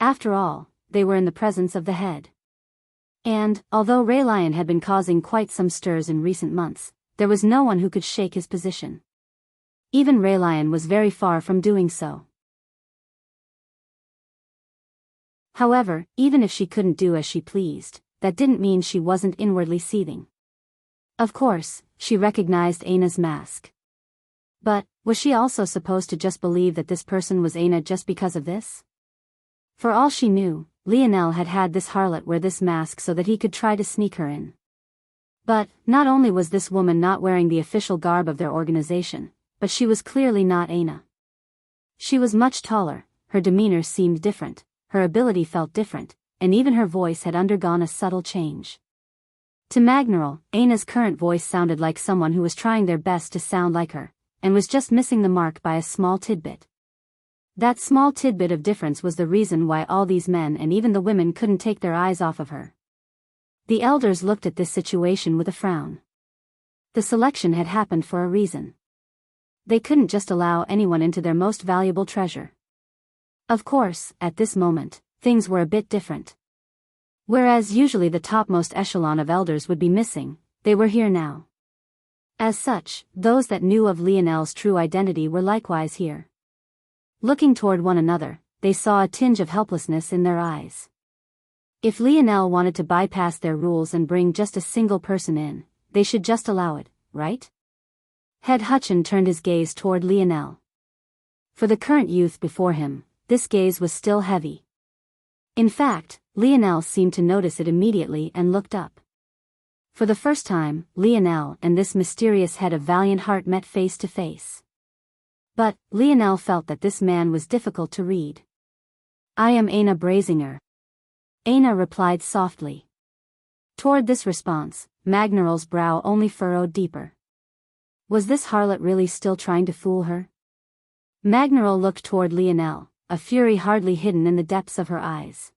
After all, they were in the presence of the head. And, although Raylion had been causing quite some stirs in recent months, there was no one who could shake his position. Even Raylion was very far from doing so. However, even if she couldn't do as she pleased, that didn't mean she wasn't inwardly seething. Of course, she recognized Aina's mask. But, was she also supposed to just believe that this person was Aina just because of this? For all she knew, Lionel had had this harlot wear this mask so that he could try to sneak her in. But, not only was this woman not wearing the official garb of their organization, but she was clearly not Aina. She was much taller, her demeanor seemed different, her ability felt different, and even her voice had undergone a subtle change. To Magneral, Aina's current voice sounded like someone who was trying their best to sound like her, and was just missing the mark by a small tidbit. That small tidbit of difference was the reason why all these men and even the women couldn't take their eyes off of her. The elders looked at this situation with a frown. The selection had happened for a reason. They couldn't just allow anyone into their most valuable treasure. Of course, at this moment, things were a bit different. Whereas usually the topmost echelon of elders would be missing, they were here now. As such, those that knew of Lionel's true identity were likewise here. Looking toward one another, they saw a tinge of helplessness in their eyes. If Lionel wanted to bypass their rules and bring just a single person in, they should just allow it, right? Head Hutchin turned his gaze toward Lionel. For the current youth before him, this gaze was still heavy. In fact, Lionel seemed to notice it immediately and looked up. For the first time, Lionel and this mysterious head of Valiant Heart met face to face. But, Lionel felt that this man was difficult to read. "I am Aina Brazinger." Aina replied softly. Toward this response, Magnaral's brow only furrowed deeper. Was this harlot really still trying to fool her? Magnaral looked toward Lionel, a fury hardly hidden in the depths of her eyes.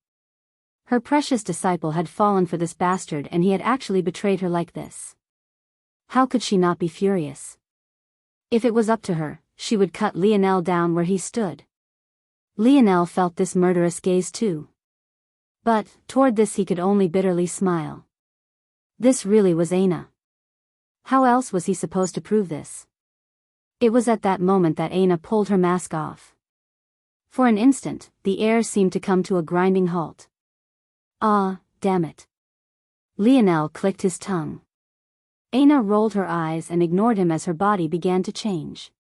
Her precious disciple had fallen for this bastard and he had actually betrayed her like this. How could she not be furious? If it was up to her, she would cut Lionel down where he stood. Lionel felt this murderous gaze too. But, toward this he could only bitterly smile. This really was Aina. How else was he supposed to prove this? It was at that moment that Aina pulled her mask off. For an instant, the air seemed to come to a grinding halt. Ah, damn it. Lionel clicked his tongue. Aina rolled her eyes and ignored him as her body began to change.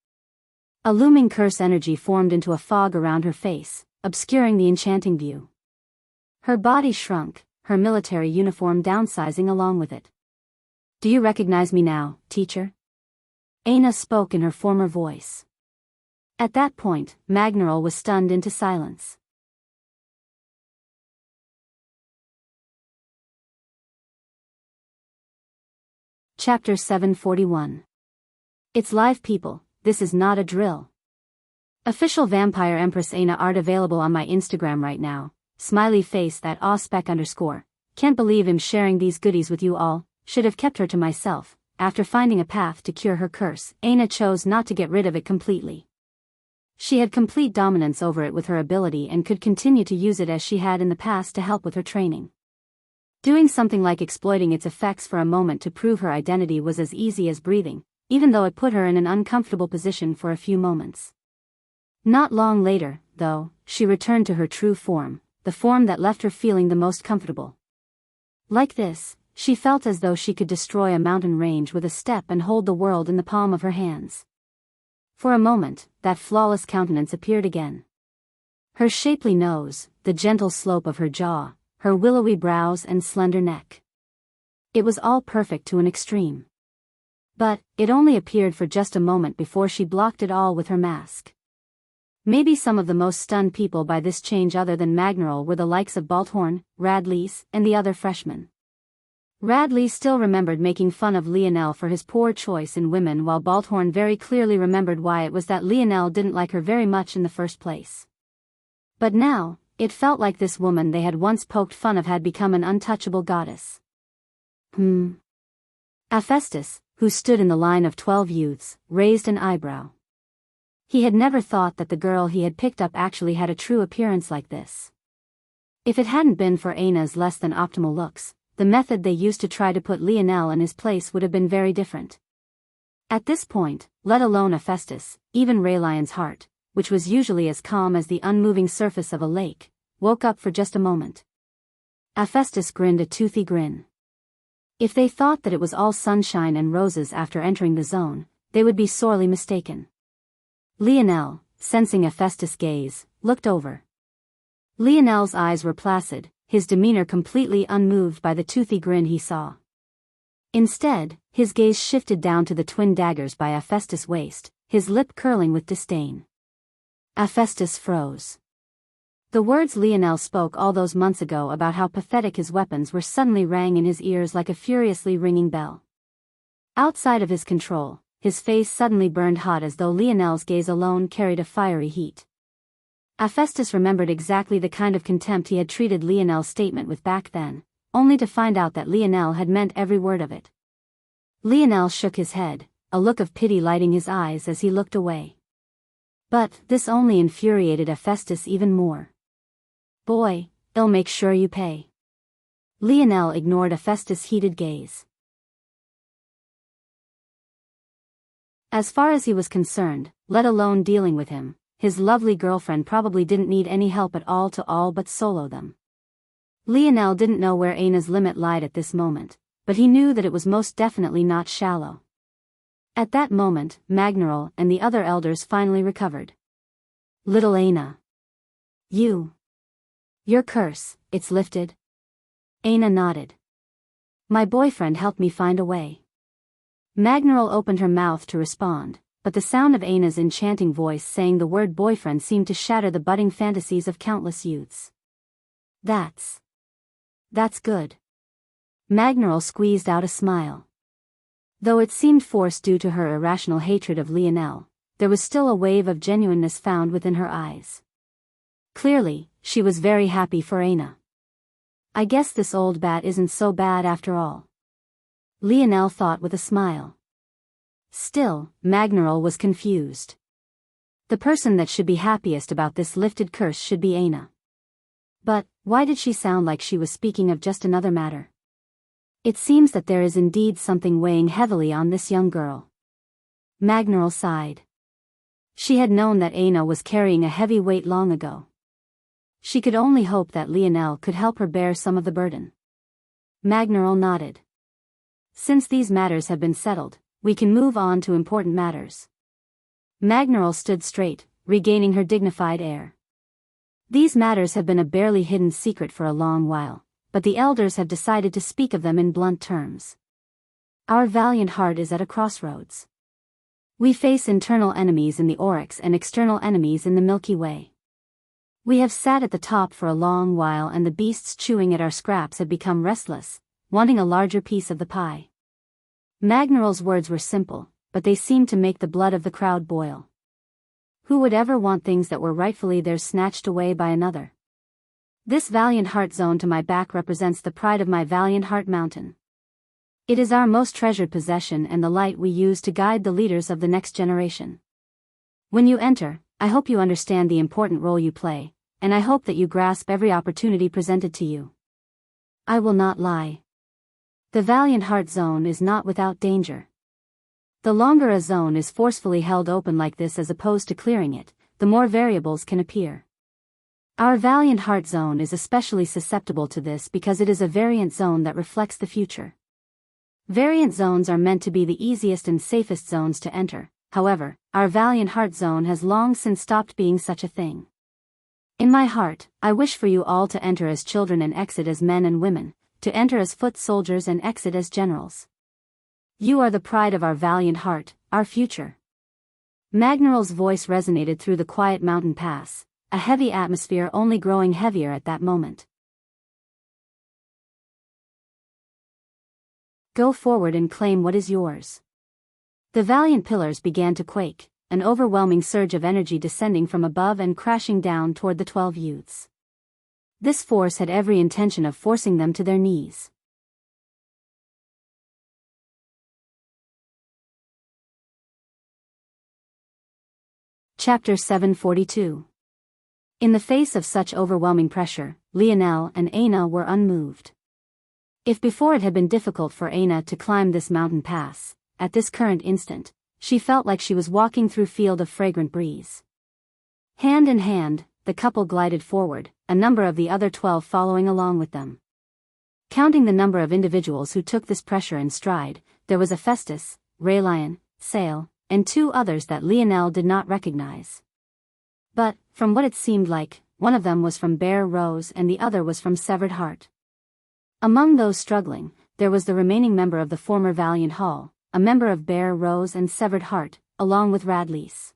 A looming curse energy formed into a fog around her face, obscuring the enchanting view. Her body shrunk, her military uniform downsizing along with it. "Do you recognize me now, teacher?" Aina spoke in her former voice. At that point, Magnaral was stunned into silence. Chapter 741. It's live, people, this is not a drill. Official Vampire Empress Aina art available on my Instagram right now. Smiley face that _. Can't believe I'm sharing these goodies with you all, should have kept her to myself. After finding a path to cure her curse, Aina chose not to get rid of it completely. She had complete dominance over it with her ability and could continue to use it as she had in the past to help with her training. Doing something like exploiting its effects for a moment to prove her identity was as easy as breathing, even though it put her in an uncomfortable position for a few moments. Not long later, though, she returned to her true form, the form that left her feeling the most comfortable. Like this, she felt as though she could destroy a mountain range with a step and hold the world in the palm of her hands. For a moment, that flawless countenance appeared again. Her shapely nose, the gentle slope of her jaw, her willowy brows and slender neck. It was all perfect to an extreme. But, it only appeared for just a moment before she blocked it all with her mask. Maybe some of the most stunned people by this change other than Magnaral were the likes of Balthorn, Radleys, and the other freshmen. Radley still remembered making fun of Lionel for his poor choice in women, while Balthorn very clearly remembered why it was that Lionel didn't like her very much in the first place. But now, it felt like this woman they had once poked fun of had become an untouchable goddess. Hephaestus, who stood in the line of 12 youths, raised an eyebrow. He had never thought that the girl he had picked up actually had a true appearance like this. If it hadn't been for Aina's less than optimal looks, the method they used to try to put Lionel in his place would have been very different. At this point, let alone Hephaestus, even Raylion's heart, which was usually as calm as the unmoving surface of a lake, woke up for just a moment. Hephaestus grinned a toothy grin. If they thought that it was all sunshine and roses after entering the zone, they would be sorely mistaken. Lionel, sensing Hephaestus' gaze, looked over. Lionel's eyes were placid, his demeanor completely unmoved by the toothy grin he saw. Instead, his gaze shifted down to the twin daggers by Hephaestus' waist, his lip curling with disdain. Hephaestus froze. The words Lionel spoke all those months ago about how pathetic his weapons were suddenly rang in his ears like a furiously ringing bell. Outside of his control, his face suddenly burned hot as though Lionel's gaze alone carried a fiery heat. Hephaestus remembered exactly the kind of contempt he had treated Lionel's statement with back then, only to find out that Lionel had meant every word of it. Lionel shook his head, a look of pity lighting his eyes as he looked away. But this only infuriated Hephaestus even more. "Boy, I'll make sure you pay." Lionel ignored Hephaestus' heated gaze. As far as he was concerned, let alone dealing with him, his lovely girlfriend probably didn't need any help at all to all but solo them. Lionel didn't know where Aina's limit lied at this moment, but he knew that it was most definitely not shallow. At that moment, Magneral and the other elders finally recovered. Little Aina. Your curse, it's lifted? Aina nodded. My boyfriend helped me find a way. Magneral opened her mouth to respond, but the sound of Aina's enchanting voice saying the word boyfriend seemed to shatter the budding fantasies of countless youths. That's good. Magneral squeezed out a smile. Though it seemed forced due to her irrational hatred of Lionel, there was still a wave of genuineness found within her eyes. Clearly, she was very happy for Aina. I guess this old bat isn't so bad after all. Lionel thought with a smile. Still, Magneral was confused. The person that should be happiest about this lifted curse should be Aina. But, why did she sound like she was speaking of just another matter? It seems that there is indeed something weighing heavily on this young girl. Magneral sighed. She had known that Aina was carrying a heavy weight long ago. She could only hope that Lionel could help her bear some of the burden. Magneral nodded. Since these matters have been settled, we can move on to important matters. Magneral stood straight, regaining her dignified air. These matters have been a barely hidden secret for a long while, but the elders have decided to speak of them in blunt terms. Our valiant heart is at a crossroads. We face internal enemies in the Oryx and external enemies in the Milky Way. We have sat at the top for a long while and the beasts chewing at our scraps have become restless, wanting a larger piece of the pie. Magneral's words were simple, but they seemed to make the blood of the crowd boil. Who would ever want things that were rightfully theirs snatched away by another? This valiant heart zone to my back represents the pride of my valiant heart mountain. It is our most treasured possession and the light we use to guide the leaders of the next generation. When you enter, I hope you understand the important role you play, and I hope that you grasp every opportunity presented to you. I will not lie. The valiant heart zone is not without danger. The longer a zone is forcefully held open like this as opposed to clearing it, the more variables can appear. Our valiant heart zone is especially susceptible to this because it is a variant zone that reflects the future. Variant zones are meant to be the easiest and safest zones to enter, however, our valiant heart zone has long since stopped being such a thing. In my heart, I wish for you all to enter as children and exit as men and women, to enter as foot soldiers and exit as generals. You are the pride of our valiant heart, our future. Magneral's voice resonated through the quiet mountain pass, a heavy atmosphere only growing heavier at that moment. Go forward and claim what is yours. The valiant pillars began to quake, an overwhelming surge of energy descending from above and crashing down toward the 12 youths. This force had every intention of forcing them to their knees. Chapter 742. In the face of such overwhelming pressure, Lionel and Aina were unmoved. If before it had been difficult for Aina to climb this mountain pass, at this current instant, she felt like she was walking through a field of fragrant breeze. Hand in hand, the couple glided forward, a number of the other 12 following along with them. Counting the number of individuals who took this pressure in stride, there was Hephaestus, Raylion, Sale, and 2 others that Lionel did not recognize. But, from what it seemed like, one of them was from Bear Rose and the other was from Severed Heart. Among those struggling, there was the remaining member of the former Valiant Hall, a member of Bear Rose and Severed Heart, along with Radlease.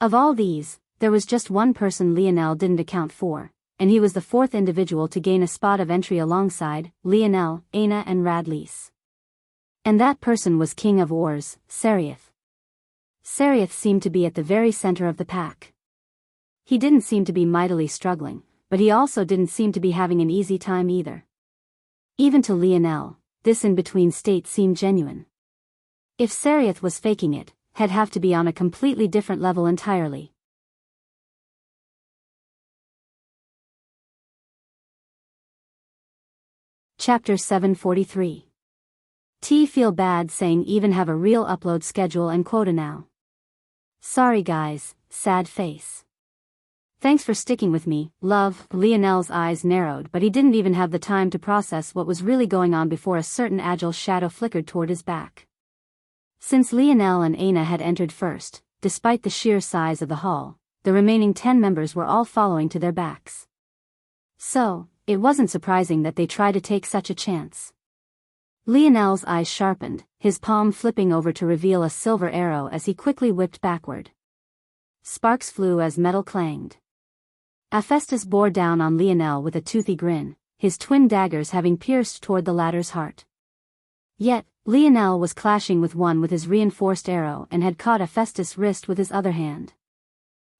Of all these, there was just one person Lionel didn't account for, and he was the 4th individual to gain a spot of entry alongside Lionel, Aina and Radlease. And that person was King of Ors, Serioth. Serioth seemed to be at the very center of the pack. He didn't seem to be mightily struggling, but he also didn't seem to be having an easy time either. Even to Lionel, this in-between state seemed genuine. If Serioth was faking it, he'd have to be on a completely different level entirely. Chapter 743. Feel bad saying even have a real upload schedule and quota now. Sorry guys, sad face. Thanks for sticking with me, love. Lionel's eyes narrowed, but he didn't even have the time to process what was really going on before a certain agile shadow flickered toward his back. Since Lionel and Aina had entered first, despite the sheer size of the hall, the remaining 10 members were all following to their backs. So, it wasn't surprising that they tried to take such a chance. Lionel's eyes sharpened, his palm flipping over to reveal a silver arrow as he quickly whipped backward. Sparks flew as metal clanged. Hephaestus bore down on Lionel with a toothy grin, his twin daggers having pierced toward the latter's heart. Yet, Lionel was clashing with his reinforced arrow and had caught Hephaestus' wrist with his other hand.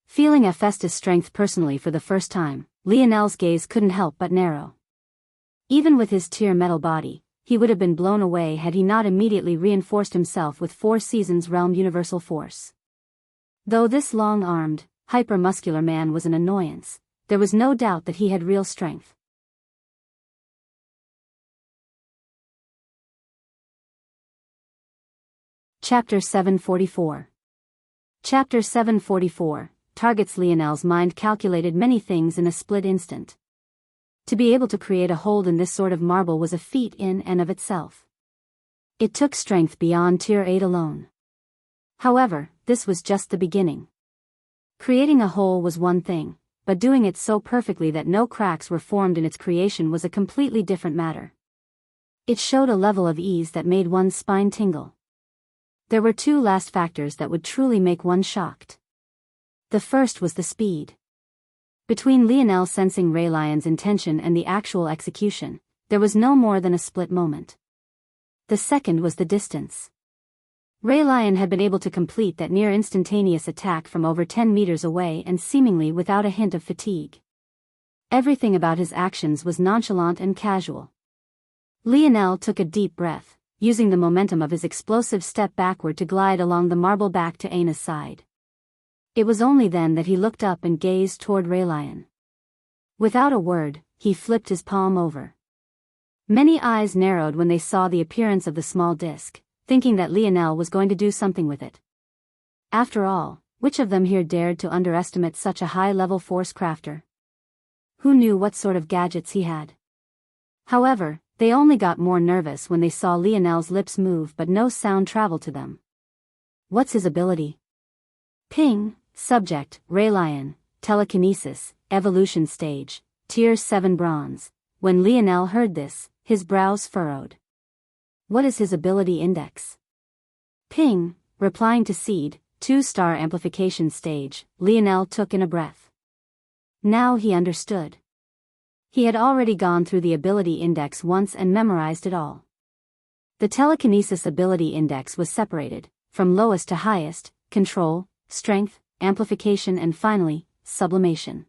Feeling Hephaestus' strength personally for the first time, Lionel's gaze couldn't help but narrow. Even with his tier metal body, he would have been blown away had he not immediately reinforced himself with 4 Seasons Realm Universal Force. Though this long-armed, hyper-muscular man was an annoyance, there was no doubt that he had real strength. Chapter 744. Chapter 744 targets. Lionel's mind calculated many things in a split instant. To be able to create a hold in this sort of marble was a feat in and of itself. It took strength beyond tier 8 alone. However, this was just the beginning. Creating a hole was one thing, but doing it so perfectly that no cracks were formed in its creation was a completely different matter. It showed a level of ease that made one's spine tingle. There were 2 last factors that would truly make one shocked. The first was the speed. Between Lionel sensing Raylion's intention and the actual execution, there was no more than a split moment. The second was the distance. Raylion had been able to complete that near instantaneous attack from over 10 meters away and seemingly without a hint of fatigue. Everything about his actions was nonchalant and casual. Lionel took a deep breath, using the momentum of his explosive step backward to glide along the marble back to Aina's side. It was only then that he looked up and gazed toward Raylion. Without a word, he flipped his palm over. Many eyes narrowed when they saw the appearance of the small disc, thinking that Lionel was going to do something with it. After all, which of them here dared to underestimate such a high-level force crafter? Who knew what sort of gadgets he had? However, they only got more nervous when they saw Lionel's lips move but no sound travel to them. What's his ability? Ping, subject, Raylion, telekinesis, evolution stage, tier 7 bronze. When Lionel heard this, his brows furrowed. What is his ability index? Ping, replying to seed, 2-star amplification stage. Lionel took in a breath. Now he understood. He had already gone through the ability index once and memorized it all. The telekinesis ability index was separated, from lowest to highest, control, strength, amplification and finally, sublimation.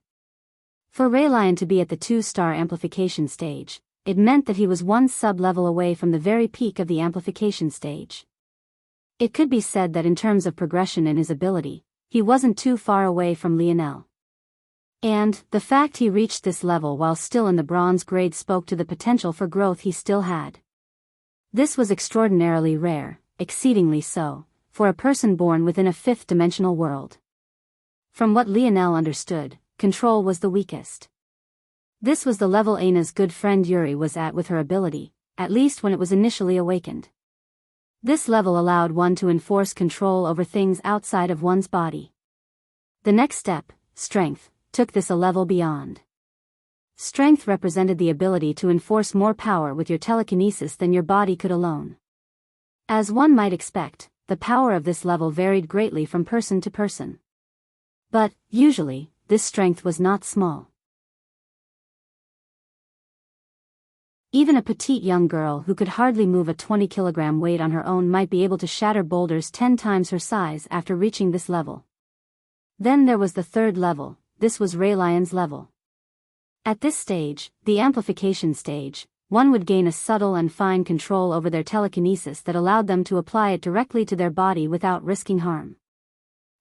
For Raylion to be at the 2-star amplification stage, it meant that he was 1 sub-level away from the very peak of the amplification stage. It could be said that in terms of progression in his ability, he wasn't too far away from Lionel. And, the fact he reached this level while still in the bronze grade spoke to the potential for growth he still had. This was extraordinarily rare, exceedingly so, for a person born within a 5th-dimensional world. From what Lionel understood, control was the weakest. This was the level Aina's good friend Yuri was at with her ability, at least when it was initially awakened. This level allowed one to enforce control over things outside of one's body. The next step, strength, took this a level beyond. Strength represented the ability to enforce more power with your telekinesis than your body could alone. As one might expect, the power of this level varied greatly from person to person. But, usually, this strength was not small. Even a petite young girl who could hardly move a 20-kilogram weight on her own might be able to shatter boulders 10 times her size after reaching this level. Then there was the 3rd level. This was Raylion's level. At this stage, the amplification stage, one would gain a subtle and fine control over their telekinesis that allowed them to apply it directly to their body without risking harm.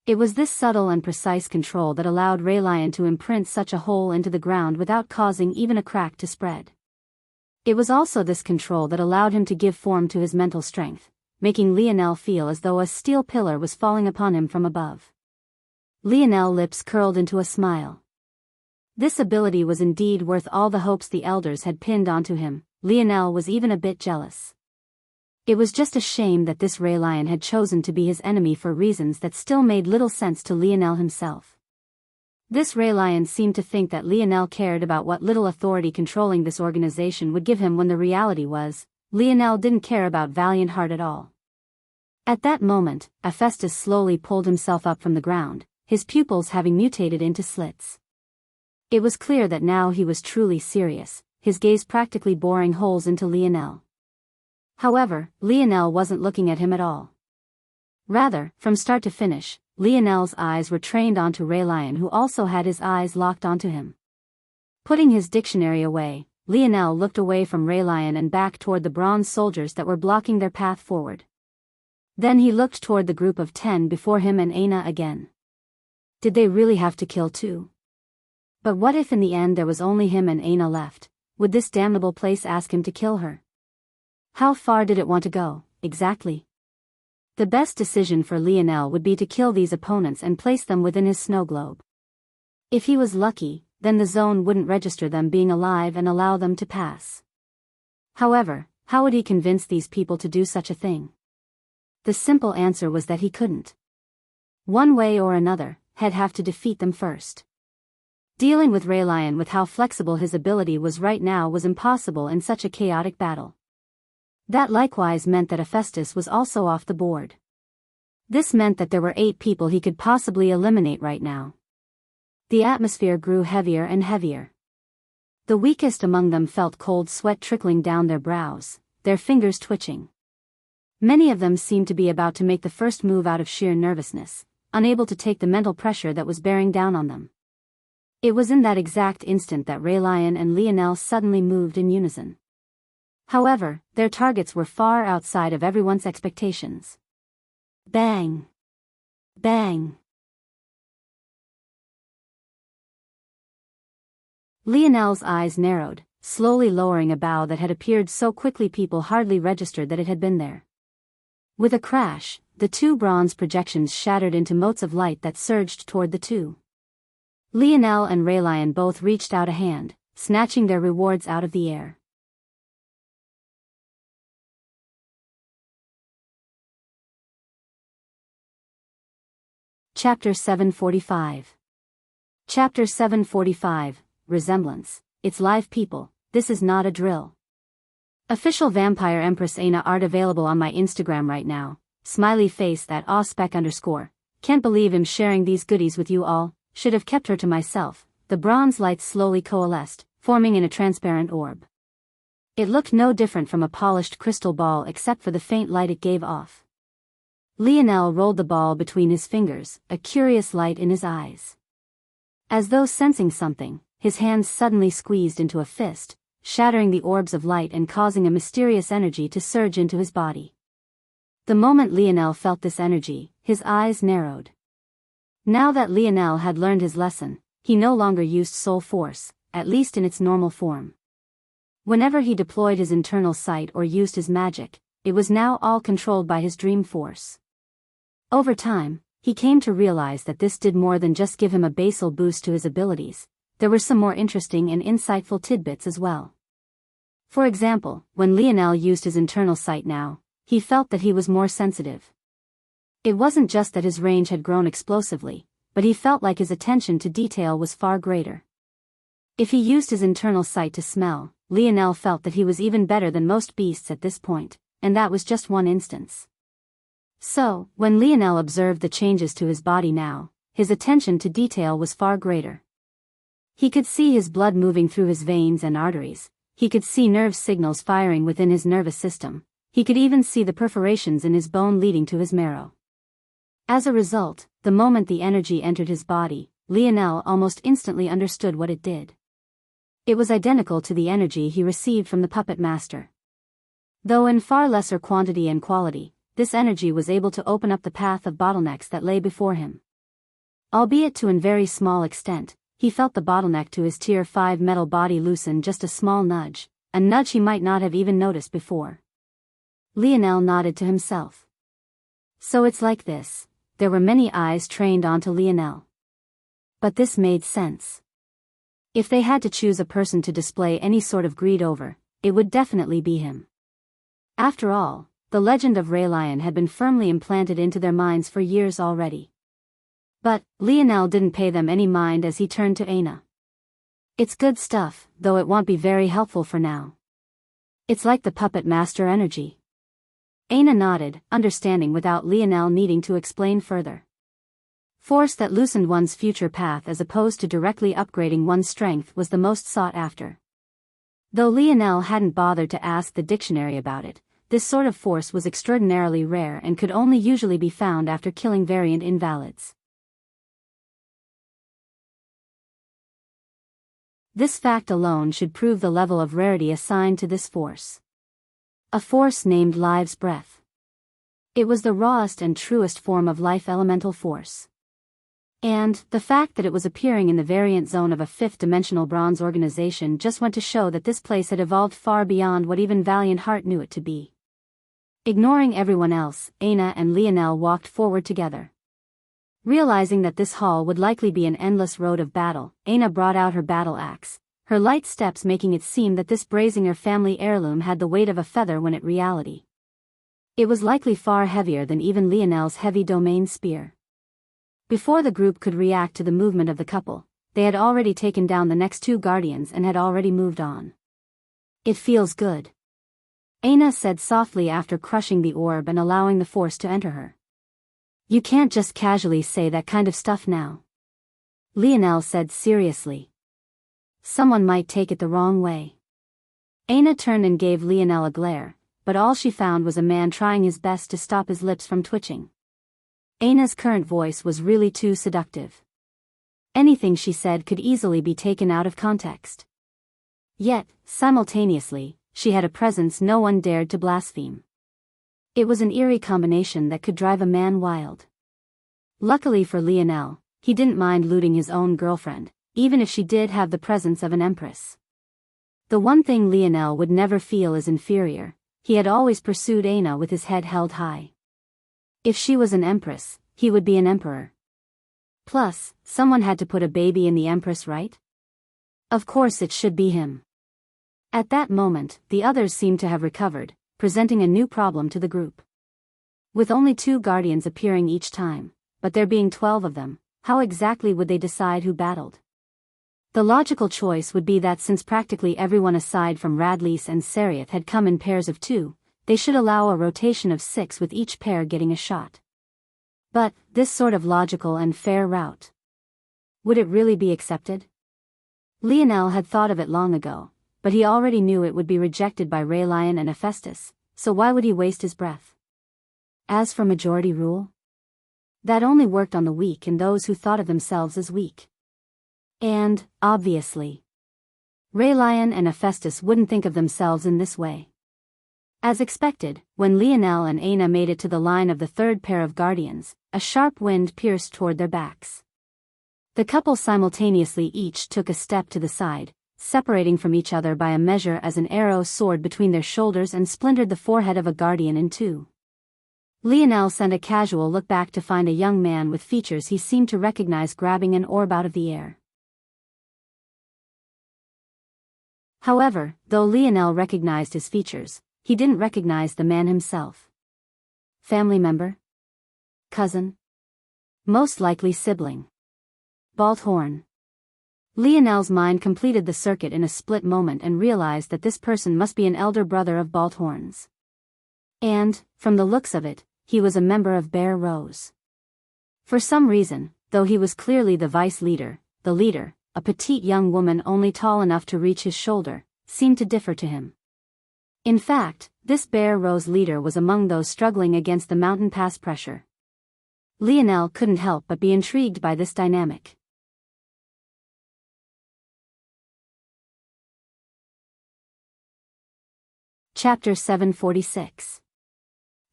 It was this subtle and precise control that allowed Raylion to imprint such a hole into the ground without causing even a crack to spread. It was also this control that allowed him to give form to his mental strength, making Lionel feel as though a steel pillar was falling upon him from above. Lionel's lips curled into a smile. This ability was indeed worth all the hopes the elders had pinned onto him. Lionel was even a bit jealous. It was just a shame that this Ray Lion had chosen to be his enemy for reasons that still made little sense to Lionel himself. This Ray Lion seemed to think that Lionel cared about what little authority controlling this organization would give him, when the reality was, Lionel didn't care about Valiant Heart at all. At that moment, Hephaestus slowly pulled himself up from the ground, his pupils having mutated into slits. It was clear that now he was truly serious, his gaze practically boring holes into Lionel. However, Lionel wasn't looking at him at all. Rather, from start to finish, Lionel's eyes were trained onto Ray Lion, who also had his eyes locked onto him. Putting his dictionary away, Lionel looked away from Ray Lion and back toward the bronze soldiers that were blocking their path forward. Then he looked toward the group of 10 before him and Aina again. Did they really have to kill 2? But what if in the end there was only him and Aina left? Would this damnable place ask him to kill her? How far did it want to go, exactly? The best decision for Lionel would be to kill these opponents and place them within his snow globe. If he was lucky, then the zone wouldn't register them being alive and allow them to pass. However, how would he convince these people to do such a thing? The simple answer was that he couldn't. One way or another, he'd have to defeat them first. Dealing with Ray Lion with how flexible his ability was right now was impossible in such a chaotic battle. That likewise meant that Hephaestus was also off the board. This meant that there were 8 people he could possibly eliminate right now. The atmosphere grew heavier and heavier. The weakest among them felt cold sweat trickling down their brows, their fingers twitching. Many of them seemed to be about to make the first move out of sheer nervousness, unable to take the mental pressure that was bearing down on them. It was in that exact instant that Ray Lion and Lionel suddenly moved in unison. However, their targets were far outside of everyone's expectations. Bang! Bang! Lionel's eyes narrowed, slowly lowering a bow that had appeared so quickly people hardly registered that it had been there. With a crash, the 2 bronze projections shattered into motes of light that surged toward the 2. Lionel and Ray Lion both reached out a hand, snatching their rewards out of the air. Chapter 745. Chapter 745, Resemblance. It's live, people, this is not a drill. Official Vampire Empress Aina art available on my Instagram right now. Smiley face that _. Can't believe I'm sharing these goodies with you all, should have kept her to myself. The bronze lights slowly coalesced, forming in a transparent orb. It looked no different from a polished crystal ball except for the faint light it gave off. Lionel rolled the ball between his fingers, a curious light in his eyes. As though sensing something, his hands suddenly squeezed into a fist, shattering the orbs of light and causing a mysterious energy to surge into his body. The moment Lionel felt this energy, his eyes narrowed. Now that Lionel had learned his lesson, he no longer used soul force, at least in its normal form. Whenever he deployed his internal sight or used his magic, it was now all controlled by his dream force. Over time, he came to realize that this did more than just give him a basal boost to his abilities. There were some more interesting and insightful tidbits as well. For example, when Lionel used his internal sight now, he felt that he was more sensitive. It wasn't just that his range had grown explosively, but he felt like his attention to detail was far greater. If he used his internal sight to smell, Lionel felt that he was even better than most beasts at this point, and that was just one instance. So, when Lionel observed the changes to his body now, his attention to detail was far greater. He could see his blood moving through his veins and arteries, he could see nerve signals firing within his nervous system, he could even see the perforations in his bone leading to his marrow. As a result, the moment the energy entered his body, Lionel almost instantly understood what it did. It was identical to the energy he received from the puppet master. Though in far lesser quantity and quality, this energy was able to open up the path of bottlenecks that lay before him. Albeit to a very small extent, he felt the bottleneck to his Tier 5 metal body loosen just a small nudge, a nudge he might not have even noticed before. Lionel nodded to himself. So it's like this. There were many eyes trained onto Lionel. But this made sense. If they had to choose a person to display any sort of greed over, it would definitely be him. After all, the legend of Raylion had been firmly implanted into their minds for years already. But Lionel didn't pay them any mind as he turned to Aina. It's good stuff, though it won't be very helpful for now. It's like the puppet master energy. Aina nodded, understanding without Lionel needing to explain further. Force that loosened one's future path as opposed to directly upgrading one's strength was the most sought after. Though Lionel hadn't bothered to ask the dictionary about it, this sort of force was extraordinarily rare and could only usually be found after killing variant invalids. This fact alone should prove the level of rarity assigned to this force. A force named Life's Breath. It was the rawest and truest form of life elemental force. And the fact that it was appearing in the variant zone of a fifth-dimensional bronze organization just went to show that this place had evolved far beyond what even Valiant Heart knew it to be. Ignoring everyone else, Aina and Lionel walked forward together. Realizing that this hall would likely be an endless road of battle, Aina brought out her battle axe, her light steps making it seem that this Brazinger family heirloom had the weight of a feather when in reality it was likely far heavier than even Lionel's heavy domain spear. Before the group could react to the movement of the couple, they had already taken down the next two guardians and had already moved on. It feels good, Aina said softly after crushing the orb and allowing the force to enter her. You can't just casually say that kind of stuff now, Lionel said seriously. Someone might take it the wrong way. Aina turned and gave Lionel a glare, but all she found was a man trying his best to stop his lips from twitching. Aina's current voice was really too seductive. Anything she said could easily be taken out of context. Yet, simultaneously, she had a presence no one dared to blaspheme. It was an eerie combination that could drive a man wild. Luckily for Lionel, he didn't mind looting his own girlfriend, even if she did have the presence of an empress. The one thing Lionel would never feel is inferior. He had always pursued Aina with his head held high. If she was an empress, he would be an emperor. Plus, someone had to put a baby in the empress, right? Of course it should be him. At that moment, the others seemed to have recovered, presenting a new problem to the group. With only 2 guardians appearing each time, but there being 12 of them, how exactly would they decide who battled? The logical choice would be that since practically everyone aside from Radlease and Serioth had come in pairs of 2, they should allow a rotation of 6 with each pair getting a shot. But, this sort of logical and fair route, would it really be accepted? Lionel had thought of it long ago, but he already knew it would be rejected by Raylion and Hephaestus, so why would he waste his breath? As for majority rule, that only worked on the weak and those who thought of themselves as weak. And, obviously, Raylion and Hephaestus wouldn't think of themselves in this way. As expected, when Lionel and Aina made it to the line of the third pair of guardians, a sharp wind pierced toward their backs. The couple simultaneously each took a step to the side, separating from each other by a measure as an arrow soared between their shoulders and splintered the forehead of a guardian in 2. Lionel sent a casual look back to find a young man with features he seemed to recognize grabbing an orb out of the air. However, though Lionel recognized his features, he didn't recognize the man himself. Family member? Cousin? Most likely sibling. Balthorn. Lionel's mind completed the circuit in a split moment and realized that this person must be an elder brother of Balthorn's. And, from the looks of it, he was a member of Bear Rose. For some reason, though he was clearly the vice leader, the leader, a petite young woman only tall enough to reach his shoulder, seemed to differ to him. In fact, this Bear Rose leader was among those struggling against the mountain pass pressure. Lionel couldn't help but be intrigued by this dynamic. Chapter 746.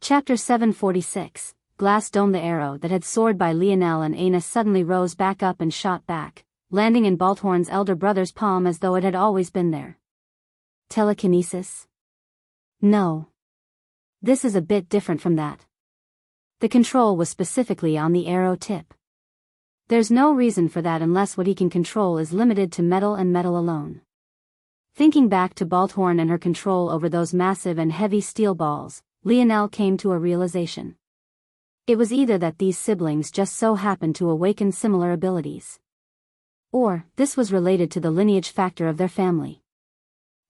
Chapter 746, Glass Dome. The arrow that had soared by Lionel and Aina suddenly rose back up and shot back, landing in Balthorn's elder brother's palm as though it had always been there. Telekinesis? No. This is a bit different from that. The control was specifically on the arrow tip. There's no reason for that unless what he can control is limited to metal and metal alone. Thinking back to Balthorn and her control over those massive and heavy steel balls, Lionel came to a realization. It was either that these siblings just so happened to awaken similar abilities, or this was related to the lineage factor of their family.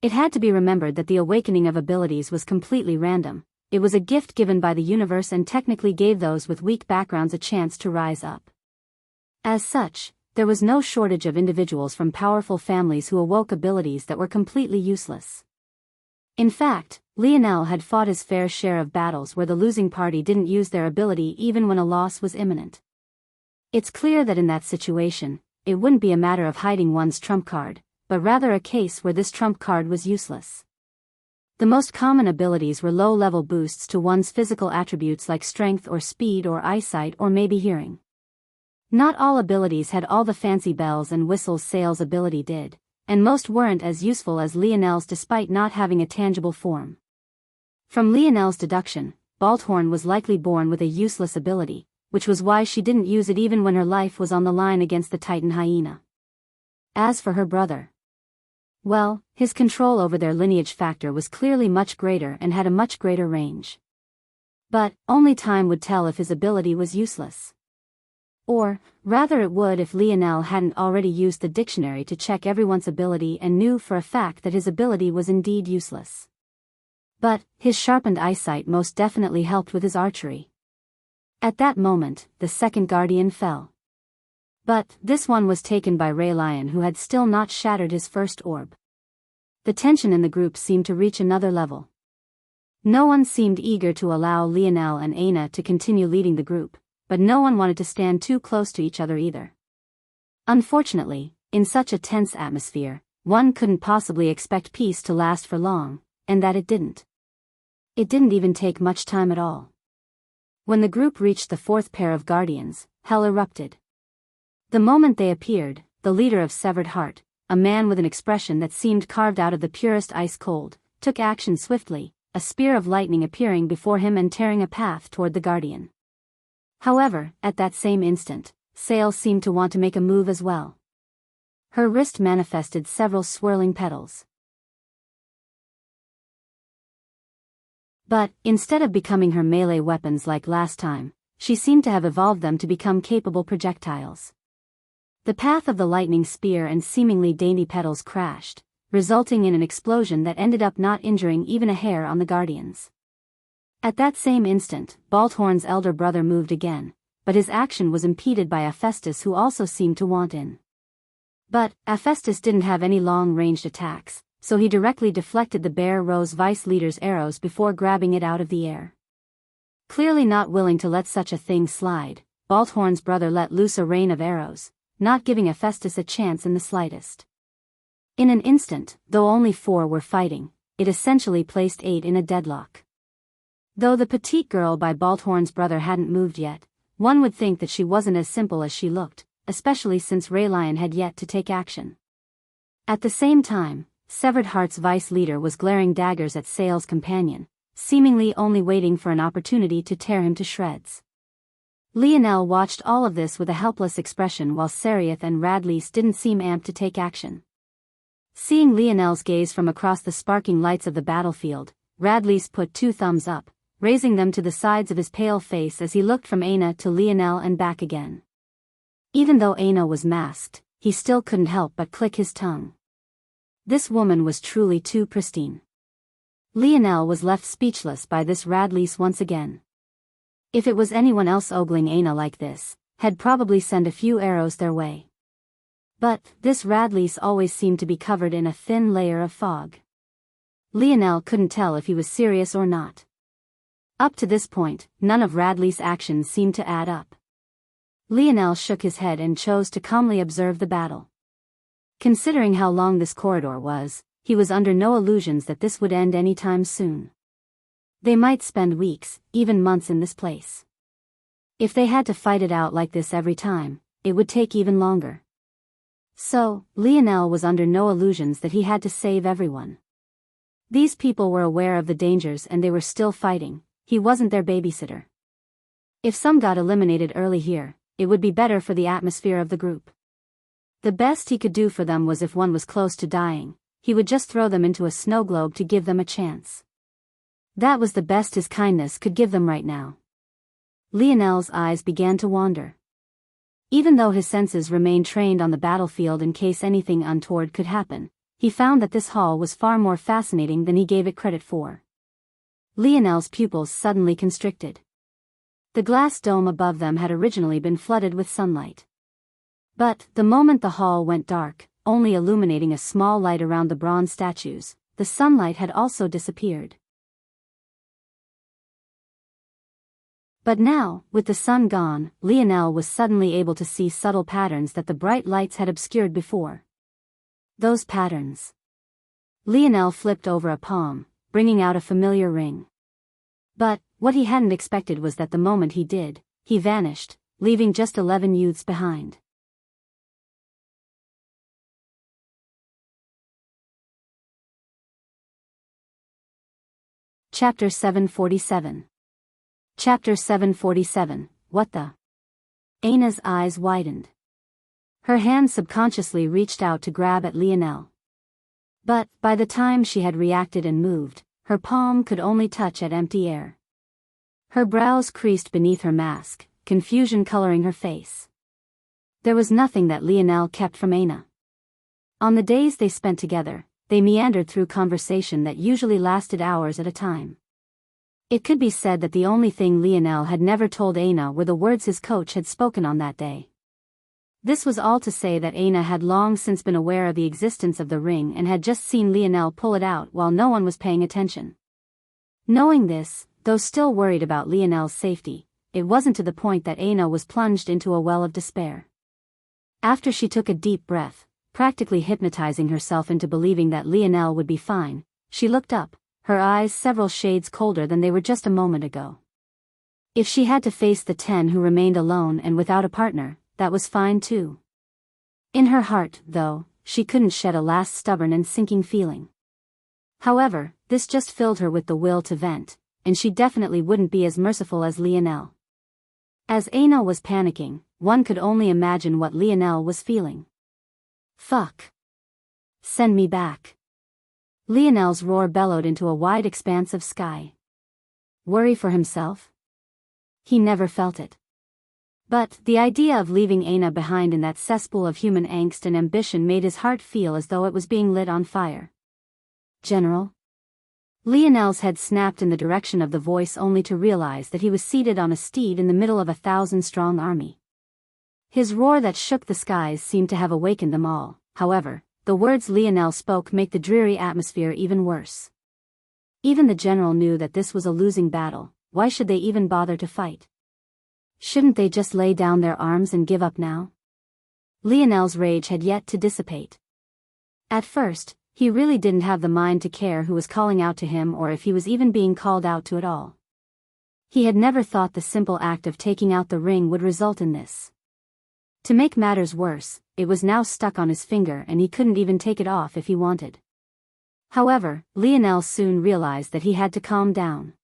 It had to be remembered that the awakening of abilities was completely random. It was a gift given by the universe and technically gave those with weak backgrounds a chance to rise up. As such, there was no shortage of individuals from powerful families who awoke abilities that were completely useless. In fact, Lionel had fought his fair share of battles where the losing party didn't use their ability even when a loss was imminent. It's clear that in that situation, it wouldn't be a matter of hiding one's trump card, but rather a case where this trump card was useless. The most common abilities were low-level boosts to one's physical attributes like strength or speed or eyesight or maybe hearing. Not all abilities had all the fancy bells and whistles Sail's ability did, and most weren't as useful as Lionel's despite not having a tangible form. From Lionel's deduction, Balthorn was likely born with a useless ability, which was why she didn't use it even when her life was on the line against the Titan hyena. As for her brother, well, his control over their lineage factor was clearly much greater and had a much greater range. But only time would tell if his ability was useless. Or, rather it would if Lionel hadn't already used the dictionary to check everyone's ability and knew for a fact that his ability was indeed useless. But his sharpened eyesight most definitely helped with his archery. At that moment, the second guardian fell. But this one was taken by Ray Lion, who had still not shattered his first orb. The tension in the group seemed to reach another level. No one seemed eager to allow Lionel and Aina to continue leading the group, but no one wanted to stand too close to each other either. Unfortunately, in such a tense atmosphere, one couldn't possibly expect peace to last for long, and that it didn't. It didn't even take much time at all. When the group reached the fourth pair of guardians, hell erupted. The moment they appeared, the leader of Severed Heart, a man with an expression that seemed carved out of the purest ice cold, took action swiftly, a spear of lightning appearing before him and tearing a path toward the guardian. However, at that same instant, Sail seemed to want to make a move as well. Her wrist manifested several swirling petals. But, instead of becoming her melee weapons like last time, she seemed to have evolved them to become capable projectiles. The path of the lightning spear and seemingly dainty petals crashed, resulting in an explosion that ended up not injuring even a hair on the guardians. At that same instant, Balthorn's elder brother moved again, but his action was impeded by Hephaestus, who also seemed to want in. But Hephaestus didn't have any long-ranged attacks, so he directly deflected the Bear Rose Vice leader's arrows before grabbing it out of the air. Clearly not willing to let such a thing slide, Balthorn's brother let loose a rain of arrows, not giving Hephaestus a chance in the slightest. In an instant, though only 4 were fighting, it essentially placed 8 in a deadlock. Though the petite girl by Balthorn's brother hadn't moved yet, one would think that she wasn't as simple as she looked, especially since Raylion had yet to take action. At the same time, Severed Heart's vice leader was glaring daggers at Sail's companion, seemingly only waiting for an opportunity to tear him to shreds. Lionel watched all of this with a helpless expression while Serioth and Radlease didn't seem amped to take action. Seeing Lionel's gaze from across the sparking lights of the battlefield, Radlease put 2 thumbs up, raising them to the sides of his pale face as he looked from Aina to Lionel and back again. Even though Aina was masked, he still couldn't help but click his tongue. This woman was truly too pristine. Lionel was left speechless by this Radlease once again. If it was anyone else ogling Aina like this, had probably sent a few arrows their way. But this Radlease always seemed to be covered in a thin layer of fog. Lionel couldn't tell if he was serious or not. Up to this point, none of Radlease's actions seemed to add up. Lionel shook his head and chose to calmly observe the battle. Considering how long this corridor was, he was under no illusions that this would end any time soon. They might spend weeks, even months in this place. If they had to fight it out like this every time, it would take even longer. So, Lionel was under no illusions that he had to save everyone. These people were aware of the dangers and they were still fighting. He wasn't their babysitter. If some got eliminated early here, it would be better for the atmosphere of the group. The best he could do for them was if one was close to dying, he would just throw them into a snow globe to give them a chance. That was the best his kindness could give them right now. Lionel's eyes began to wander. Even though his senses remained trained on the battlefield in case anything untoward could happen, he found that this hall was far more fascinating than he gave it credit for. Lionel's pupils suddenly constricted. The glass dome above them had originally been flooded with sunlight. But, the moment the hall went dark, only illuminating a small light around the bronze statues, the sunlight had also disappeared. But now, with the sun gone, Lionel was suddenly able to see subtle patterns that the bright lights had obscured before. Those patterns. Lionel flipped over a palm, bringing out a familiar ring. But, what he hadn't expected was that the moment he did, he vanished, leaving just 11 youths behind. Chapter 747. Chapter 747, What the? Ana's eyes widened. Her hand subconsciously reached out to grab at Lionel. But, by the time she had reacted and moved, her palm could only touch at empty air. Her brows creased beneath her mask, confusion coloring her face. There was nothing that Lionel kept from Ana. On the days they spent together, they meandered through conversation that usually lasted hours at a time. It could be said that the only thing Lionel had never told Ana were the words his coach had spoken on that day. This was all to say that Ana had long since been aware of the existence of the ring and had just seen Lionel pull it out while no one was paying attention. Knowing this, though still worried about Lionel's safety, it wasn't to the point that Ana was plunged into a well of despair. After she took a deep breath, practically hypnotizing herself into believing that Lionel would be fine, she looked up, her eyes several shades colder than they were just a moment ago. If she had to face the 10 who remained alone and without a partner, that was fine too. In her heart, though, she couldn't shed a last stubborn and sinking feeling. However, this just filled her with the will to vent, and she definitely wouldn't be as merciful as Lionel. As Ana was panicking, one could only imagine what Lionel was feeling. Fuck. Send me back. Lionel's roar bellowed into a wide expanse of sky. Worry for himself? He never felt it. But, the idea of leaving Ana behind in that cesspool of human angst and ambition made his heart feel as though it was being lit on fire. General? Lionel's head snapped in the direction of the voice only to realize that he was seated on a steed in the middle of a 1,000-strong army. His roar that shook the skies seemed to have awakened them all. However, the words Lionel spoke make the dreary atmosphere even worse. Even the general knew that this was a losing battle. Why should they even bother to fight? Shouldn't they just lay down their arms and give up now? Lionel's rage had yet to dissipate. At first, he really didn't have the mind to care who was calling out to him or if he was even being called out to at all. He had never thought the simple act of taking out the ring would result in this. To make matters worse, it was now stuck on his finger and he couldn't even take it off if he wanted. However, Lionel soon realized that he had to calm down.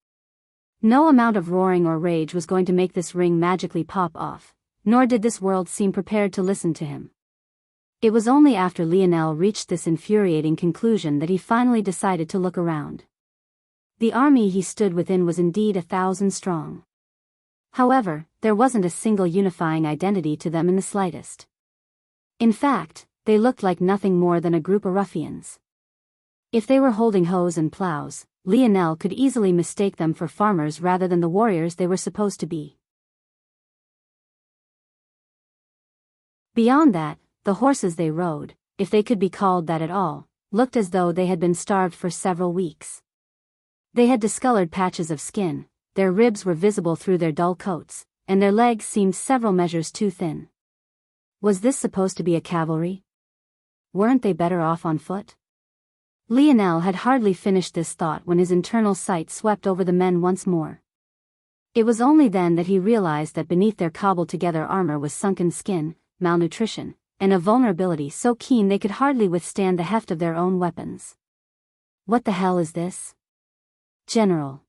No amount of roaring or rage was going to make this ring magically pop off, nor did this world seem prepared to listen to him. It was only after Lionel reached this infuriating conclusion that he finally decided to look around. The army he stood within was indeed 1,000 strong. However, there wasn't a single unifying identity to them in the slightest. In fact, they looked like nothing more than a group of ruffians. If they were holding hoes and plows, Lionel could easily mistake them for farmers rather than the warriors they were supposed to be. Beyond that, the horses they rode, if they could be called that at all, looked as though they had been starved for several weeks. They had discolored patches of skin, their ribs were visible through their dull coats, and their legs seemed several measures too thin. Was this supposed to be a cavalry? Weren't they better off on foot? Lionel had hardly finished this thought when his internal sight swept over the men once more. It was only then that he realized that beneath their cobbled-together armor was sunken skin, malnutrition, and a vulnerability so keen they could hardly withstand the heft of their own weapons. What the hell is this? General.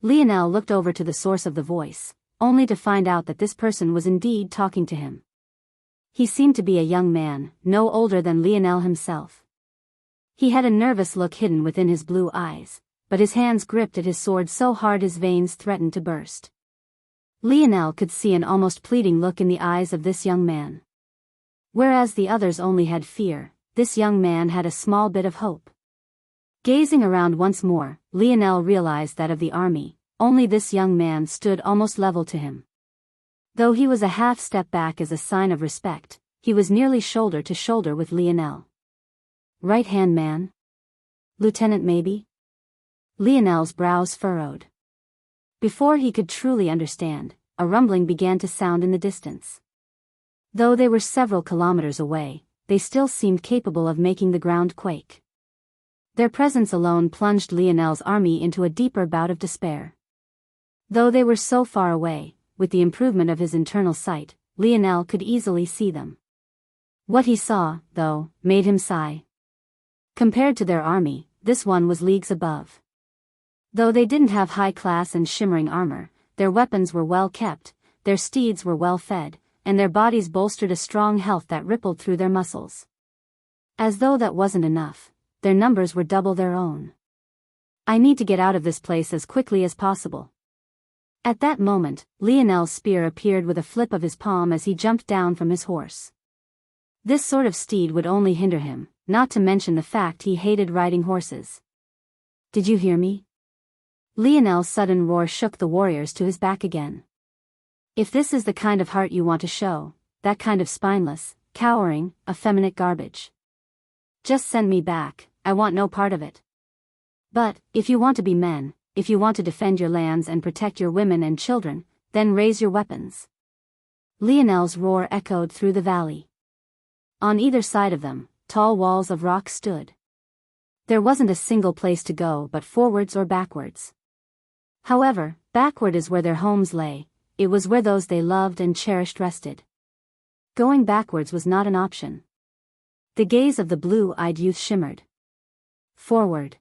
Lionel looked over to the source of the voice, only to find out that this person was indeed talking to him. He seemed to be a young man, no older than Lionel himself. He had a nervous look hidden within his blue eyes, but his hands gripped at his sword so hard his veins threatened to burst. Lionel could see an almost pleading look in the eyes of this young man. Whereas the others only had fear, this young man had a small bit of hope. Gazing around once more, Lionel realized that of the army, only this young man stood almost level to him. Though he was a half step back as a sign of respect, he was nearly shoulder to shoulder with Lionel. Right-hand man? Lieutenant maybe? Lionel's brows furrowed. Before he could truly understand, a rumbling began to sound in the distance. Though they were several kilometers away, they still seemed capable of making the ground quake. Their presence alone plunged Lionel's army into a deeper bout of despair. Though they were so far away, with the improvement of his internal sight, Lionel could easily see them. What he saw, though, made him sigh. Compared to their army, this one was leagues above. Though they didn't have high-class and shimmering armor, their weapons were well kept, their steeds were well fed, and their bodies bolstered a strong health that rippled through their muscles. As though that wasn't enough, their numbers were double their own. I need to get out of this place as quickly as possible. At that moment, Lionel's spear appeared with a flip of his palm as he jumped down from his horse. This sort of steed would only hinder him, not to mention the fact he hated riding horses. Did you hear me? Lionel's sudden roar shook the warriors to his back again. If this is the kind of heart you want to show, that kind of spineless, cowering, effeminate garbage. Just send me back, I want no part of it. But, if you want to be men, if you want to defend your lands and protect your women and children, then raise your weapons. Lionel's roar echoed through the valley. On either side of them, tall walls of rock stood. There wasn't a single place to go but forwards or backwards. However, backward is where their homes lay, it was where those they loved and cherished rested. Going backwards was not an option. The gaze of the blue-eyed youth shimmered. Forward.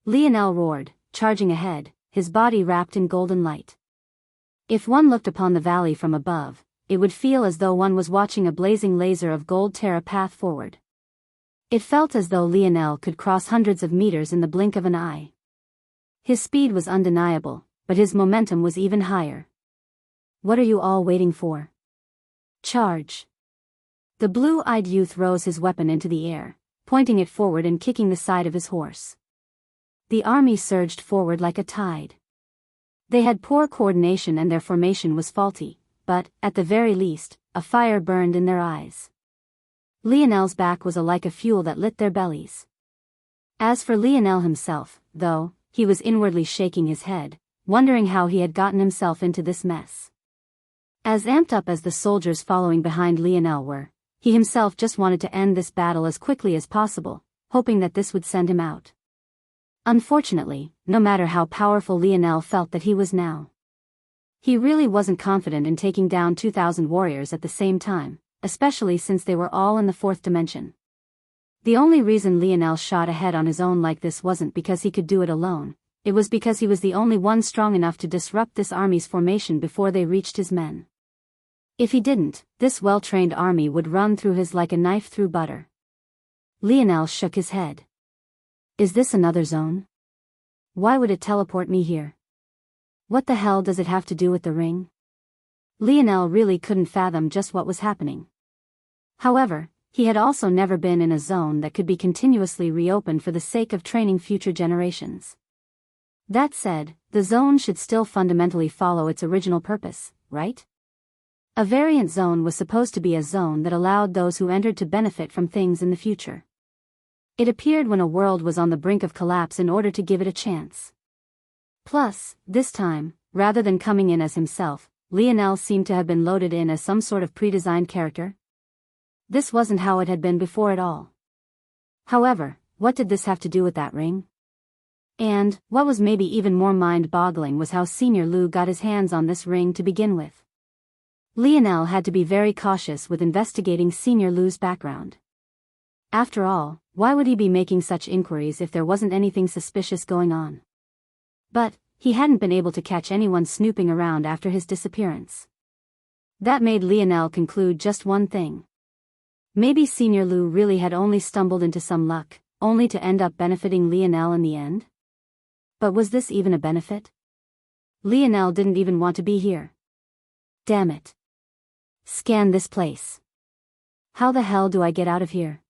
Lionel roared, charging ahead, his body wrapped in golden light. If one looked upon the valley from above, it would feel as though one was watching a blazing laser of gold tear a path forward. It felt as though Lionel could cross hundreds of meters in the blink of an eye. His speed was undeniable, but his momentum was even higher. What are you all waiting for? Charge! The blue-eyed youth rose his weapon into the air, pointing it forward and kicking the side of his horse. The army surged forward like a tide. They had poor coordination and their formation was faulty, but, at the very least, a fire burned in their eyes. Lionel's back was like a fuel that lit their bellies. As for Lionel himself, though, he was inwardly shaking his head, wondering how he had gotten himself into this mess. As amped up as the soldiers following behind Lionel were, he himself just wanted to end this battle as quickly as possible, hoping that this would send him out. Unfortunately, no matter how powerful Lionel felt that he was now, he really wasn't confident in taking down 2,000 warriors at the same time, especially since they were all in the fourth dimension. The only reason Lionel shot ahead on his own like this wasn't because he could do it alone, it was because he was the only one strong enough to disrupt this army's formation before they reached his men. If he didn't, this well-trained army would run through his like a knife through butter. Lionel shook his head. Is this another zone? Why would it teleport me here? What the hell does it have to do with the ring? Lionel really couldn't fathom just what was happening. However, he had also never been in a zone that could be continuously reopened for the sake of training future generations. That said, the zone should still fundamentally follow its original purpose, right? A variant zone was supposed to be a zone that allowed those who entered to benefit from things in the future. It appeared when a world was on the brink of collapse in order to give it a chance. Plus, this time, rather than coming in as himself, Lionel seemed to have been loaded in as some sort of pre-designed character. This wasn't how it had been before at all. However, what did this have to do with that ring? And, what was maybe even more mind-boggling was how Senior Lu got his hands on this ring to begin with. Lionel had to be very cautious with investigating Senior Lu's background. After all, why would he be making such inquiries if there wasn't anything suspicious going on? But he hadn't been able to catch anyone snooping around after his disappearance. That made Lionel conclude just one thing. Maybe Senior Lu really had only stumbled into some luck, only to end up benefiting Lionel in the end? But was this even a benefit? Lionel didn't even want to be here. Damn it. Scan this place. How the hell do I get out of here?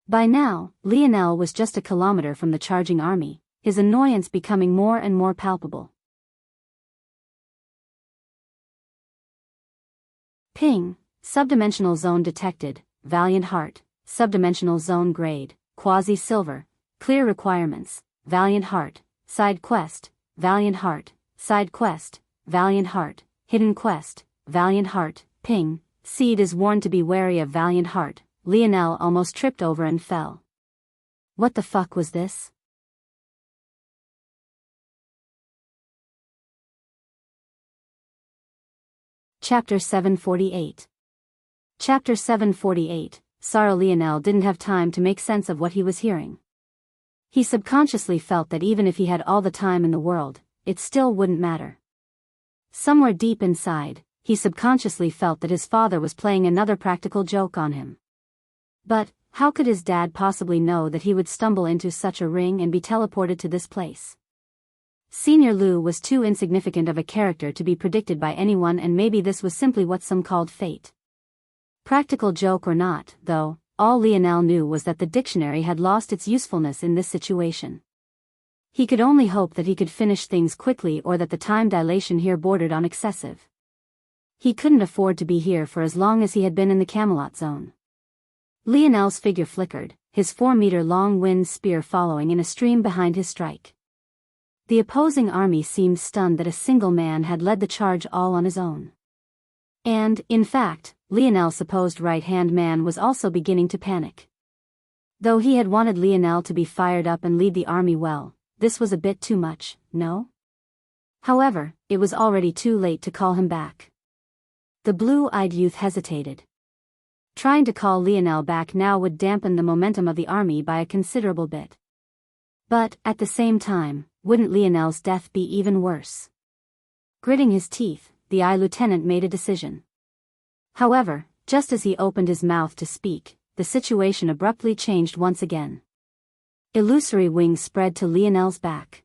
By now, Lionel was just a kilometer from the charging army, his annoyance becoming more and more palpable. Ping, subdimensional zone detected, Valiant Heart, subdimensional zone grade, quasi-silver, clear requirements, Valiant Heart, side quest, Valiant Heart, side quest, Valiant Heart, hidden quest, Valiant Heart, ping, Seed is warned to be wary of Valiant Heart. Lionel almost tripped over and fell. What the fuck was this? Chapter 748. Chapter 748. Sorry, Lionel didn't have time to make sense of what he was hearing. He subconsciously felt that even if he had all the time in the world, it still wouldn't matter. Somewhere deep inside, he subconsciously felt that his father was playing another practical joke on him. But how could his dad possibly know that he would stumble into such a ring and be teleported to this place? Senior Lu was too insignificant of a character to be predicted by anyone, and maybe this was simply what some called fate. Practical joke or not, though, all Lionel knew was that the dictionary had lost its usefulness in this situation. He could only hope that he could finish things quickly, or that the time dilation here bordered on excessive. He couldn't afford to be here for as long as he had been in the Camelot zone. Lionel's figure flickered, his 4-meter-long wind spear following in a stream behind his strike. The opposing army seemed stunned that a single man had led the charge all on his own. And, in fact, Lionel's supposed right-hand man was also beginning to panic. Though he had wanted Lionel to be fired up and lead the army well, this was a bit too much, no? However, it was already too late to call him back. The blue-eyed youth hesitated. Trying to call Lionel back now would dampen the momentum of the army by a considerable bit. But, at the same time, wouldn't Lionel's death be even worse? Gritting his teeth, the eye lieutenant made a decision. However, just as he opened his mouth to speak, the situation abruptly changed once again. Illusory wings spread to Lionel's back.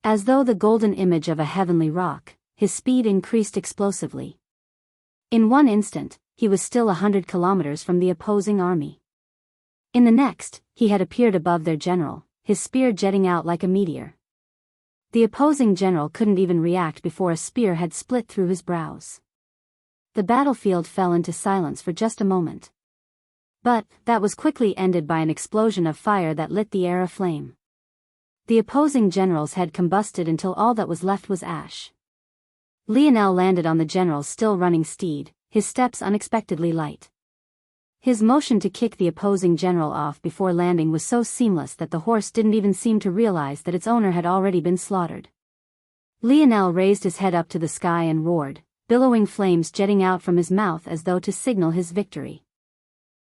As though the golden image of a heavenly rock, his speed increased explosively. In one instant, he was still 100 kilometers from the opposing army. In the next, he had appeared above their general, his spear jetting out like a meteor. The opposing general couldn't even react before a spear had split through his brows. The battlefield fell into silence for just a moment. But that was quickly ended by an explosion of fire that lit the air aflame. The opposing generals had combusted until all that was left was ash. Lionel landed on the general's still running steed, his steps unexpectedly light. His motion to kick the opposing general off before landing was so seamless that the horse didn't even seem to realize that its owner had already been slaughtered. Lionel raised his head up to the sky and roared, billowing flames jetting out from his mouth as though to signal his victory.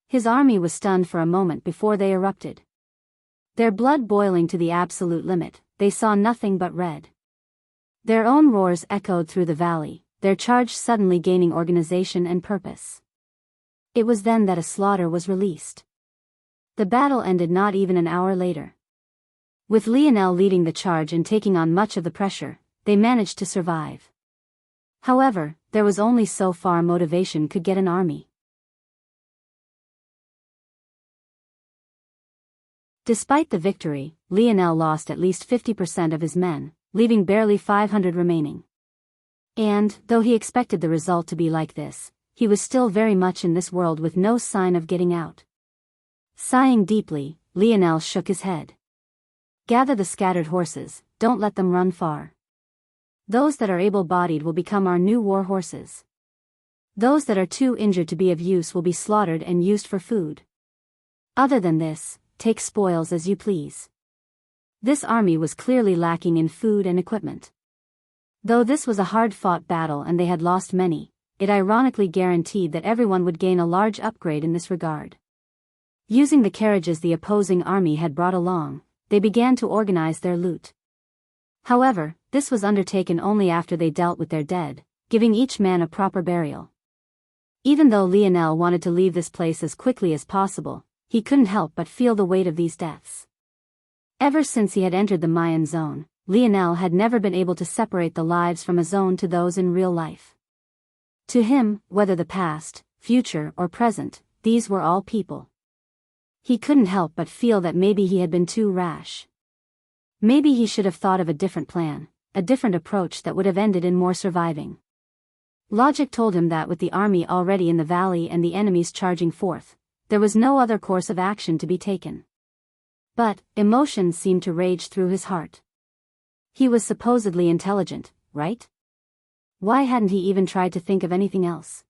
His army was stunned for a moment before they erupted. Their blood boiling to the absolute limit, they saw nothing but red. Their own roars echoed through the valley, their charge suddenly gaining organization and purpose. It was then that a slaughter was released. The battle ended not even an hour later. With Lionel leading the charge and taking on much of the pressure, they managed to survive. However, there was only so far motivation could get an army. Despite the victory, Lionel lost at least 50% of his men, leaving barely 500 remaining. And, though he expected the result to be like this, he was still very much in this world with no sign of getting out. Sighing deeply, Lionel shook his head. Gather the scattered horses, don't let them run far. Those that are able-bodied will become our new war horses. Those that are too injured to be of use will be slaughtered and used for food. Other than this, take spoils as you please. This army was clearly lacking in food and equipment. Though this was a hard-fought battle and they had lost many, it ironically guaranteed that everyone would gain a large upgrade in this regard. Using the carriages the opposing army had brought along, they began to organize their loot. However, this was undertaken only after they dealt with their dead, giving each man a proper burial. Even though Lionel wanted to leave this place as quickly as possible, he couldn't help but feel the weight of these deaths. Ever since he had entered the Mayan zone, Lionel had never been able to separate the lives from a zone to those in real life. To him, whether the past, future, or present, these were all people. He couldn't help but feel that maybe he had been too rash. Maybe he should have thought of a different plan, a different approach that would have ended in more surviving. Logic told him that with the army already in the valley and the enemies charging forth, there was no other course of action to be taken. But emotions seemed to rage through his heart. He was supposedly intelligent, right? Why hadn't he even tried to think of anything else?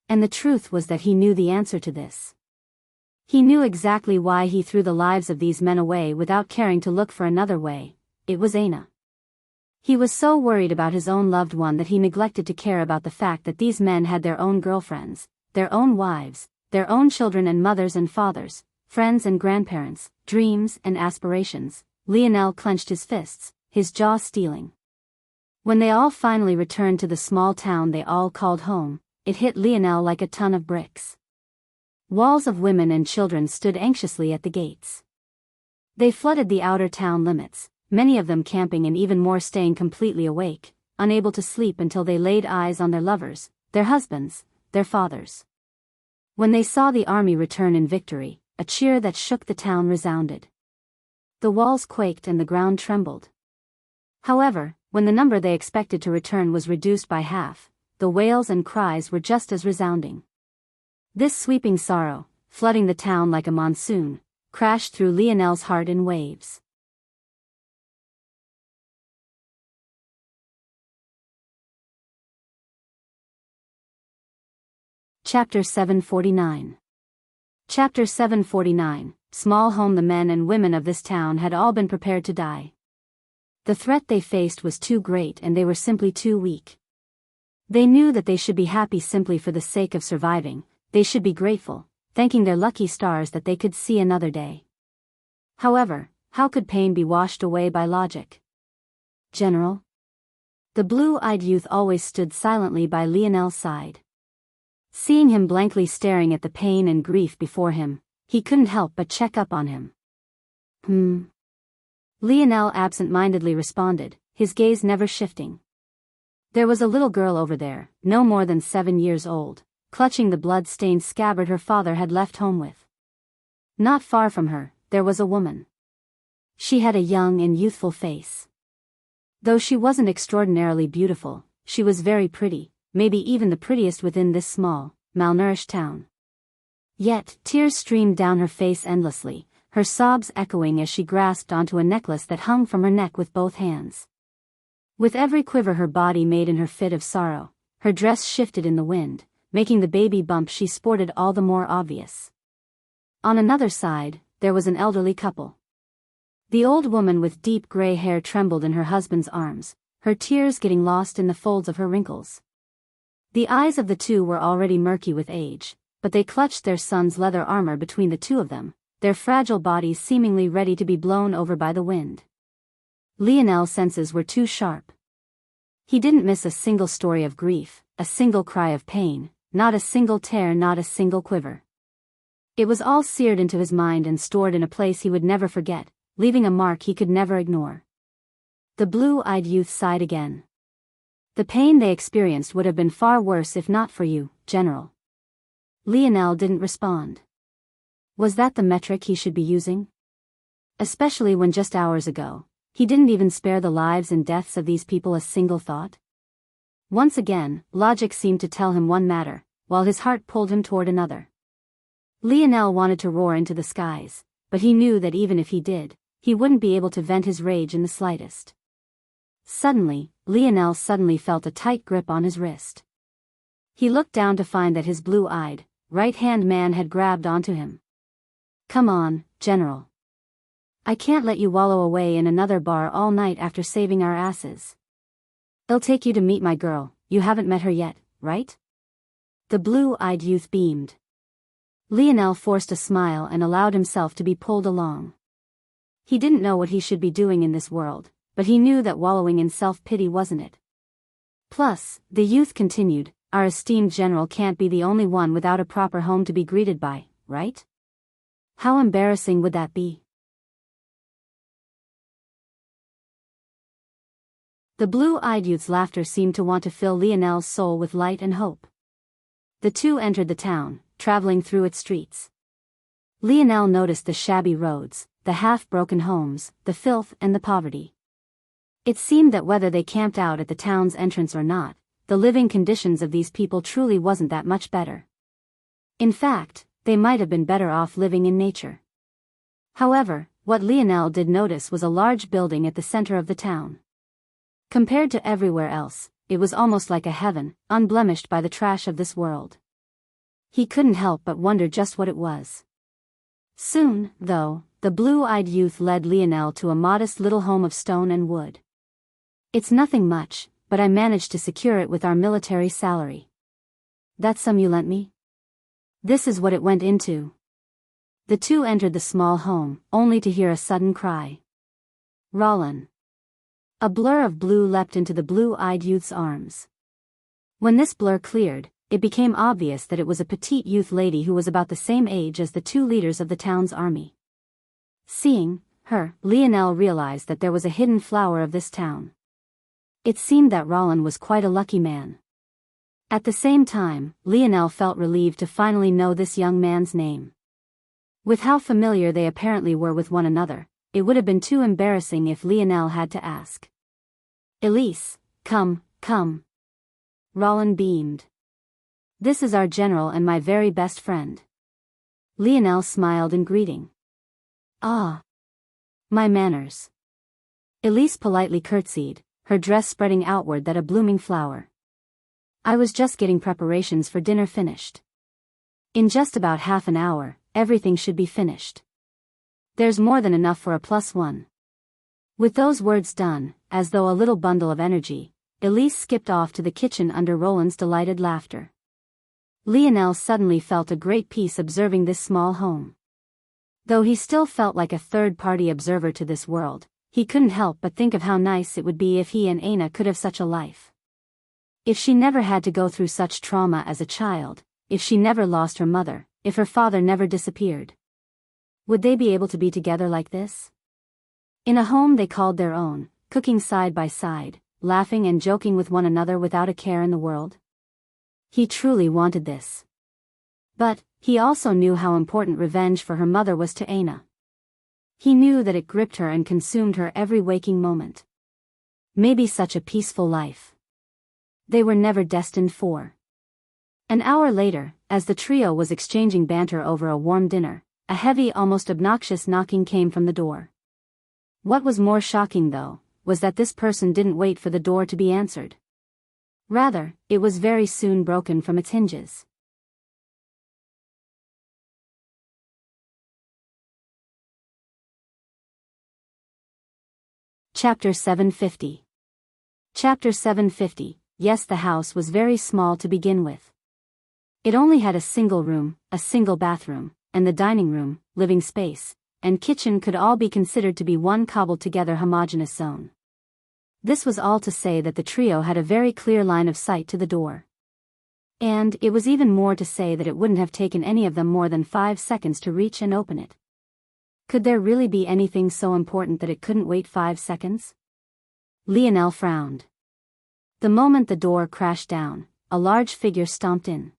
And the truth was that he knew the answer to this. He knew exactly why he threw the lives of these men away without caring to look for another way. It was Aina. He was so worried about his own loved one that he neglected to care about the fact that these men had their own girlfriends, their own wives, their own children and mothers and fathers, friends and grandparents, dreams and aspirations. Lionel clenched his fists, his jaw steeling. When they all finally returned to the small town they all called home, it hit Lionel like a ton of bricks. Walls of women and children stood anxiously at the gates. They flooded the outer town limits, many of them camping and even more staying completely awake, unable to sleep until they laid eyes on their lovers, their husbands, their fathers. When they saw the army return in victory, a cheer that shook the town resounded. The walls quaked and the ground trembled. However, when the number they expected to return was reduced by half, the wails and cries were just as resounding. This sweeping sorrow, flooding the town like a monsoon, crashed through Lionel's heart in waves. Chapter 749. Chapter 749, Small home. The men and women of this town had all been prepared to die. The threat they faced was too great and they were simply too weak. They knew that they should be happy simply for the sake of surviving, they should be grateful, thanking their lucky stars that they could see another day. However, how could pain be washed away by logic? General? The blue-eyed youth always stood silently by Lionel's side. Seeing him blankly staring at the pain and grief before him, he couldn't help but check up on him. Lionel absent-mindedly responded, his gaze never shifting. There was a little girl over there, no more than 7 years old, clutching the blood-stained scabbard her father had left home with. Not far from her, there was a woman. She had a young and youthful face. Though she wasn't extraordinarily beautiful, she was very pretty, maybe even the prettiest within this small, malnourished town. Yet, tears streamed down her face endlessly, her sobs echoing as she grasped onto a necklace that hung from her neck with both hands. With every quiver her body made in her fit of sorrow, her dress shifted in the wind, making the baby bump she sported all the more obvious. On another side, there was an elderly couple. The old woman with deep gray hair trembled in her husband's arms, her tears getting lost in the folds of her wrinkles. The eyes of the two were already murky with age, but they clutched their son's leather armor between the two of them, their fragile bodies seemingly ready to be blown over by the wind. Lionel's senses were too sharp. He didn't miss a single story of grief, a single cry of pain, not a single tear, not a single quiver. It was all seared into his mind and stored in a place he would never forget, leaving a mark he could never ignore. The blue-eyed youth sighed again. The pain they experienced would have been far worse if not for you, General. Lionel didn't respond. Was that the metric he should be using? Especially when just hours ago, he didn't even spare the lives and deaths of these people a single thought? Once again, logic seemed to tell him one matter, while his heart pulled him toward another. Lionel wanted to roar into the skies, but he knew that even if he did, he wouldn't be able to vent his rage in the slightest. Suddenly, Lionel felt a tight grip on his wrist. He looked down to find that his blue-eyed, right-hand man had grabbed onto him. Come on, General. I can't let you wallow away in another bar all night after saving our asses. I'll take you to meet my girl, you haven't met her yet, right? The blue-eyed youth beamed. Lionel forced a smile and allowed himself to be pulled along. He didn't know what he should be doing in this world, but he knew that wallowing in self-pity wasn't it. Plus, the youth continued, our esteemed general can't be the only one without a proper home to be greeted by, right? How embarrassing would that be? The blue-eyed youth's laughter seemed to want to fill Lionel's soul with light and hope. The two entered the town, traveling through its streets. Lionel noticed the shabby roads, the half-broken homes, the filth and the poverty. It seemed that whether they camped out at the town's entrance or not, the living conditions of these people truly wasn't that much better. In fact, they might have been better off living in nature. However, what Lionel did notice was a large building at the center of the town. Compared to everywhere else, it was almost like a heaven, unblemished by the trash of this world. He couldn't help but wonder just what it was. Soon, though, the blue-eyed youth led Lionel to a modest little home of stone and wood. It's nothing much, but I managed to secure it with our military salary. That sum you lent me? This is what it went into. The two entered the small home, only to hear a sudden cry. Rollin. A blur of blue leapt into the blue-eyed youth's arms. When this blur cleared, it became obvious that it was a petite youth lady who was about the same age as the two leaders of the town's army. Seeing her, Lionel realized that there was a hidden flower of this town. It seemed that Rollin was quite a lucky man. At the same time, Lionel felt relieved to finally know this young man's name. With how familiar they apparently were with one another, it would have been too embarrassing if Lionel had to ask. Elise, come. Rollin beamed. This is our general and my very best friend. Lionel smiled in greeting. Ah. My manners. Elise politely curtsied, her dress spreading outward that a blooming flower. I was just getting preparations for dinner finished. In just about half an hour, everything should be finished. There's more than enough for a +1. With those words done, as though a little bundle of energy, Elise skipped off to the kitchen under Roland's delighted laughter. Lionel suddenly felt a great peace observing this small home. Though he still felt like a third-party observer to this world, he couldn't help but think of how nice it would be if he and Aina could have such a life. If she never had to go through such trauma as a child, if she never lost her mother, if her father never disappeared. Would they be able to be together like this? In a home they called their own, cooking side by side, laughing and joking with one another without a care in the world? He truly wanted this. But, he also knew how important revenge for her mother was to Aina. He knew that it gripped her and consumed her every waking moment. Maybe such a peaceful life they were never destined for. An hour later, as the trio was exchanging banter over a warm dinner, a heavy, almost obnoxious knocking came from the door. What was more shocking, though, was that this person didn't wait for the door to be answered. Rather, it was very soon broken from its hinges. Chapter 750. Chapter 750. Yes, the house was very small to begin with. It only had a single room, a single bathroom, and the dining room, living space, and kitchen could all be considered to be one cobbled-together homogeneous zone. This was all to say that the trio had a very clear line of sight to the door. And it was even more to say that it wouldn't have taken any of them more than 5 seconds to reach and open it. Could there really be anything so important that it couldn't wait 5 seconds? Lionel frowned. The moment the door crashed down, a large figure stomped in.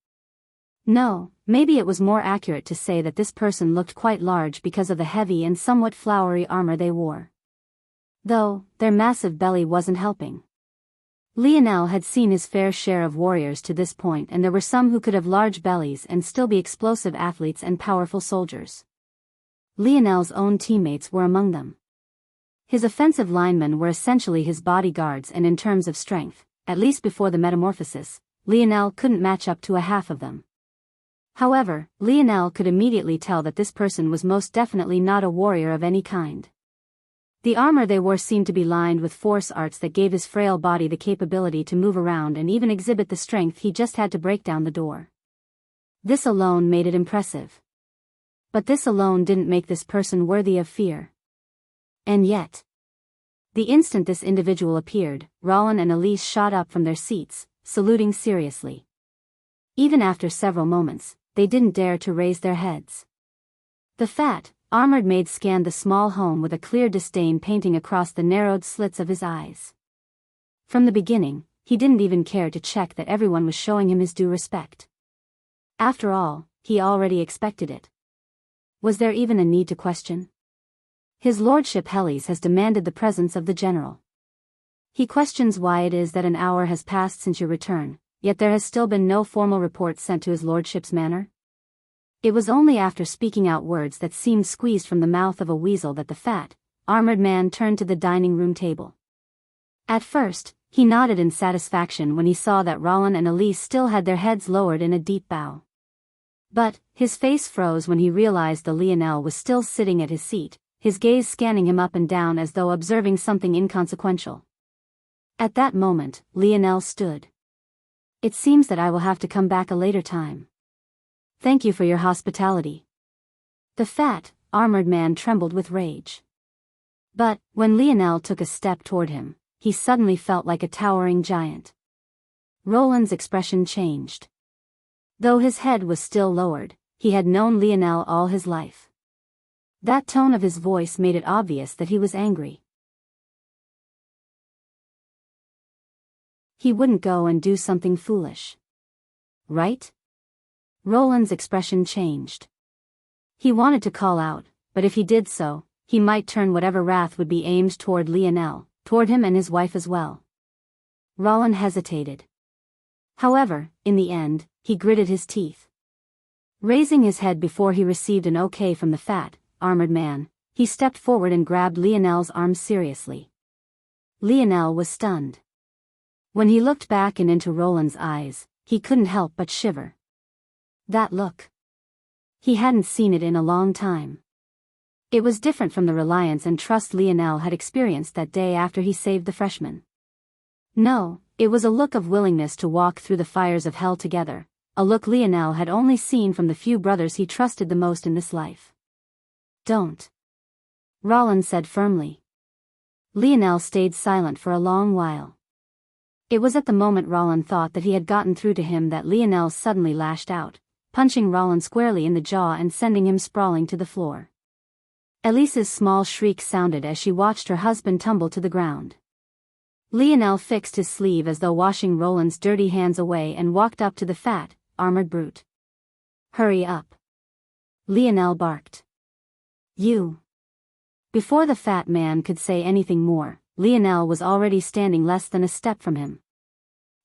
No, maybe it was more accurate to say that this person looked quite large because of the heavy and somewhat flowery armor they wore. Though, their massive belly wasn't helping. Lionel had seen his fair share of warriors to this point, and there were some who could have large bellies and still be explosive athletes and powerful soldiers. Lionel's own teammates were among them. His offensive linemen were essentially his bodyguards, and in terms of strength, at least before the metamorphosis, Lionel couldn't match up to a half of them. However, Lionel could immediately tell that this person was most definitely not a warrior of any kind. The armor they wore seemed to be lined with force arts that gave his frail body the capability to move around and even exhibit the strength he just had to break down the door. This alone made it impressive. But this alone didn't make this person worthy of fear. And yet, The instant this individual appeared, Roland and Elise shot up from their seats, saluting seriously. Even after several moments, they didn't dare to raise their heads. The fat, armored maid scanned the small home with a clear disdain painting across the narrowed slits of his eyes. From the beginning, he didn't even care to check that everyone was showing him his due respect. After all, he already expected it. Was there even a need to question? His lordship Helles has demanded the presence of the general. He questions why it is that an hour has passed since your return, yet there has still been no formal report sent to his lordship's manor. It was only after speaking out words that seemed squeezed from the mouth of a weasel that the fat, armored man turned to the dining room table. At first, he nodded in satisfaction when he saw that Roland and Elise still had their heads lowered in a deep bow. But, his face froze when he realized the Lionel was still sitting at his seat, his gaze scanning him up and down as though observing something inconsequential. At that moment, Lionel stood. It seems that I will have to come back a later time. Thank you for your hospitality. The fat, armored man trembled with rage. But, when Lionel took a step toward him, he suddenly felt like a towering giant. Roland's expression changed. Though his head was still lowered, he had known Lionel all his life. That tone of his voice made it obvious that he was angry. He wouldn't go and do something foolish. Right? Roland's expression changed. He wanted to call out, but if he did so, he might turn whatever wrath would be aimed toward Lionel, toward him and his wife as well. Roland hesitated. However, in the end, he gritted his teeth. Raising his head before he received an okay from the fat, armored man, he stepped forward and grabbed Lionel's arm seriously. Lionel was stunned. When he looked back and into Roland's eyes, he couldn't help but shiver. That look. He hadn't seen it in a long time. It was different from the reliance and trust Lionel had experienced that day after he saved the freshman. No, it was a look of willingness to walk through the fires of hell together, a look Lionel had only seen from the few brothers he trusted the most in this life. Don't. Roland said firmly. Lionel stayed silent for a long while. It was at the moment Roland thought that he had gotten through to him that Lionel suddenly lashed out, punching Roland squarely in the jaw and sending him sprawling to the floor. Elise's small shriek sounded as she watched her husband tumble to the ground. Lionel fixed his sleeve as though washing Roland's dirty hands away and walked up to the fat, armored brute. Hurry up. Lionel barked. You. Before the fat man could say anything more, Lionel was already standing less than a step from him.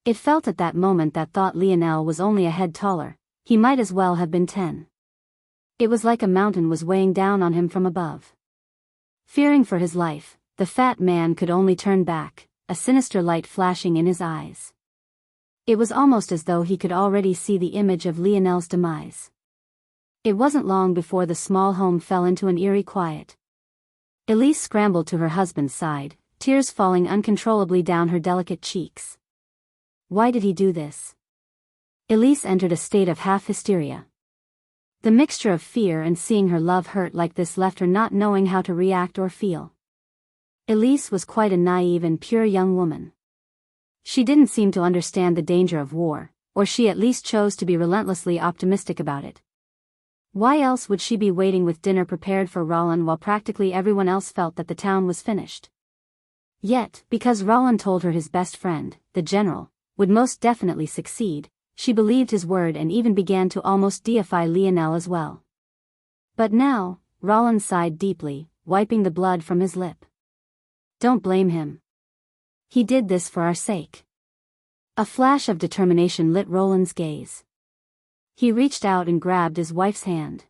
It felt at that moment that thought Lionel was only a head taller, he might as well have been 10. It was like a mountain was weighing down on him from above. Fearing for his life, the fat man could only turn back, a sinister light flashing in his eyes. It was almost as though he could already see the image of Lionel's demise. It wasn't long before the small home fell into an eerie quiet. Elise scrambled to her husband's side, tears falling uncontrollably down her delicate cheeks. Why did he do this? Elise entered a state of half-hysteria. The mixture of fear and seeing her love hurt like this left her not knowing how to react or feel. Elise was quite a naive and pure young woman. She didn't seem to understand the danger of war, or she at least chose to be relentlessly optimistic about it. Why else would she be waiting with dinner prepared for Roland while practically everyone else felt that the town was finished? Yet, because Roland told her his best friend, the general, would most definitely succeed, she believed his word and even began to almost deify Lionel as well. But now, Roland sighed deeply, wiping the blood from his lip. Don't blame him. He did this for our sake. A flash of determination lit Roland's gaze. He reached out and grabbed his wife's hand.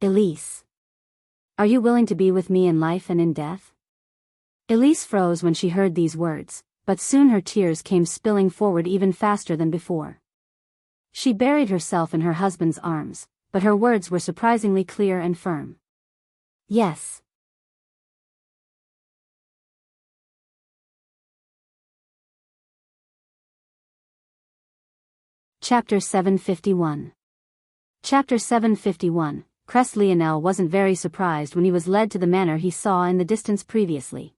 Elise. Are you willing to be with me in life and in death? Elise froze when she heard these words, but soon her tears came spilling forward even faster than before. She buried herself in her husband's arms, but her words were surprisingly clear and firm. Yes. Chapter 751. Chapter 751. Crest Lionel wasn't very surprised when he was led to the manor he saw in the distance previously.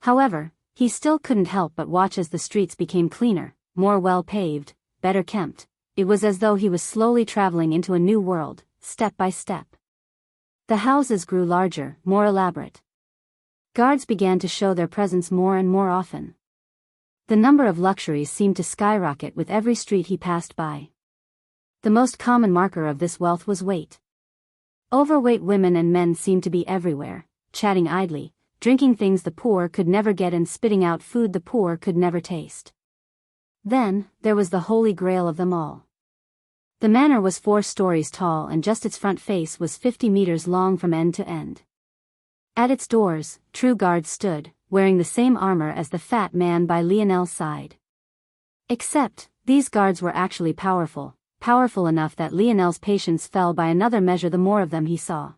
However, he still couldn't help but watch as the streets became cleaner, more well-paved, better kept. It was as though he was slowly traveling into a new world, step by step. The houses grew larger, more elaborate. Guards began to show their presence more and more often. The number of luxuries seemed to skyrocket with every street he passed by. The most common marker of this wealth was weight. Overweight women and men seemed to be everywhere, chatting idly, drinking things the poor could never get and spitting out food the poor could never taste. Then, there was the holy grail of them all. The manor was 4 stories tall and just its front face was 50 meters long from end to end. At its doors, true guards stood, wearing the same armor as the fat man by Lionel's side. Except, these guards were actually powerful enough that Lionel's patience fell by another measure the more of them he saw.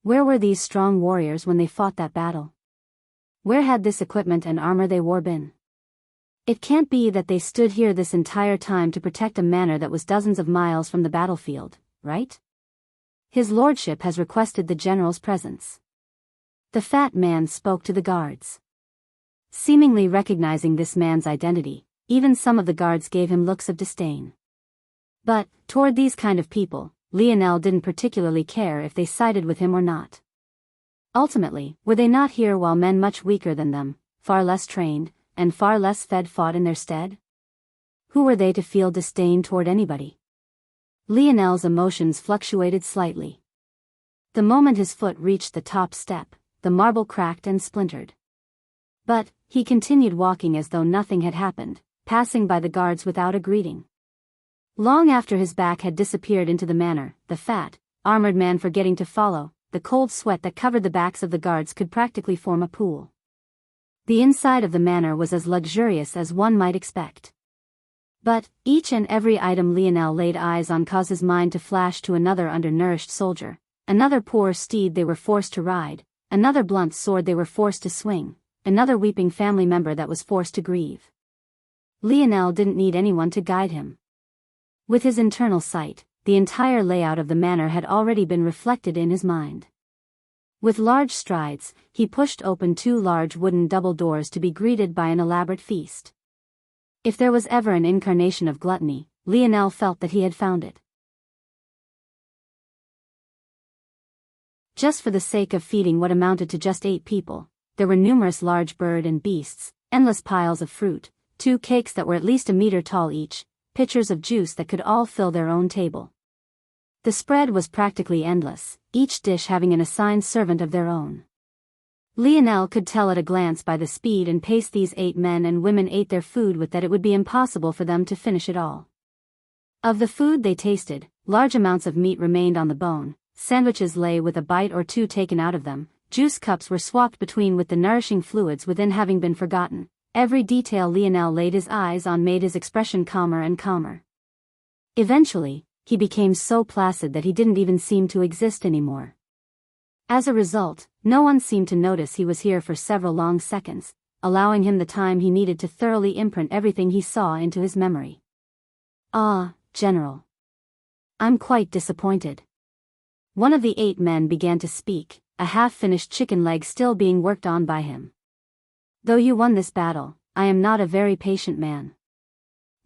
Where were these strong warriors when they fought that battle? Where had this equipment and armor they wore been? It can't be that they stood here this entire time to protect a manor that was dozens of miles from the battlefield, right? His lordship has requested the general's presence. The fat man spoke to the guards. Seemingly recognizing this man's identity, even some of the guards gave him looks of disdain. But, toward these kind of people, Lionel didn't particularly care if they sided with him or not. Ultimately, were they not here while men much weaker than them, far less trained, and far less fed fought in their stead? Who were they to feel disdain toward anybody? Lionel's emotions fluctuated slightly. The moment his foot reached the top step, the marble cracked and splintered. But, he continued walking as though nothing had happened, passing by the guards without a greeting. Long after his back had disappeared into the manor, the fat, armored man forgetting to follow, the cold sweat that covered the backs of the guards could practically form a pool. The inside of the manor was as luxurious as one might expect. But, each and every item Lionel laid eyes on caused his mind to flash to another undernourished soldier, another poor steed they were forced to ride, another blunt sword they were forced to swing, another weeping family member that was forced to grieve. Lionel didn't need anyone to guide him. With his internal sight, the entire layout of the manor had already been reflected in his mind. With large strides, he pushed open 2 large wooden double doors to be greeted by an elaborate feast. If there was ever an incarnation of gluttony, Lionel felt that he had found it. Just for the sake of feeding what amounted to just 8 people, there were numerous large bird and beasts, endless piles of fruit, 2 cakes that were at least a meter tall each, pitchers of juice that could all fill their own table. The spread was practically endless, each dish having an assigned servant of their own. Lionel could tell at a glance by the speed and pace these 8 men and women ate their food with that it would be impossible for them to finish it all. Of the food they tasted, large amounts of meat remained on the bone, sandwiches lay with a bite or 2 taken out of them, juice cups were swapped between with the nourishing fluids within having been forgotten. Every detail Lionel laid his eyes on made his expression calmer and calmer. Eventually, he became so placid that he didn't even seem to exist anymore. As a result, no one seemed to notice he was here for several long seconds, allowing him the time he needed to thoroughly imprint everything he saw into his memory. "Ah, General. I'm quite disappointed." One of the 8 men began to speak, a half-finished chicken leg still being worked on by him. "Though you won this battle, I am not a very patient man.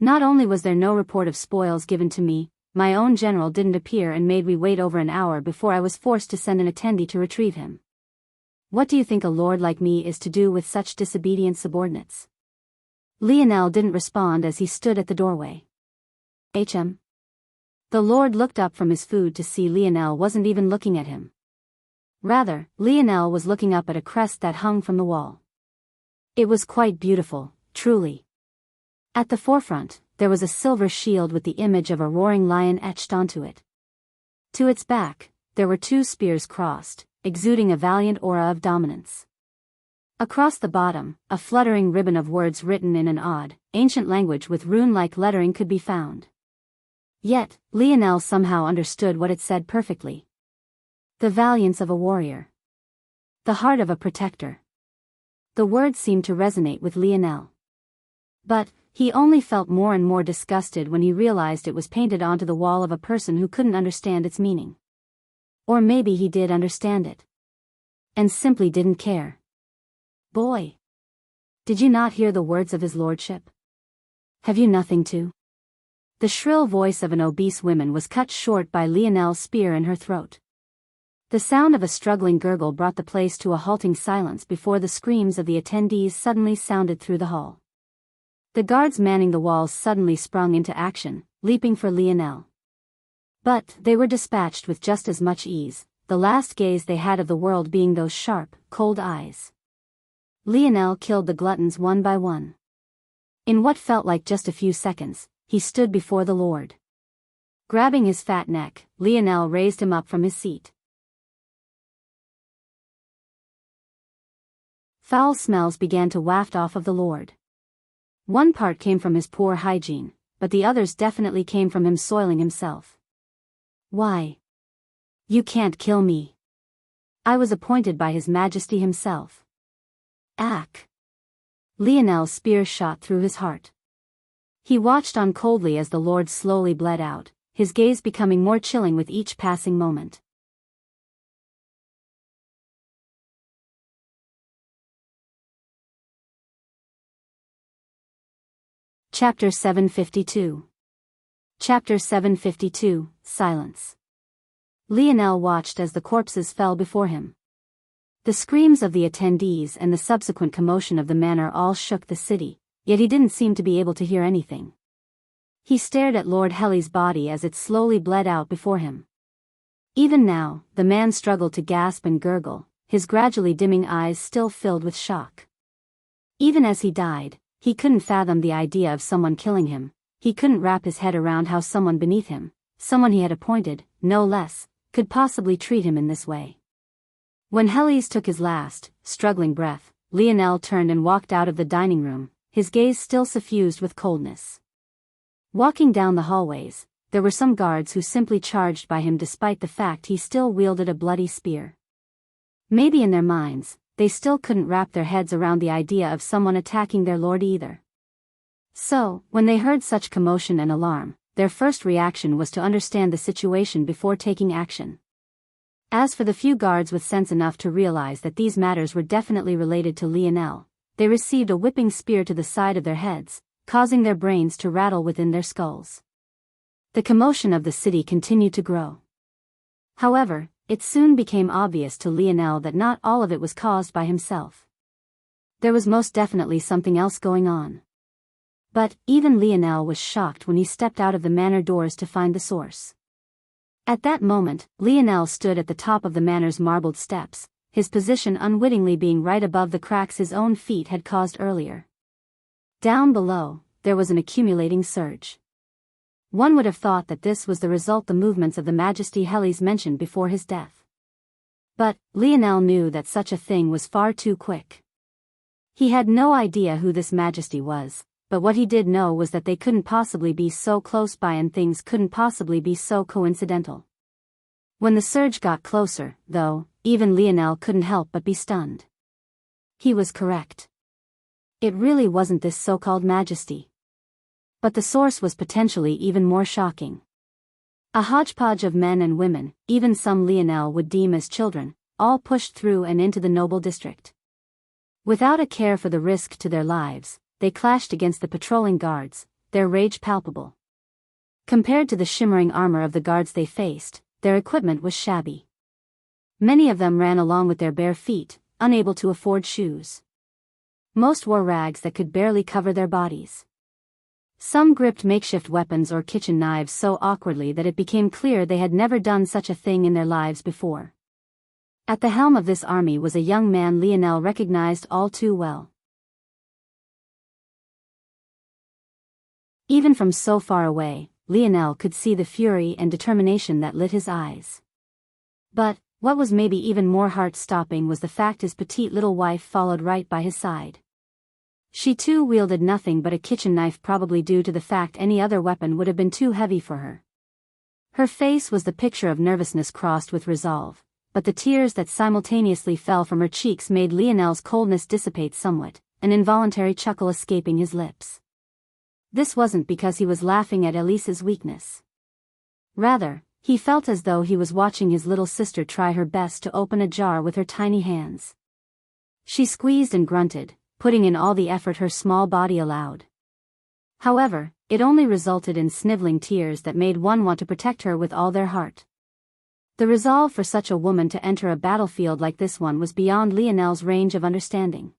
Not only was there no report of spoils given to me, my own general didn't appear and made me wait over an hour before I was forced to send an attendee to retrieve him. What do you think a lord like me is to do with such disobedient subordinates?" Lionel didn't respond as he stood at the doorway. "HM?" The lord looked up from his food to see Lionel wasn't even looking at him. Rather, Lionel was looking up at a crest that hung from the wall. It was quite beautiful, truly. At the forefront, there was a silver shield with the image of a roaring lion etched onto it. To its back, there were 2 spears crossed, exuding a valiant aura of dominance. Across the bottom, a fluttering ribbon of words written in an odd, ancient language with rune-like lettering could be found. Yet, Lionel somehow understood what it said perfectly. The valiance of a warrior. The heart of a protector. The words seemed to resonate with Lionel. But, he only felt more and more disgusted when he realized it was painted onto the wall of a person who couldn't understand its meaning. Or maybe he did understand it. And simply didn't care. "Boy. Did you not hear the words of his lordship? Have you nothing to? The shrill voice of an obese woman was cut short by Lionel's spear in her throat. The sound of a struggling gurgle brought the place to a halting silence before the screams of the attendees suddenly sounded through the hall. The guards manning the walls suddenly sprung into action, leaping for Lionel. But they were dispatched with just as much ease, the last gaze they had of the world being those sharp, cold eyes. Lionel killed the gluttons one by one. In what felt like just a few seconds, he stood before the Lord. Grabbing his fat neck, Lionel raised him up from his seat. Foul smells began to waft off of the Lord. One part came from his poor hygiene, but the others definitely came from him soiling himself. Why? You can't kill me. I was appointed by His Majesty himself. Ack! Lionel's spear shot through his heart. He watched on coldly as the Lord slowly bled out, his gaze becoming more chilling with each passing moment. Chapter 752. Chapter 752, Silence. Lionel watched as the corpses fell before him. The screams of the attendees and the subsequent commotion of the manor all shook the city, yet he didn't seem to be able to hear anything. He stared at Lord Helly's body as it slowly bled out before him. Even now, the man struggled to gasp and gurgle, his gradually dimming eyes still filled with shock. Even as he died, he couldn't fathom the idea of someone killing him. He couldn't wrap his head around how someone beneath him, someone he had appointed, no less, could possibly treat him in this way. When Helly's took his last, struggling breath, Lionel turned and walked out of the dining room, his gaze still suffused with coldness. Walking down the hallways, there were some guards who simply charged by him despite the fact he still wielded a bloody spear. Maybe in their minds, they still couldn't wrap their heads around the idea of someone attacking their lord either. So, when they heard such commotion and alarm, their first reaction was to understand the situation before taking action. As for the few guards with sense enough to realize that these matters were definitely related to Lionel, they received a whipping spear to the side of their heads, causing their brains to rattle within their skulls. The commotion of the city continued to grow. However, it soon became obvious to Lionel that not all of it was caused by himself. There was most definitely something else going on. But even Lionel was shocked when he stepped out of the manor doors to find the source. At that moment, Lionel stood at the top of the manor's marbled steps, his position unwittingly being right above the cracks his own feet had caused earlier. Down below, there was an accumulating surge. One would have thought that this was the result the movements of the Majesty Helly's mentioned before his death. But Lionel knew that such a thing was far too quick. He had no idea who this Majesty was, but what he did know was that they couldn't possibly be so close by and things couldn't possibly be so coincidental. When the surge got closer, though, even Lionel couldn't help but be stunned. He was correct. It really wasn't this so-called Majesty. But the source was potentially even more shocking. A hodgepodge of men and women, even some Lionel would deem as children, all pushed through and into the noble district. Without a care for the risk to their lives, they clashed against the patrolling guards, their rage palpable. Compared to the shimmering armor of the guards they faced, their equipment was shabby. Many of them ran along with their bare feet, unable to afford shoes. Most wore rags that could barely cover their bodies. Some gripped makeshift weapons or kitchen knives so awkwardly that it became clear they had never done such a thing in their lives before. At the helm of this army was a young man Lionel recognized all too well. Even from so far away, Lionel could see the fury and determination that lit his eyes. But, what was maybe even more heart-stopping was the fact his petite little wife followed right by his side. She too wielded nothing but a kitchen knife, probably due to the fact any other weapon would have been too heavy for her. Her face was the picture of nervousness crossed with resolve, but the tears that simultaneously fell from her cheeks made Lionel's coldness dissipate somewhat, an involuntary chuckle escaping his lips. This wasn't because he was laughing at Elise's weakness. Rather, he felt as though he was watching his little sister try her best to open a jar with her tiny hands. She squeezed and grunted, putting in all the effort her small body allowed. However, it only resulted in sniveling tears that made one want to protect her with all their heart. The resolve for such a woman to enter a battlefield like this one was beyond Lionel's range of understanding.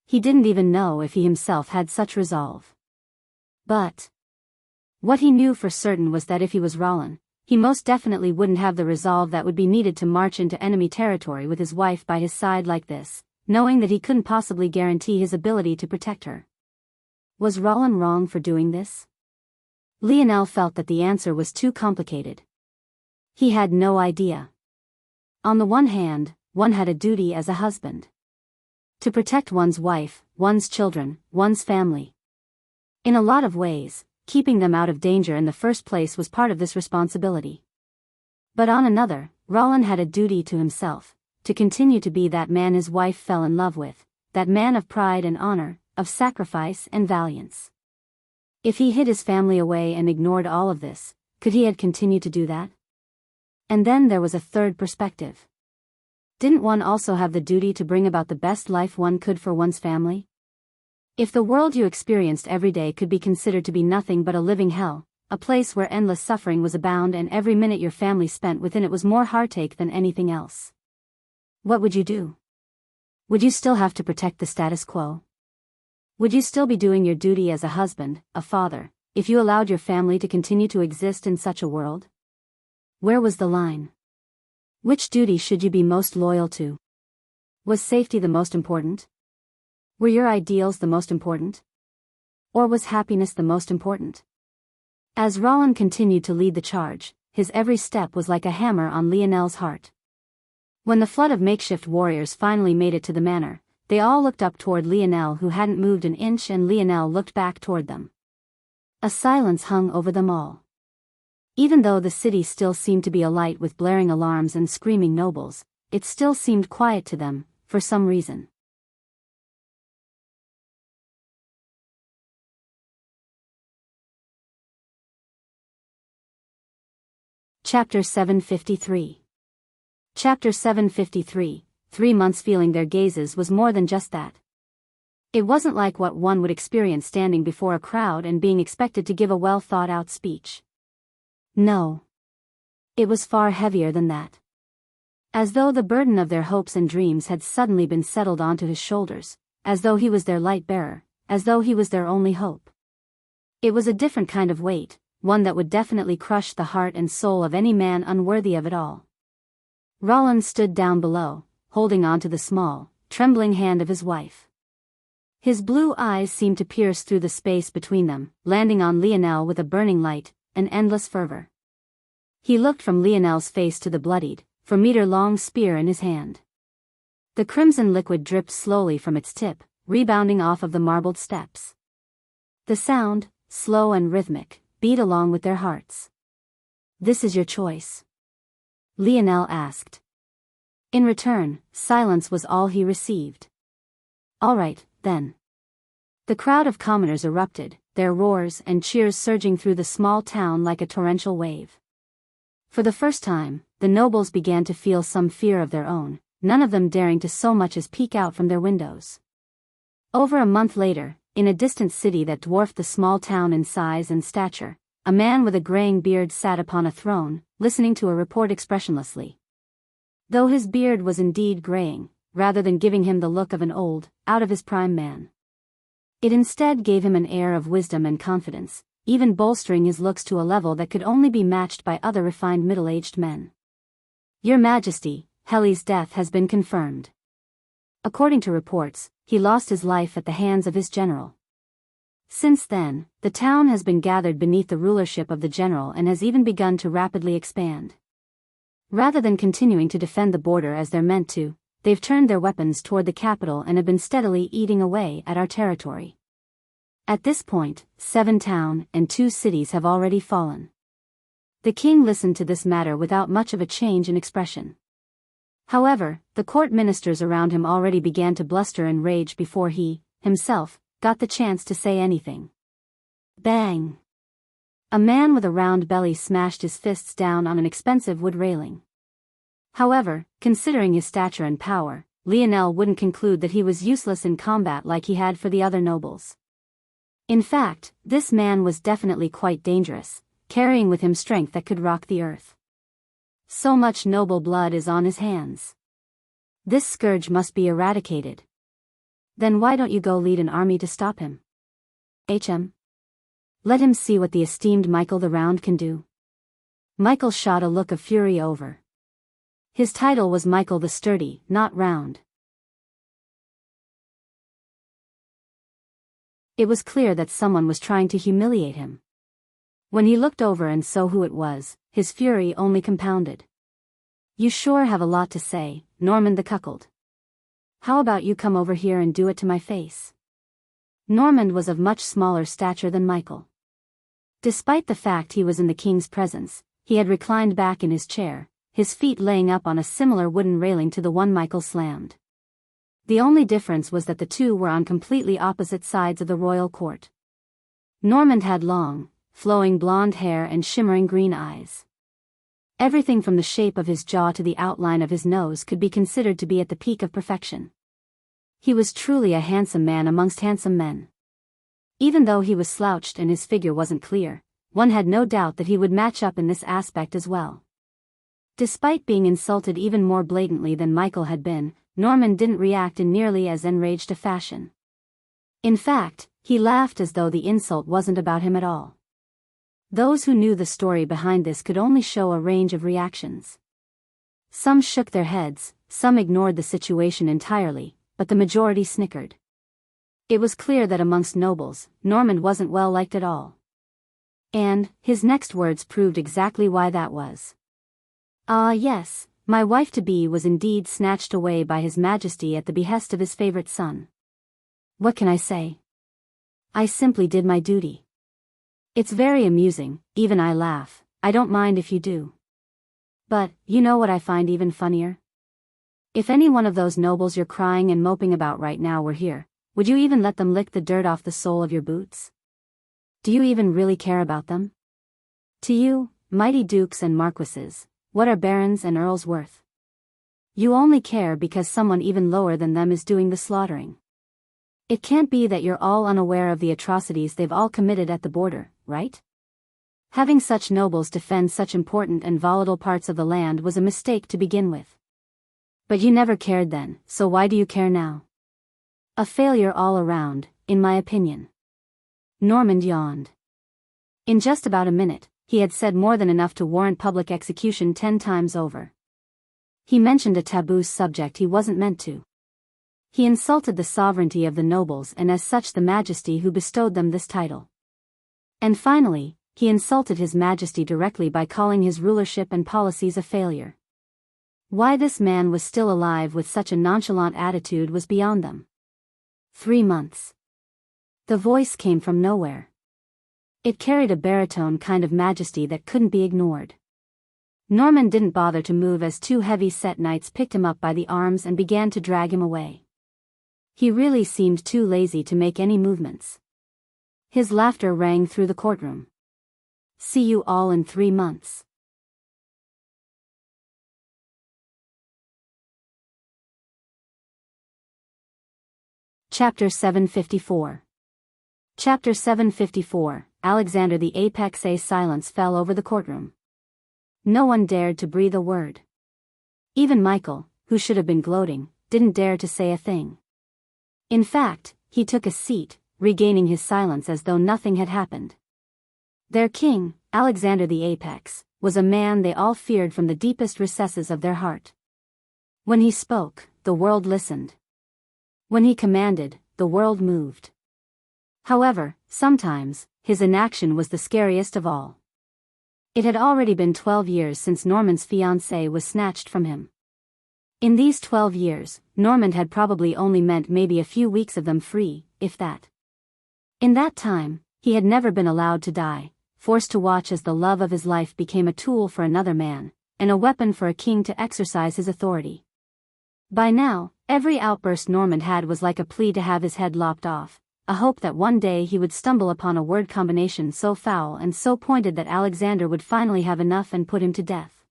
He didn't even know if he himself had such resolve. But what he knew for certain was that if he was Rollin, he most definitely wouldn't have the resolve that would be needed to march into enemy territory with his wife by his side like this, knowing that he couldn't possibly guarantee his ability to protect her. Was Rollin wrong for doing this? Lionel felt that the answer was too complicated. He had no idea. On the one hand, one had a duty as a husband. To protect one's wife, one's children, one's family. In a lot of ways, keeping them out of danger in the first place was part of this responsibility. But on another, Rollin had a duty to himself, to continue to be that man his wife fell in love with, that man of pride and honor, of sacrifice and valiance. If he hid his family away and ignored all of this, could he have continued to do that? And then there was a third perspective. Didn't one also have the duty to bring about the best life one could for one's family? If the world you experienced every day could be considered to be nothing but a living hell, a place where endless suffering was abound and every minute your family spent within it was more heartache than anything else, what would you do? Would you still have to protect the status quo? Would you still be doing your duty as a husband, a father, if you allowed your family to continue to exist in such a world? Where was the line? Which duty should you be most loyal to? Was safety the most important? Were your ideals the most important? Or was happiness the most important? As Rollin continued to lead the charge, his every step was like a hammer on Lionel's heart. When the flood of makeshift warriors finally made it to the manor, they all looked up toward Lionel, who hadn't moved an inch, and Lionel looked back toward them. A silence hung over them all. Even though the city still seemed to be alight with blaring alarms and screaming nobles, it still seemed quiet to them, for some reason. Chapter 753. Chapter 753, 3 months feeling their gazes was more than just that. It wasn't like what one would experience standing before a crowd and being expected to give a well-thought-out speech. No. It was far heavier than that. As though the burden of their hopes and dreams had suddenly been settled onto his shoulders, as though he was their light-bearer, as though he was their only hope. It was a different kind of weight, one that would definitely crush the heart and soul of any man unworthy of it all. Rollin stood down below, holding on to the small, trembling hand of his wife. His blue eyes seemed to pierce through the space between them, landing on Lionel with a burning light, an endless fervor. He looked from Lionel's face to the bloodied, four-meter-long spear in his hand. The crimson liquid dripped slowly from its tip, rebounding off of the marbled steps. The sound, slow and rhythmic, beat along with their hearts. "This is your choice?" Lionel asked. In return, silence was all he received. "All right, then." The crowd of commoners erupted, their roars and cheers surging through the small town like a torrential wave. For the first time, the nobles began to feel some fear of their own, none of them daring to so much as peek out from their windows. Over a month later, in a distant city that dwarfed the small town in size and stature, a man with a graying beard sat upon a throne, listening to a report expressionlessly. Though his beard was indeed graying, rather than giving him the look of an old, out-of-his-prime man, it instead gave him an air of wisdom and confidence, even bolstering his looks to a level that could only be matched by other refined middle-aged men. "Your Majesty, Heli's death has been confirmed. According to reports, he lost his life at the hands of his general. Since then, the town has been gathered beneath the rulership of the general and has even begun to rapidly expand. Rather than continuing to defend the border as they're meant to, they've turned their weapons toward the capital and have been steadily eating away at our territory. At this point, 7 towns and 2 cities have already fallen." The king listened to this matter without much of a change in expression. However, the court ministers around him already began to bluster and rage before he, himself, got the chance to say anything. Bang! A man with a round belly smashed his fists down on an expensive wood railing. However, considering his stature and power, Lionel wouldn't conclude that he was useless in combat like he had for the other nobles. In fact, this man was definitely quite dangerous, carrying with him strength that could rock the earth. So much noble blood is on his hands. This scourge must be eradicated. Then why don't you go lead an army to stop him? Let him see what the esteemed Michael the Round can do. Michael shot a look of fury over. His title was Michael the Sturdy, not Round. It was clear that someone was trying to humiliate him. When he looked over and saw who it was, his fury only compounded. You sure have a lot to say, Norman the Cuckold. How about you come over here and do it to my face? Norman was of much smaller stature than Michael. Despite the fact he was in the king's presence, he had reclined back in his chair, his feet laying up on a similar wooden railing to the one Michael slammed. The only difference was that the two were on completely opposite sides of the royal court. Norman had long, flowing blonde hair and shimmering green eyes. Everything from the shape of his jaw to the outline of his nose could be considered to be at the peak of perfection. He was truly a handsome man amongst handsome men. Even though he was slouched and his figure wasn't clear, one had no doubt that he would match up in this aspect as well. Despite being insulted even more blatantly than Michael had been, Norman didn't react in nearly as enraged a fashion. In fact, he laughed as though the insult wasn't about him at all. Those who knew the story behind this could only show a range of reactions. Some shook their heads, some ignored the situation entirely, but the majority snickered. It was clear that amongst nobles, Norman wasn't well liked at all. And his next words proved exactly why that was. Ah yes, my wife-to-be was indeed snatched away by His Majesty at the behest of his favorite son. What can I say? I simply did my duty. It's very amusing, even I laugh, I don't mind if you do. But, you know what I find even funnier? If any one of those nobles you're crying and moping about right now were here, would you even let them lick the dirt off the sole of your boots? Do you even really care about them? To you, mighty dukes and marquises, what are barons and earls worth? You only care because someone even lower than them is doing the slaughtering. It can't be that you're all unaware of the atrocities they've all committed at the border, right? Having such nobles defend such important and volatile parts of the land was a mistake to begin with. But you never cared then, so why do you care now? A failure all around, in my opinion. Norman yawned. In just about a minute, he had said more than enough to warrant public execution 10 times over. He mentioned a taboo subject he wasn't meant to. He insulted the sovereignty of the nobles and as such the majesty who bestowed them this title. And finally, he insulted His Majesty directly by calling his rulership and policies a failure. Why this man was still alive with such a nonchalant attitude was beyond them. 3 months. The voice came from nowhere. It carried a baritone kind of majesty that couldn't be ignored. Norman didn't bother to move as 2 heavy-set knights picked him up by the arms and began to drag him away. He really seemed too lazy to make any movements. His laughter rang through the courtroom. See you all in 3 months. Chapter 754. Chapter 754, Alexander the Apex. A silence fell over the courtroom. No one dared to breathe a word. Even Michael, who should have been gloating, didn't dare to say a thing. In fact, he took a seat, regaining his silence as though nothing had happened. Their king, Alexander the Apex, was a man they all feared from the deepest recesses of their heart. When he spoke, the world listened. When he commanded, the world moved. However, sometimes, his inaction was the scariest of all. It had already been 12 years since Norman's fiancée was snatched from him. In these 12 years, Norman had probably only meant maybe a few weeks of them free, if that. In that time, he had never been allowed to die, forced to watch as the love of his life became a tool for another man, and a weapon for a king to exercise his authority. By now, every outburst Norman had was like a plea to have his head lopped off, a hope that one day he would stumble upon a word combination so foul and so pointed that Alexander would finally have enough and put him to death.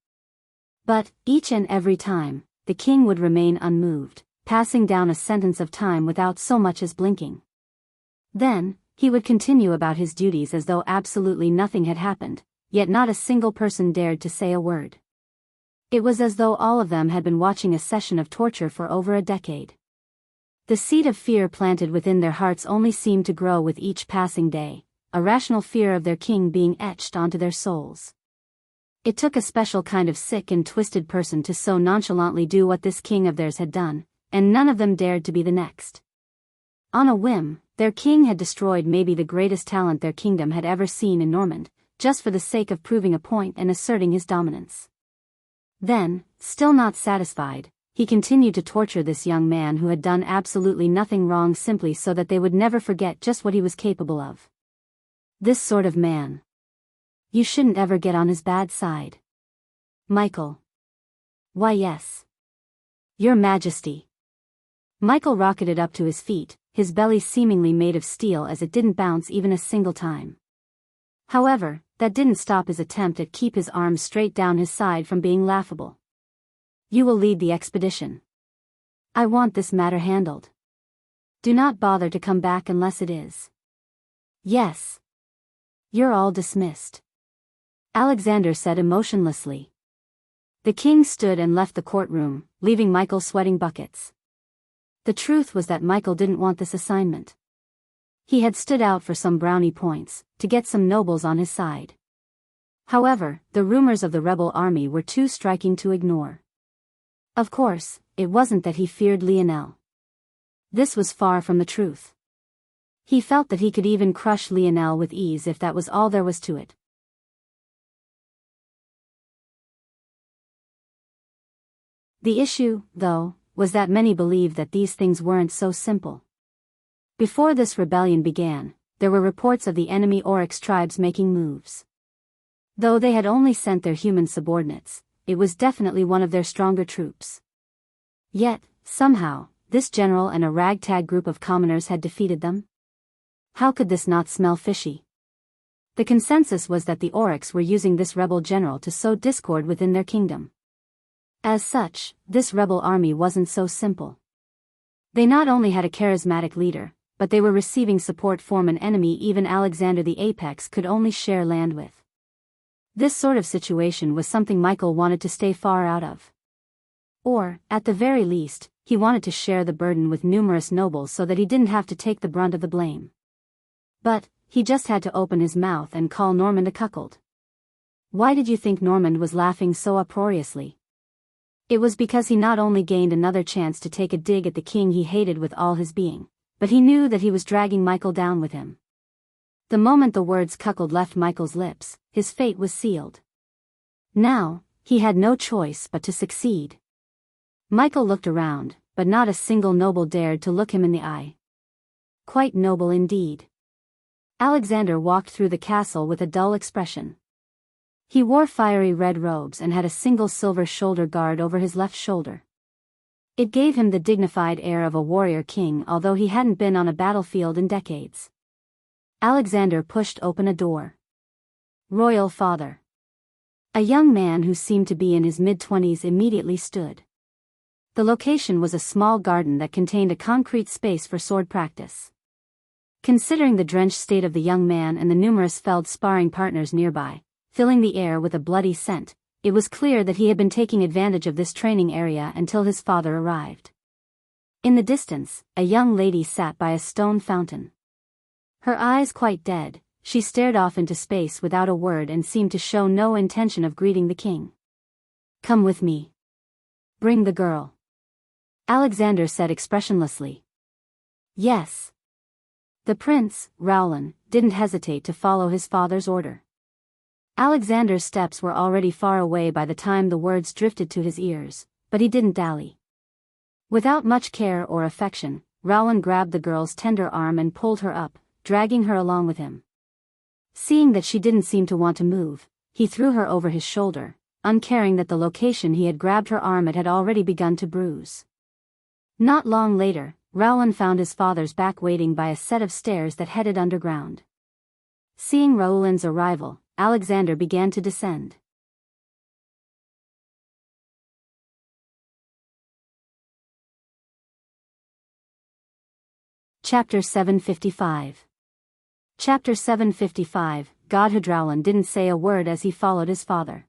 But, each and every time, the king would remain unmoved, passing down a sentence of time without so much as blinking. Then, he would continue about his duties as though absolutely nothing had happened, yet not a single person dared to say a word. It was as though all of them had been watching a session of torture for over a decade. The seed of fear planted within their hearts only seemed to grow with each passing day, a rational fear of their king being etched onto their souls. It took a special kind of sick and twisted person to so nonchalantly do what this king of theirs had done, and none of them dared to be the next. On a whim, their king had destroyed maybe the greatest talent their kingdom had ever seen in Normand, just for the sake of proving a point and asserting his dominance. Then, still not satisfied, he continued to torture this young man who had done absolutely nothing wrong simply so that they would never forget just what he was capable of. This sort of man. You shouldn't ever get on his bad side. Michael. Why yes. Your Majesty. Michael rocketed up to his feet, his belly seemingly made of steel as it didn't bounce even a single time. However, that didn't stop his attempt at keep his arms straight down his side from being laughable. You will lead the expedition. I want this matter handled. Do not bother to come back unless it is. Yes. You're all dismissed. Alexander said emotionlessly. The king stood and left the courtroom, leaving Michael sweating buckets. The truth was that Michael didn't want this assignment. He had stood out for some brownie points, to get some nobles on his side. However, the rumors of the rebel army were too striking to ignore. Of course, it wasn't that he feared Lionel. This was far from the truth. He felt that he could even crush Lionel with ease if that was all there was to it. The issue, though, was that many believed that these things weren't so simple. Before this rebellion began, there were reports of the enemy Oryx tribes making moves. Though they had only sent their human subordinates, it was definitely one of their stronger troops. Yet, somehow, this general and a ragtag group of commoners had defeated them? How could this not smell fishy? The consensus was that the Oryx were using this rebel general to sow discord within their kingdom. As such, this rebel army wasn't so simple. They not only had a charismatic leader, but they were receiving support from an enemy even Alexander the Apex could only share land with. This sort of situation was something Michael wanted to stay far out of. Or, at the very least, he wanted to share the burden with numerous nobles so that he didn't have to take the brunt of the blame. But, he just had to open his mouth and call Normand a cuckold. Why did you think Normand was laughing so uproariously? It was because he not only gained another chance to take a dig at the king he hated with all his being, but he knew that he was dragging Michael down with him. The moment the words cuckold left Michael's lips, his fate was sealed. Now, he had no choice but to succeed. Michael looked around, but not a single noble dared to look him in the eye. Quite noble indeed. Alexander walked through the castle with a dull expression. He wore fiery red robes and had a single silver shoulder guard over his left shoulder. It gave him the dignified air of a warrior king, although he hadn't been on a battlefield in decades. Alexander pushed open a door. Royal Father. A young man who seemed to be in his mid-20s immediately stood. The location was a small garden that contained a concrete space for sword practice. Considering the drenched state of the young man and the numerous felled sparring partners nearby, filling the air with a bloody scent, it was clear that he had been taking advantage of this training area until his father arrived. In the distance, a young lady sat by a stone fountain. Her eyes quite dead, she stared off into space without a word and seemed to show no intention of greeting the king. Come with me. Bring the girl. Alexander said expressionlessly. Yes. The prince, Rowland, didn't hesitate to follow his father's order. Alexander's steps were already far away by the time the words drifted to his ears, but he didn't dally. Without much care or affection, Rowland grabbed the girl's tender arm and pulled her up, dragging her along with him. Seeing that she didn't seem to want to move, he threw her over his shoulder, uncaring that the location he had grabbed her arm at had already begun to bruise. Not long later, Rowland found his father's back waiting by a set of stairs that headed underground. Seeing Rowland's arrival, Alexander began to descend. Chapter 755. Chapter 755. Godhadrowlan didn't say a word as he followed his father.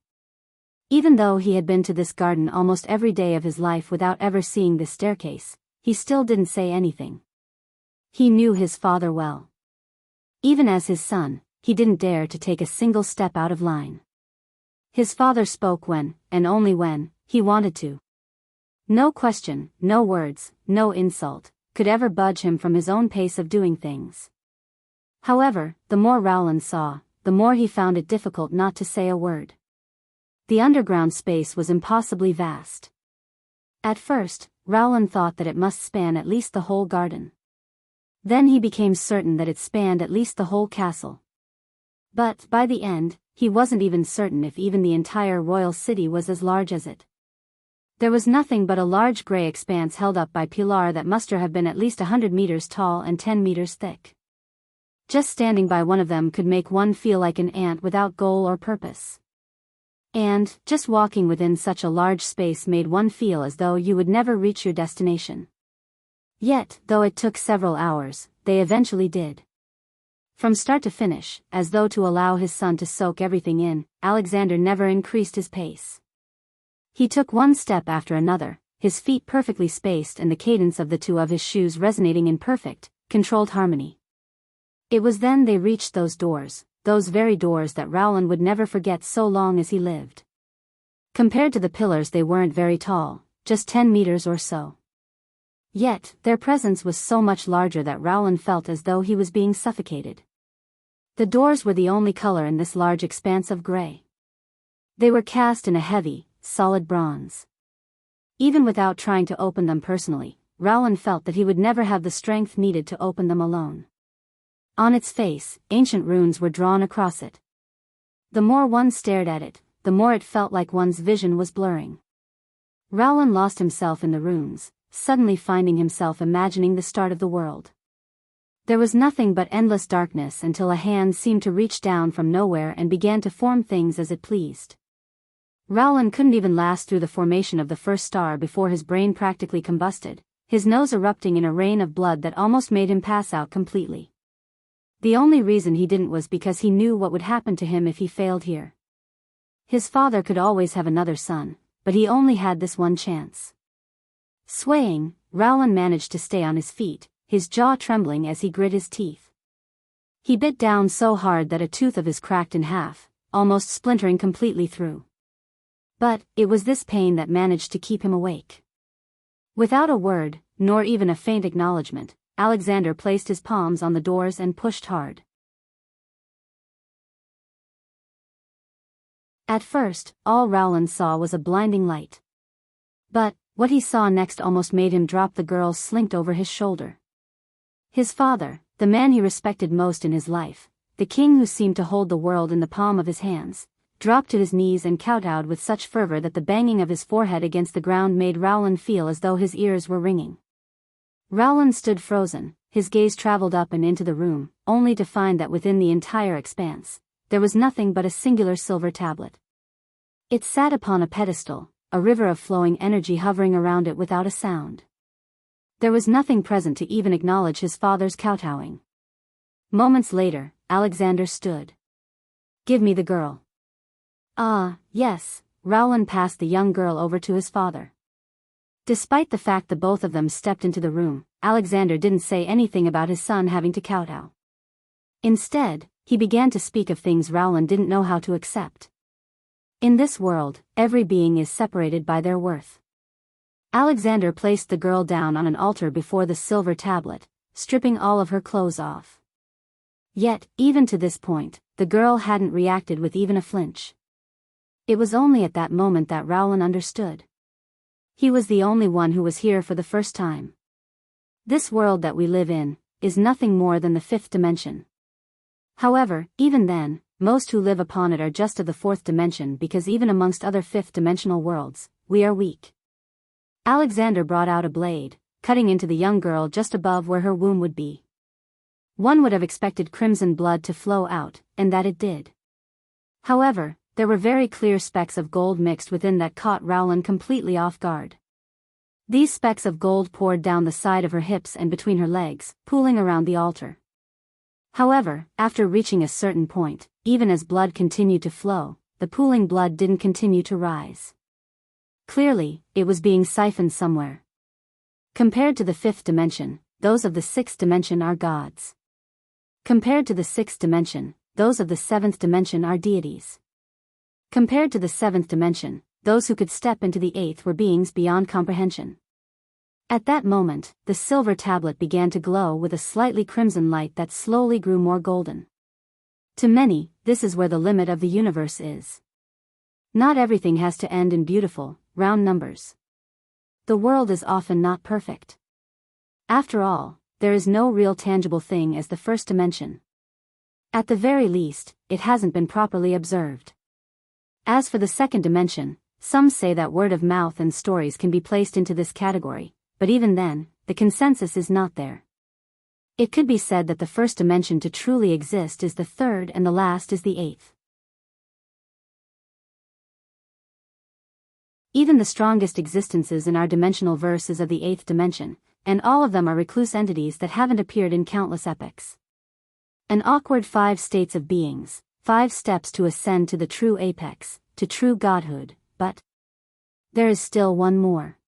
Even though he had been to this garden almost every day of his life without ever seeing this staircase, he still didn't say anything. He knew his father well. Even as his son, he didn't dare to take a single step out of line. His father spoke when, and only when, he wanted to. No question, no words, no insult, could ever budge him from his own pace of doing things. However, the more Rowland saw, the more he found it difficult not to say a word. The underground space was impossibly vast. At first, Rowland thought that it must span at least the whole garden. Then he became certain that it spanned at least the whole castle. But, by the end, he wasn't even certain if even the entire royal city was as large as it. There was nothing but a large gray expanse held up by pillars that must have been at least 100 meters tall and 10 meters thick. Just standing by one of them could make one feel like an ant without goal or purpose. And, just walking within such a large space made one feel as though you would never reach your destination. Yet, though it took several hours, they eventually did. From start to finish, as though to allow his son to soak everything in, Alexander never increased his pace. He took one step after another, his feet perfectly spaced and the cadence of the two of his shoes resonating in perfect, controlled harmony. It was then they reached those doors, those very doors that Rowland would never forget so long as he lived. Compared to the pillars they weren't very tall, just 10 meters or so. Yet, their presence was so much larger that Rowland felt as though he was being suffocated. The doors were the only color in this large expanse of gray. They were cast in a heavy, solid bronze. Even without trying to open them personally, Rowland felt that he would never have the strength needed to open them alone. On its face, ancient runes were drawn across it. The more one stared at it, the more it felt like one's vision was blurring. Rowland lost himself in the runes, suddenly finding himself imagining the start of the world. There was nothing but endless darkness until a hand seemed to reach down from nowhere and began to form things as it pleased. Rowland couldn't even last through the formation of the first star before his brain practically combusted, his nose erupting in a rain of blood that almost made him pass out completely. The only reason he didn't was because he knew what would happen to him if he failed here. His father could always have another son, but he only had this one chance. Swaying, Rowland managed to stay on his feet, his jaw trembling as he grit his teeth. He bit down so hard that a tooth of his cracked in half, almost splintering completely through. But, it was this pain that managed to keep him awake. Without a word, nor even a faint acknowledgement, Alexander placed his palms on the doors and pushed hard. At first, all Rowland saw was a blinding light. But, what he saw next almost made him drop the girl slinked over his shoulder. His father, the man he respected most in his life, the king who seemed to hold the world in the palm of his hands, dropped to his knees and kowtowed with such fervor that the banging of his forehead against the ground made Rowland feel as though his ears were ringing. Rowland stood frozen, his gaze traveled up and into the room, only to find that within the entire expanse, there was nothing but a singular silver tablet. It sat upon a pedestal, a river of flowing energy hovering around it without a sound. There was nothing present to even acknowledge his father's kowtowing. Moments later, Alexander stood. "Give me the girl." "Ah, yes," Rowland passed the young girl over to his father. Despite the fact that both of them stepped into the room, Alexander didn't say anything about his son having to kowtow. Instead, he began to speak of things Rowland didn't know how to accept. In this world, every being is separated by their worth. Alexander placed the girl down on an altar before the silver tablet, stripping all of her clothes off. Yet, even to this point, the girl hadn't reacted with even a flinch. It was only at that moment that Rowland understood. He was the only one who was here for the first time. This world that we live in is nothing more than the fifth dimension. However, even then, most who live upon it are just of the fourth dimension because even amongst other fifth-dimensional worlds, we are weak. Alexander brought out a blade, cutting into the young girl just above where her womb would be. One would have expected crimson blood to flow out, and that it did. However, there were very clear specks of gold mixed within that caught Rowland completely off guard. These specks of gold poured down the side of her hips and between her legs, pooling around the altar. However, after reaching a certain point, even as blood continued to flow, the pooling blood didn't continue to rise. Clearly, it was being siphoned somewhere. Compared to the fifth dimension, those of the sixth dimension are gods. Compared to the sixth dimension, those of the seventh dimension are deities. Compared to the seventh dimension, those who could step into the eighth were beings beyond comprehension. At that moment, the silver tablet began to glow with a slightly crimson light that slowly grew more golden. To many, this is where the limit of the universe is. Not everything has to end in beautiful, round numbers. The world is often not perfect. After all, there is no real tangible thing as the first dimension. At the very least, it hasn't been properly observed. As for the second dimension, some say that word of mouth and stories can be placed into this category, but even then, the consensus is not there. It could be said that the first dimension to truly exist is the third and the last is the eighth. Even the strongest existences in our dimensional verse is of the eighth dimension, and all of them are recluse entities that haven't appeared in countless epochs. An awkward 5 states of beings, 5 steps to ascend to the true apex, to true godhood, but there is still one more.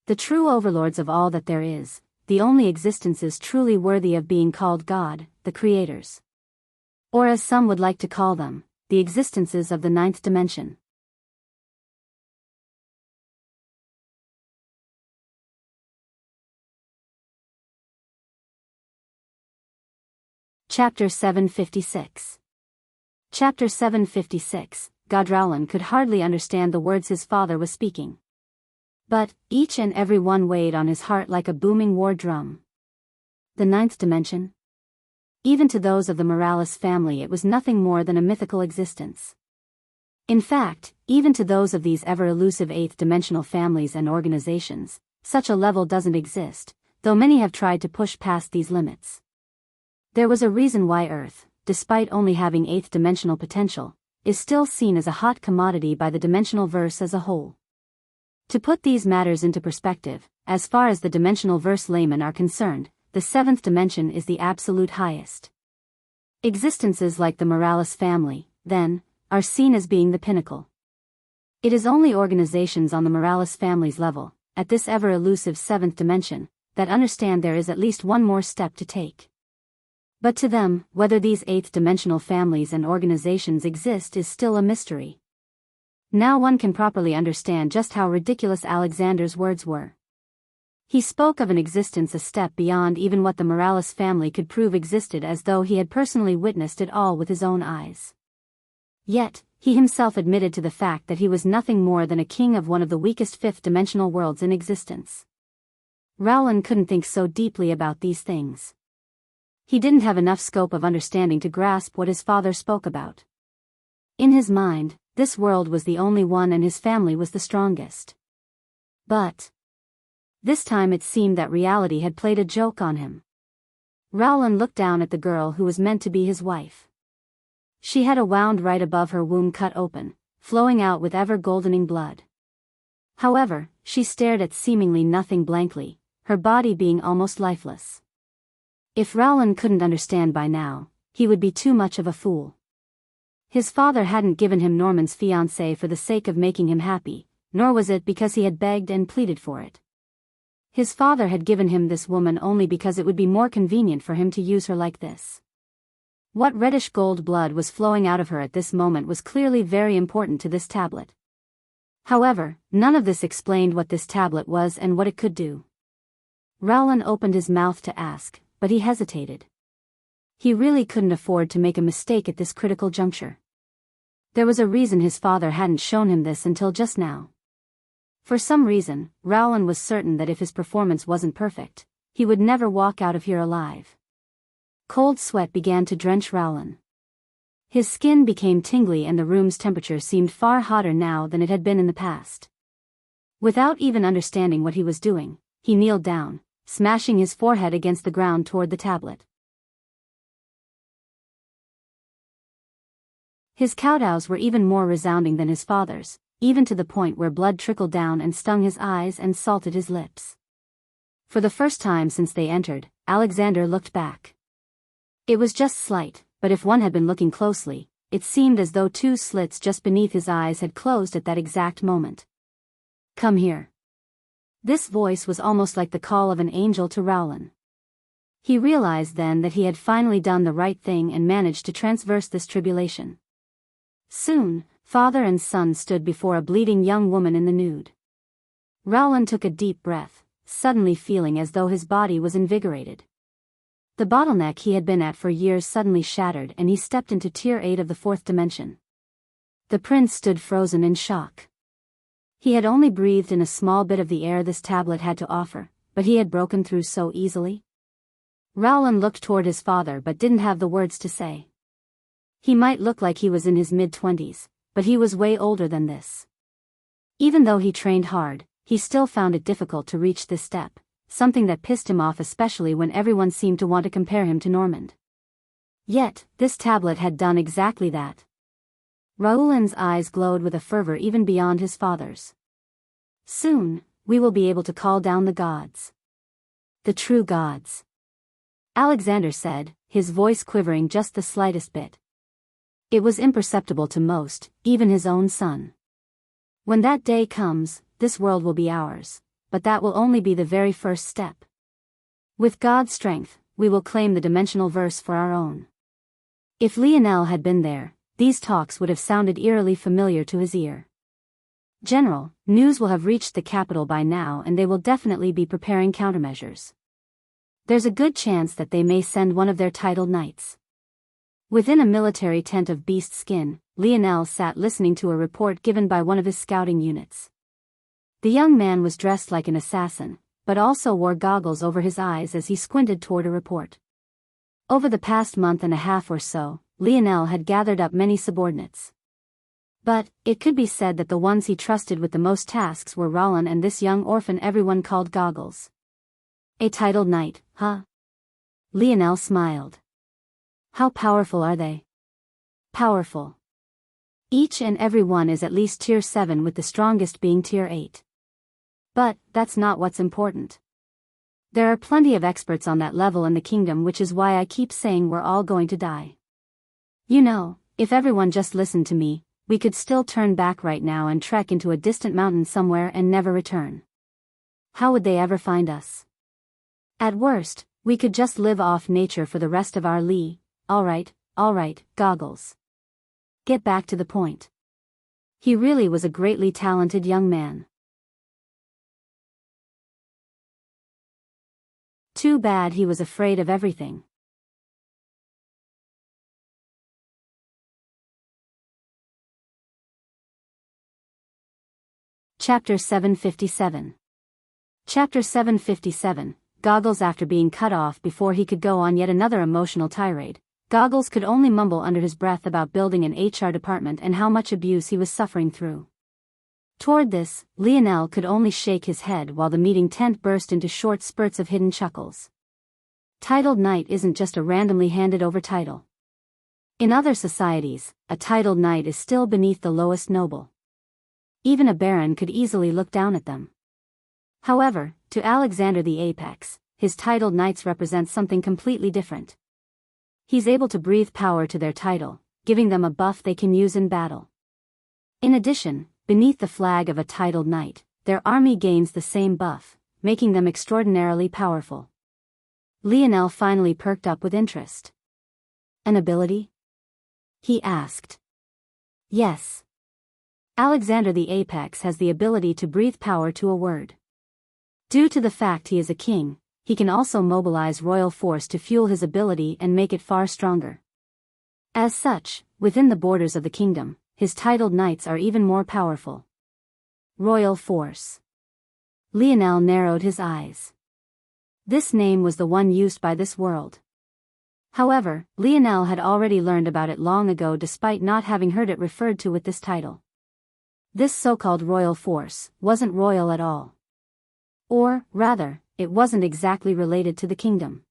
The true overlords of all that there is, the only existences truly worthy of being called God, the creators. Or as some would like to call them, the existences of the ninth dimension. Chapter 756. Chapter 756. Godrowlan could hardly understand the words his father was speaking. But, each and every one weighed on his heart like a booming war drum. The ninth dimension? Even to those of the Morales family it was nothing more than a mythical existence. In fact, even to those of these ever-elusive eighth-dimensional families and organizations, such a level doesn't exist, though many have tried to push past these limits. There was a reason why Earth, despite only having eighth-dimensional potential, is still seen as a hot commodity by the dimensional verse as a whole. To put these matters into perspective, as far as the dimensional verse laymen are concerned, the seventh dimension is the absolute highest. Existences like the Morales family, then, are seen as being the pinnacle. It is only organizations on the Morales family's level, at this ever-elusive seventh dimension, that understand there is at least one more step to take. But to them, whether these eighth-dimensional families and organizations exist is still a mystery. Now one can properly understand just how ridiculous Alexander's words were. He spoke of an existence a step beyond even what the Morales family could prove existed, as though he had personally witnessed it all with his own eyes. Yet, he himself admitted to the fact that he was nothing more than a king of one of the weakest fifth-dimensional worlds in existence. Rowland couldn't think so deeply about these things. He didn't have enough scope of understanding to grasp what his father spoke about. In his mind, this world was the only one and his family was the strongest. But this time it seemed that reality had played a joke on him. Rowland looked down at the girl who was meant to be his wife. She had a wound right above her womb cut open, flowing out with ever-goldening blood. However, she stared at seemingly nothing blankly, her body being almost lifeless. If Rowland couldn't understand by now, he would be too much of a fool. His father hadn't given him Norman's fiancée for the sake of making him happy, nor was it because he had begged and pleaded for it. His father had given him this woman only because it would be more convenient for him to use her like this. What reddish gold blood was flowing out of her at this moment was clearly very important to this tablet. However, none of this explained what this tablet was and what it could do. Rowland opened his mouth to ask, but he hesitated. He really couldn't afford to make a mistake at this critical juncture. There was a reason his father hadn't shown him this until just now. For some reason, Rowland was certain that if his performance wasn't perfect, he would never walk out of here alive. Cold sweat began to drench Rowland. His skin became tingly and the room's temperature seemed far hotter now than it had been in the past. Without even understanding what he was doing, he kneeled down, smashing his forehead against the ground toward the tablet. His kowtows were even more resounding than his father's, even to the point where blood trickled down and stung his eyes and salted his lips. For the first time since they entered, Alexander looked back. It was just slight, but if one had been looking closely, it seemed as though two slits just beneath his eyes had closed at that exact moment. "Come here." This voice was almost like the call of an angel to Rowland. He realized then that he had finally done the right thing and managed to traverse this tribulation. Soon, father and son stood before a bleeding young woman in the nude. Rowland took a deep breath, suddenly feeling as though his body was invigorated. The bottleneck he had been at for years suddenly shattered and he stepped into Tier 8 of the fourth dimension. The prince stood frozen in shock. He had only breathed in a small bit of the air this tablet had to offer, but he had broken through so easily. Rowland looked toward his father but didn't have the words to say. He might look like he was in his mid-20s, but he was way older than this. Even though he trained hard, he still found it difficult to reach this step, something that pissed him off especially when everyone seemed to want to compare him to Normand. Yet, this tablet had done exactly that. Rowland's eyes glowed with a fervor even beyond his father's. "Soon, we will be able to call down the gods. The true gods," Alexander said, his voice quivering just the slightest bit. It was imperceptible to most, even his own son. "When that day comes, this world will be ours, but that will only be the very first step. With God's strength, we will claim the dimensional verse for our own." If Lionel had been there, these talks would have sounded eerily familiar to his ear. "General, news will have reached the capital by now and they will definitely be preparing countermeasures. There's a good chance that they may send one of their titled knights." Within a military tent of beast skin, Lionel sat listening to a report given by one of his scouting units. The young man was dressed like an assassin, but also wore goggles over his eyes as he squinted toward a report. Over the past month and a half or so, Lionel had gathered up many subordinates. But, it could be said that the ones he trusted with the most tasks were Rowland and this young orphan everyone called Goggles. "A titled knight, huh?" Lionel smiled. "How powerful are they?" "Powerful. Each and every one is at least Tier 7 with the strongest being Tier 8. But, that's not what's important. There are plenty of experts on that level in the kingdom, which is why I keep saying we're all going to die. You know, if everyone just listened to me, we could still turn back right now and trek into a distant mountain somewhere and never return. How would they ever find us? At worst, we could just live off nature for the rest of our li. All right, Goggles. Get back to the point." He really was a greatly talented young man. Too bad he was afraid of everything. Chapter 757. Chapter 757, Goggles. After being cut off before he could go on yet another emotional tirade, Goggles could only mumble under his breath about building an HR department and how much abuse he was suffering through. Toward this, Lionel could only shake his head while the meeting tent burst into short spurts of hidden chuckles. Titled knight isn't just a randomly handed over title. In other societies, a titled knight is still beneath the lowest noble. Even a baron could easily look down at them. However, to Alexander the Apex, his titled knights represent something completely different. He's able to breathe power to their title, giving them a buff they can use in battle. In addition, beneath the flag of a titled knight, their army gains the same buff, making them extraordinarily powerful. Lionel finally perked up with interest. "An ability?" he asked. "Yes. Alexander the Apex has the ability to breathe power to a word. Due to the fact he is a king, he can also mobilize royal force to fuel his ability and make it far stronger. As such, within the borders of the kingdom, his titled knights are even more powerful." Royal force. Lionel narrowed his eyes. This name was the one used by this world. However, Lionel had already learned about it long ago despite not having heard it referred to with this title. This so-called royal force wasn't royal at all. Or, rather, it wasn't exactly related to the kingdom.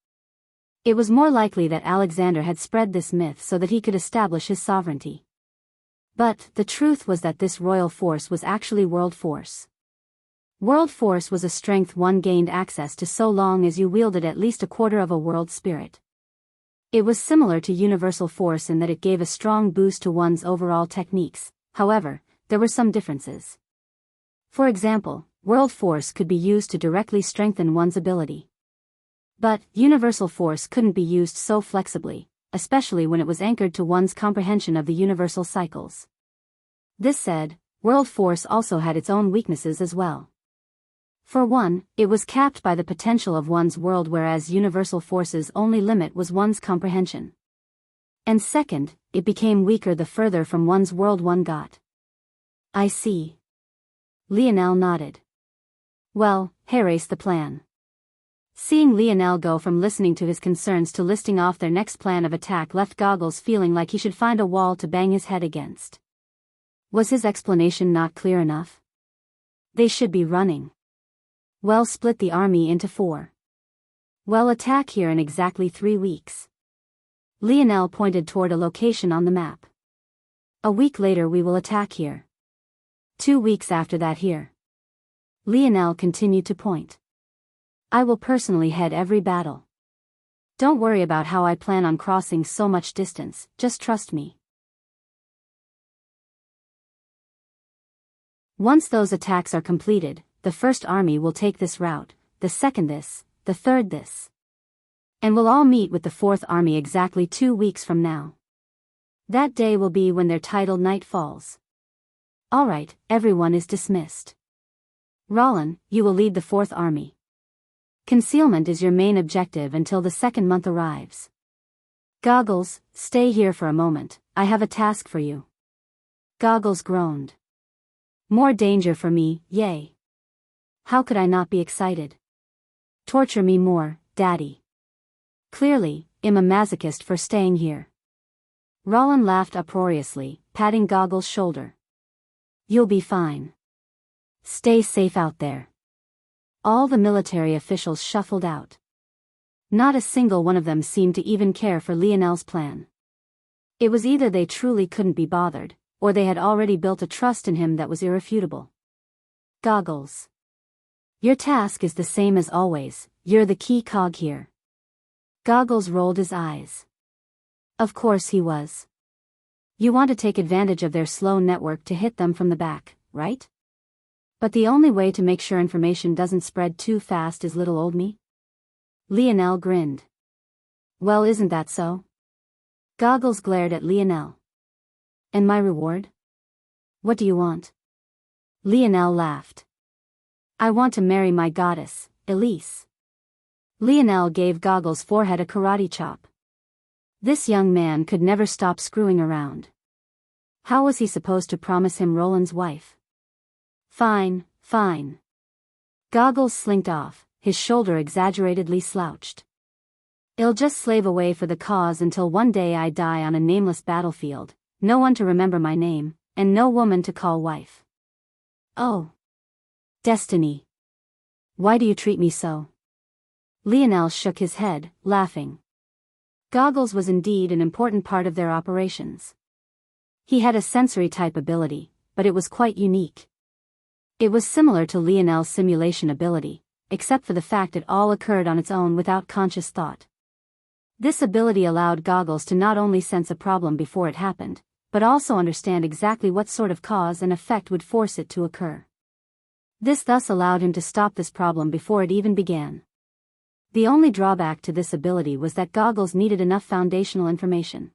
It was more likely that Alexander had spread this myth so that he could establish his sovereignty. But the truth was that this royal force was actually world force. World force was a strength one gained access to so long as you wielded at least a quarter of a world spirit. It was similar to universal force in that it gave a strong boost to one's overall techniques. However, there were some differences. For example, world force could be used to directly strengthen one's ability. But universal force couldn't be used so flexibly, especially when it was anchored to one's comprehension of the universal cycles. This said, world force also had its own weaknesses as well. For one, it was capped by the potential of one's world, whereas universal force's only limit was one's comprehension. And second, it became weaker the further from one's world one got. I see. Lionel nodded. Well, erase the plan. Seeing Lionel go from listening to his concerns to listing off their next plan of attack left Goggles feeling like he should find a wall to bang his head against. Was his explanation not clear enough? They should be running. Well, split the army into 4. Well, attack here in exactly 3 weeks. Lionel pointed toward a location on the map. A week later we will attack here. 2 weeks after that here. Lionel continued to point. I will personally head every battle. Don't worry about how I plan on crossing so much distance, just trust me. Once those attacks are completed, the first army will take this route, the second this, the third this. And we'll all meet with the fourth army exactly 2 weeks from now. That day will be when their titled night falls. Alright, everyone is dismissed. Rollin, you will lead the fourth army. Concealment is your main objective until the second month arrives. Goggles, stay here for a moment, I have a task for you. Goggles groaned. More danger for me, yay. How could I not be excited? Torture me more, Daddy. Clearly, I'm a masochist for staying here. Rollin laughed uproariously, patting Goggles' shoulder. You'll be fine. Stay safe out there. All the military officials shuffled out. Not a single one of them seemed to even care for Lionel's plan. It was either they truly couldn't be bothered, or they had already built a trust in him that was irrefutable. Goggles. Your task is the same as always, you're the key cog here. Goggles rolled his eyes. Of course he was. You want to take advantage of their slow network to hit them from the back, right? But the only way to make sure information doesn't spread too fast is little old me? Lionel grinned. Well, isn't that so? Goggles glared at Lionel. And my reward? What do you want? Lionel laughed. I want to marry my goddess, Elise. Lionel gave Goggles' forehead a karate chop. This young man could never stop screwing around. How was he supposed to promise him Roland's wife? Fine, fine. Goggles slinked off, his shoulder exaggeratedly slouched. I'll just slave away for the cause until one day I die on a nameless battlefield, no one to remember my name, and no woman to call wife. Oh. Destiny. Why do you treat me so? Lionel shook his head, laughing. Goggles was indeed an important part of their operations. He had a sensory-type ability, but it was quite unique. It was similar to Lionel's simulation ability, except for the fact it all occurred on its own without conscious thought. This ability allowed Goggles to not only sense a problem before it happened, but also understand exactly what sort of cause and effect would force it to occur. This thus allowed him to stop this problem before it even began. The only drawback to this ability was that Goggles needed enough foundational information.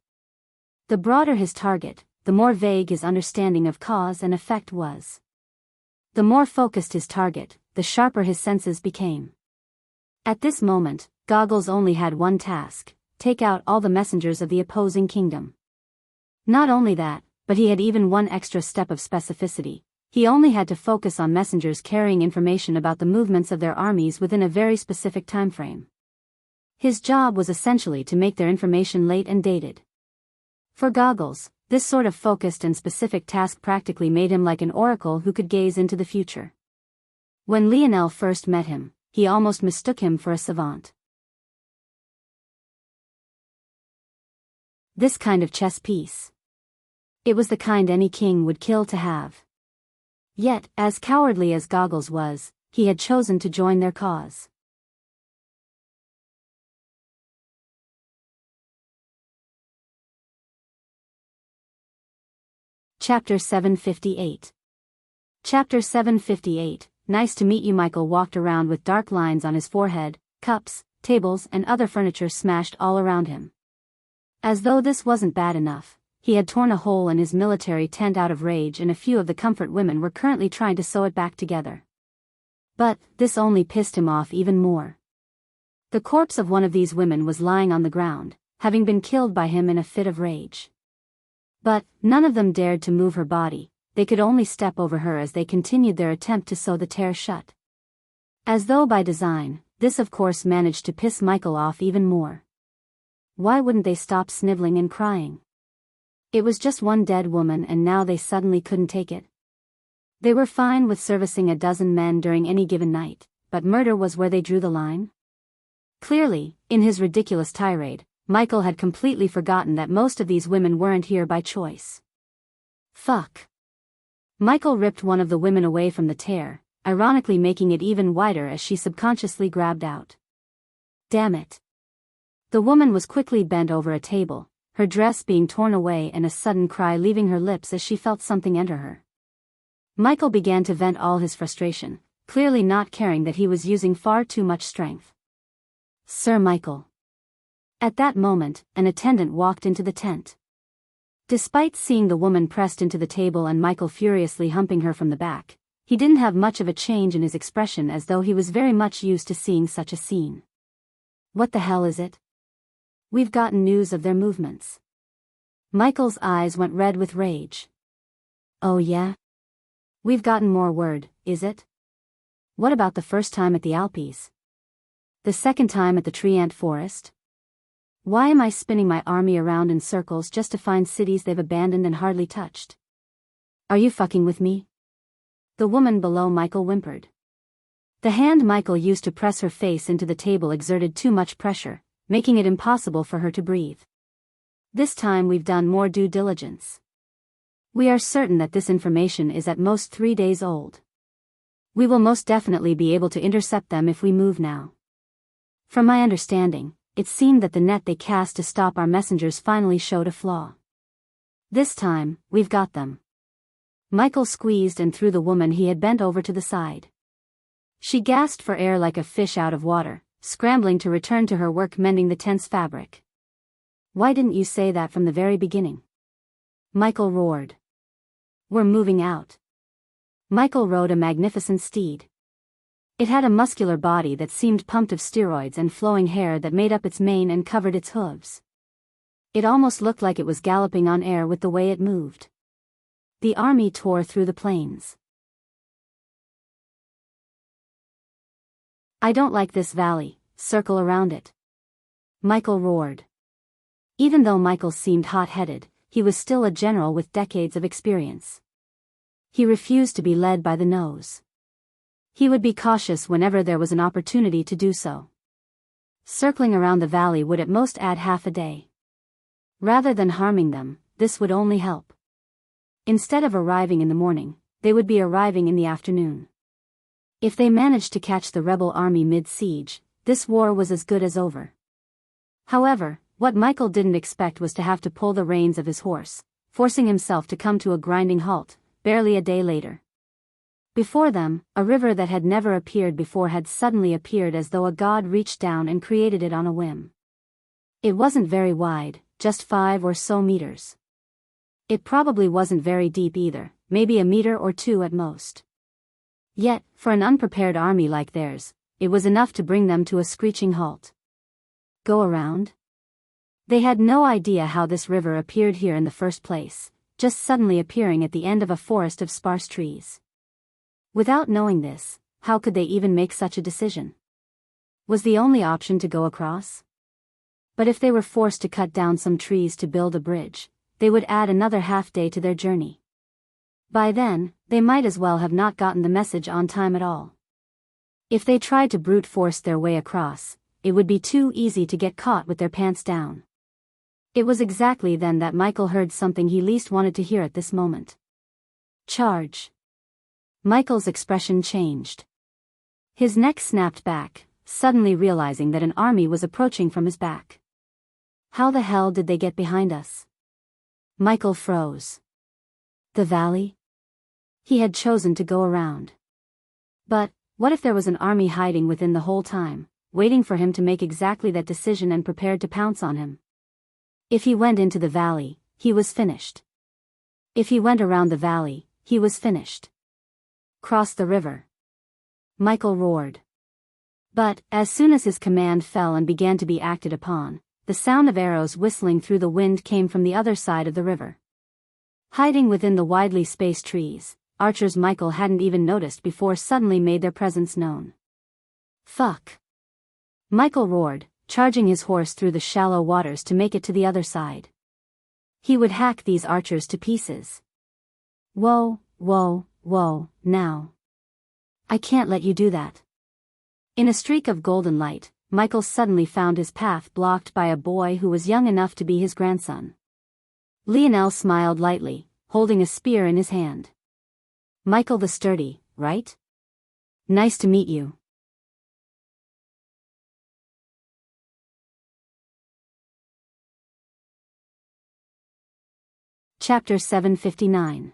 The broader his target, the more vague his understanding of cause and effect was. The more focused his target, the sharper his senses became. At this moment, Goggles only had one task: take out all the messengers of the opposing kingdom. Not only that, but he had even one extra step of specificity. He only had to focus on messengers carrying information about the movements of their armies within a very specific time frame. His job was essentially to make their information late and dated. For Goggles, this sort of focused and specific task practically made him like an oracle who could gaze into the future. When Lionel first met him, he almost mistook him for a savant. This kind of chess piece. It was the kind any king would kill to have. Yet, as cowardly as Goggles was, he had chosen to join their cause. Chapter 758. Chapter 758. Nice to meet you. Michael walked around with dark lines on his forehead, cups, tables and other furniture smashed all around him. As though this wasn't bad enough, he had torn a hole in his military tent out of rage, and a few of the comfort women were currently trying to sew it back together. But this only pissed him off even more. The corpse of one of these women was lying on the ground, having been killed by him in a fit of rage. But none of them dared to move her body. They could only step over her as they continued their attempt to sew the tear shut. As though by design, this of course managed to piss Michael off even more. Why wouldn't they stop sniveling and crying? It was just one dead woman, and now they suddenly couldn't take it. They were fine with servicing a dozen men during any given night, but murder was where they drew the line? Clearly, in his ridiculous tirade, Michael had completely forgotten that most of these women weren't here by choice. Fuck. Michael ripped one of the women away from the tear, ironically making it even wider as she subconsciously grabbed out. Damn it. The woman was quickly bent over a table, her dress being torn away and a sudden cry leaving her lips as she felt something enter her. Michael began to vent all his frustration, clearly not caring that he was using far too much strength. Sir Michael. At that moment, an attendant walked into the tent. Despite seeing the woman pressed into the table and Michael furiously humping her from the back, he didn't have much of a change in his expression, as though he was very much used to seeing such a scene. What the hell is it? We've gotten news of their movements. Michael's eyes went red with rage. Oh yeah? We've gotten more word, is it? What about the first time at the Alpes? The second time at the tree ant forest? Why am I spinning my army around in circles just to find cities they've abandoned and hardly touched? Are you fucking with me? The woman below Michael whimpered. The hand Michael used to press her face into the table exerted too much pressure, making it impossible for her to breathe. This time we've done more due diligence. We are certain that this information is at most 3 days old. We will most definitely be able to intercept them if we move now. From my understanding, it seemed that the net they cast to stop our messengers finally showed a flaw. This time, we've got them. Michael squeezed and threw the woman he had bent over to the side. She gasped for air like a fish out of water, scrambling to return to her work mending the tent's fabric. Why didn't you say that from the very beginning? Michael roared. We're moving out. Michael rode a magnificent steed. It had a muscular body that seemed pumped of steroids and flowing hair that made up its mane and covered its hooves. It almost looked like it was galloping on air with the way it moved. The army tore through the plains. I don't like this valley, circle around it. Michael roared. Even though Michael seemed hot-headed, he was still a general with decades of experience. He refused to be led by the nose. He would be cautious whenever there was an opportunity to do so. Circling around the valley would at most add half a day. Rather than harming them, this would only help. Instead of arriving in the morning, they would be arriving in the afternoon. If they managed to catch the rebel army mid-siege, this war was as good as over. However, what Michael didn't expect was to have to pull the reins of his horse, forcing himself to come to a grinding halt, barely a day later. Before them, a river that had never appeared before had suddenly appeared as though a god reached down and created it on a whim. It wasn't very wide, just 5 or so meters. It probably wasn't very deep either, maybe a meter or 2 at most. Yet, for an unprepared army like theirs, it was enough to bring them to a screeching halt. Go around? They had no idea how this river appeared here in the first place, just suddenly appearing at the end of a forest of sparse trees. Without knowing this, how could they even make such a decision? Was the only option to go across? But if they were forced to cut down some trees to build a bridge, they would add another half-day to their journey. By then, they might as well have not gotten the message on time at all. If they tried to brute force their way across, it would be too easy to get caught with their pants down. It was exactly then that Michael heard something he least wanted to hear at this moment. Charge. Michael's expression changed. His neck snapped back, suddenly realizing that an army was approaching from his back. How the hell did they get behind us? Michael froze. The valley? He had chosen to go around. But, what if there was an army hiding within the whole time, waiting for him to make exactly that decision and prepared to pounce on him? If he went into the valley, he was finished. If he went around the valley, he was finished. Cross the river. Michael roared. But, as soon as his command fell and began to be acted upon, the sound of arrows whistling through the wind came from the other side of the river. Hiding within the widely spaced trees, archers Michael hadn't even noticed before suddenly made their presence known. Fuck! Michael roared, charging his horse through the shallow waters to make it to the other side. He would hack these archers to pieces. Whoa, whoa, whoa, now. I can't let you do that. In a streak of golden light, Michael suddenly found his path blocked by a boy who was young enough to be his grandson. Lionel smiled lightly, holding a spear in his hand. Michael the Sturdy, right? Nice to meet you. Chapter 759.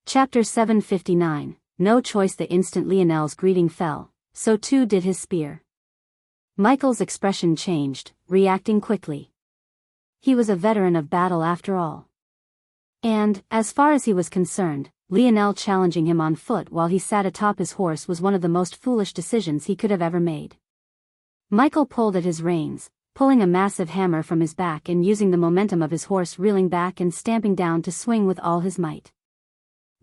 Chapter 759, No choice. The instant Lionel's greeting fell, so too did his spear. Michael's expression changed, reacting quickly. He was a veteran of battle after all. And, as far as he was concerned, Lionel challenging him on foot while he sat atop his horse was one of the most foolish decisions he could have ever made. Michael pulled at his reins, pulling a massive hammer from his back and using the momentum of his horse reeling back and stamping down to swing with all his might.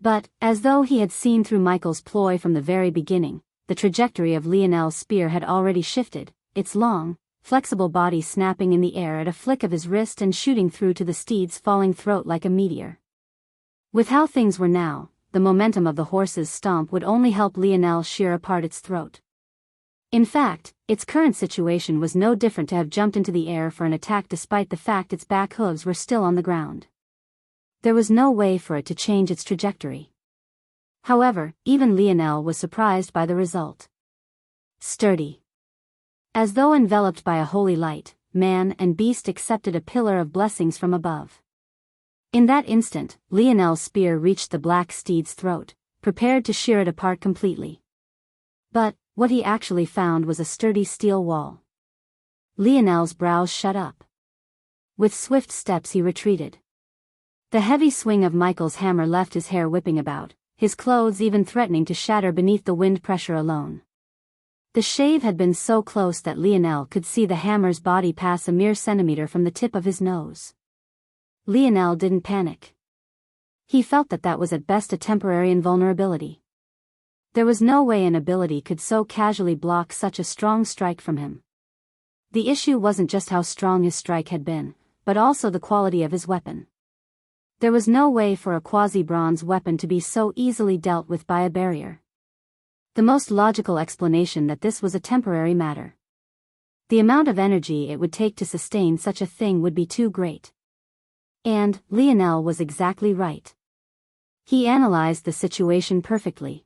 But, as though he had seen through Michael's ploy from the very beginning, the trajectory of Lionel's spear had already shifted, its long, flexible body snapping in the air at a flick of his wrist and shooting through to the steed's falling throat like a meteor. With how things were now, the momentum of the horse's stomp would only help Lionel shear apart its throat. In fact, its current situation was no different to have jumped into the air for an attack despite the fact its back hooves were still on the ground. There was no way for it to change its trajectory. However, even Lionel was surprised by the result. Sturdy. As though enveloped by a holy light, man and beast accepted a pillar of blessings from above. In that instant, Lionel's spear reached the black steed's throat, prepared to shear it apart completely. But, what he actually found was a sturdy steel wall. Lionel's brows shut up. With swift steps he retreated. The heavy swing of Michael's hammer left his hair whipping about, his clothes even threatening to shatter beneath the wind pressure alone. The shave had been so close that Lionel could see the hammer's body pass a mere centimeter from the tip of his nose. Lionel didn't panic. He felt that was at best a temporary invulnerability. There was no way an ability could so casually block such a strong strike from him. The issue wasn't just how strong his strike had been, but also the quality of his weapon. There was no way for a quasi-bronze weapon to be so easily dealt with by a barrier. The most logical explanation that this was a temporary matter. The amount of energy it would take to sustain such a thing would be too great. And, Lionel was exactly right. He analyzed the situation perfectly.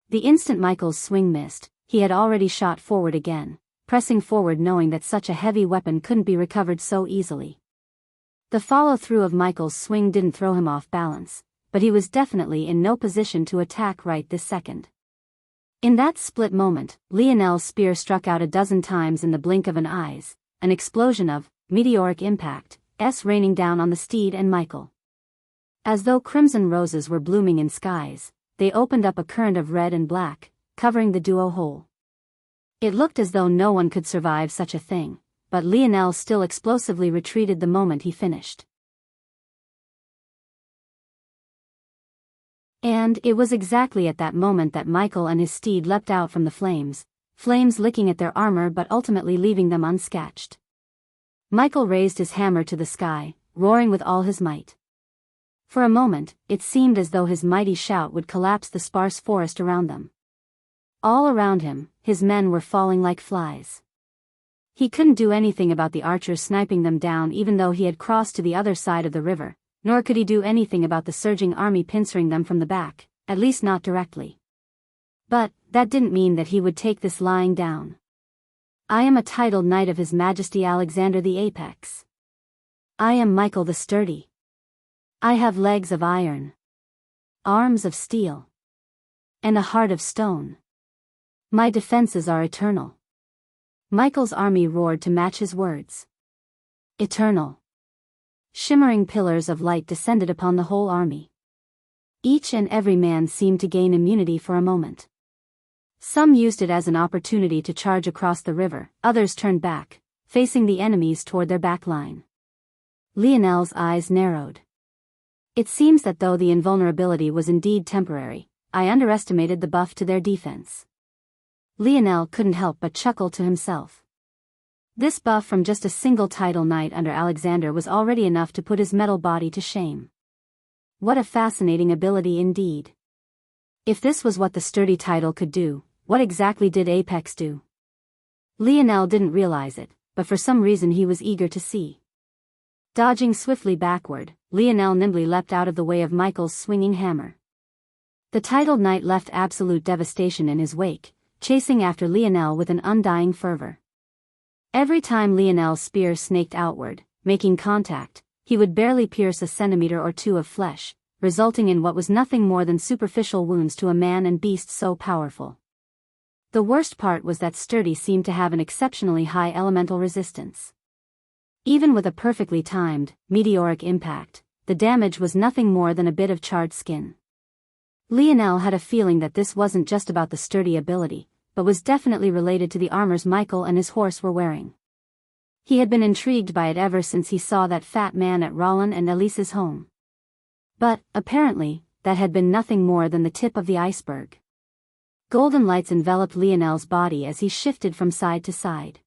The instant Michael's swing missed, he had already shot forward again, pressing forward knowing that such a heavy weapon couldn't be recovered so easily. The follow-through of Michael's swing didn't throw him off balance, but he was definitely in no position to attack right this second. In that split moment, Lionel's spear struck out a dozen times in the blink of an eye, an explosion of meteoric impact, raining down on the steed and Michael. As though crimson roses were blooming in skies, they opened up a current of red and black, covering the duo whole. It looked as though no one could survive such a thing, but Lionel still explosively retreated the moment he finished. And it was exactly at that moment that Michael and his steed leapt out from the flames licking at their armor but ultimately leaving them unscathed. Michael raised his hammer to the sky, roaring with all his might. For a moment, it seemed as though his mighty shout would collapse the sparse forest around them. All around him, his men were falling like flies. He couldn't do anything about the archers sniping them down even though he had crossed to the other side of the river, nor could he do anything about the surging army pincering them from the back, at least not directly. But that didn't mean that he would take this lying down. I am a titled knight of His Majesty Alexander the Apex. I am Michael the Sturdy. I have legs of iron, arms of steel, and a heart of stone. My defenses are eternal. Michael's army roared to match his words. Eternal. Shimmering pillars of light descended upon the whole army. Each and every man seemed to gain immunity for a moment. Some used it as an opportunity to charge across the river, others turned back, facing the enemies toward their back line. Lionel's eyes narrowed. It seems that though the invulnerability was indeed temporary, I underestimated the buff to their defense. Lionel couldn't help but chuckle to himself. This buff from just a single title knight under Alexander was already enough to put his metal body to shame. What a fascinating ability indeed. If this was what the sturdy title could do, what exactly did Apex do? Lionel didn't realize it, but for some reason he was eager to see. Dodging swiftly backward, Lionel nimbly leapt out of the way of Michael's swinging hammer. The titled knight left absolute devastation in his wake, chasing after Lionel with an undying fervor. Every time Lionel's spear snaked outward, making contact, he would barely pierce a centimeter or two of flesh, resulting in what was nothing more than superficial wounds to a man and beast so powerful. The worst part was that Sturdy seemed to have an exceptionally high elemental resistance. Even with a perfectly timed, meteoric impact, the damage was nothing more than a bit of charred skin. Lionel had a feeling that this wasn't just about the sturdy ability, but was definitely related to the armors Michael and his horse were wearing. He had been intrigued by it ever since he saw that fat man at Rollin and Elise's home. But, apparently, that had been nothing more than the tip of the iceberg. Golden lights enveloped Lionel's body as he shifted from side to side.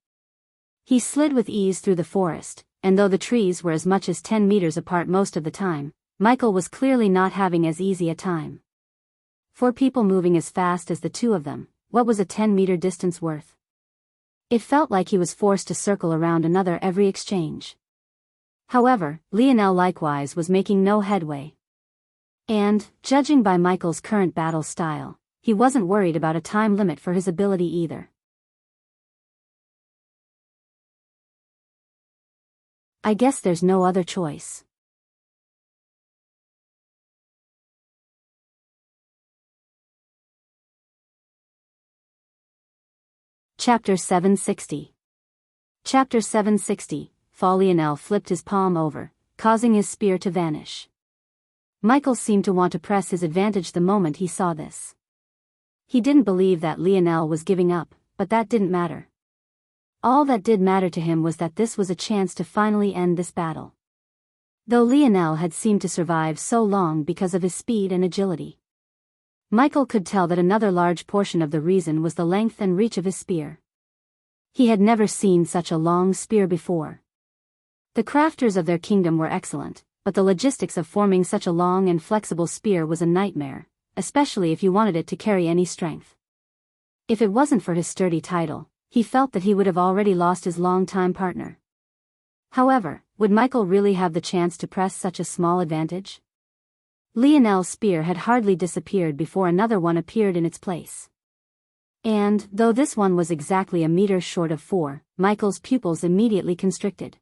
He slid with ease through the forest, and though the trees were as much as 10 meters apart most of the time, Michael was clearly not having as easy a time. For people moving as fast as the two of them, what was a 10-meter distance worth? It felt like he was forced to circle around another every exchange. However, Lionel likewise was making no headway. And, judging by Michael's current battle style, he wasn't worried about a time limit for his ability either. I guess there's no other choice. Chapter 760. Chapter 760, Lionel flipped his palm over, causing his spear to vanish. Michael seemed to want to press his advantage the moment he saw this. He didn't believe that Lionel was giving up, but that didn't matter. All that did matter to him was that this was a chance to finally end this battle. Though Lionel had seemed to survive so long because of his speed and agility, Michael could tell that another large portion of the reason was the length and reach of his spear. He had never seen such a long spear before. The crafters of their kingdom were excellent, but the logistics of forming such a long and flexible spear was a nightmare, especially if you wanted it to carry any strength. If it wasn't for his sturdy title, he felt that he would have already lost his long-time partner. However, would Michael really have the chance to press such a small advantage? Lionel's spear had hardly disappeared before another one appeared in its place. And, though this one was exactly a meter short of 4, Michael's pupils immediately constricted.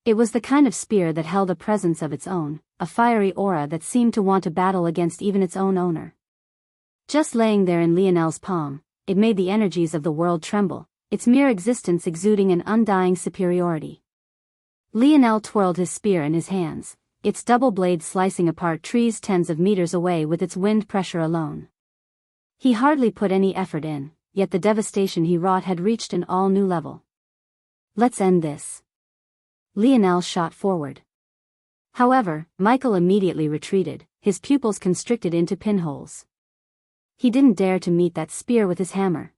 It was the kind of spear that held a presence of its own, a fiery aura that seemed to want to battle against even its own owner. Just laying there in Lionel's palm, it made the energies of the world tremble, its mere existence exuding an undying superiority. Lionel twirled his spear in his hands, its double blade slicing apart trees tens of meters away with its wind pressure alone. He hardly put any effort in, yet the devastation he wrought had reached an all-new level. Let's end this. Lionel shot forward. However, Michael immediately retreated, his pupils constricted into pinholes. He didn't dare to meet that spear with his hammer.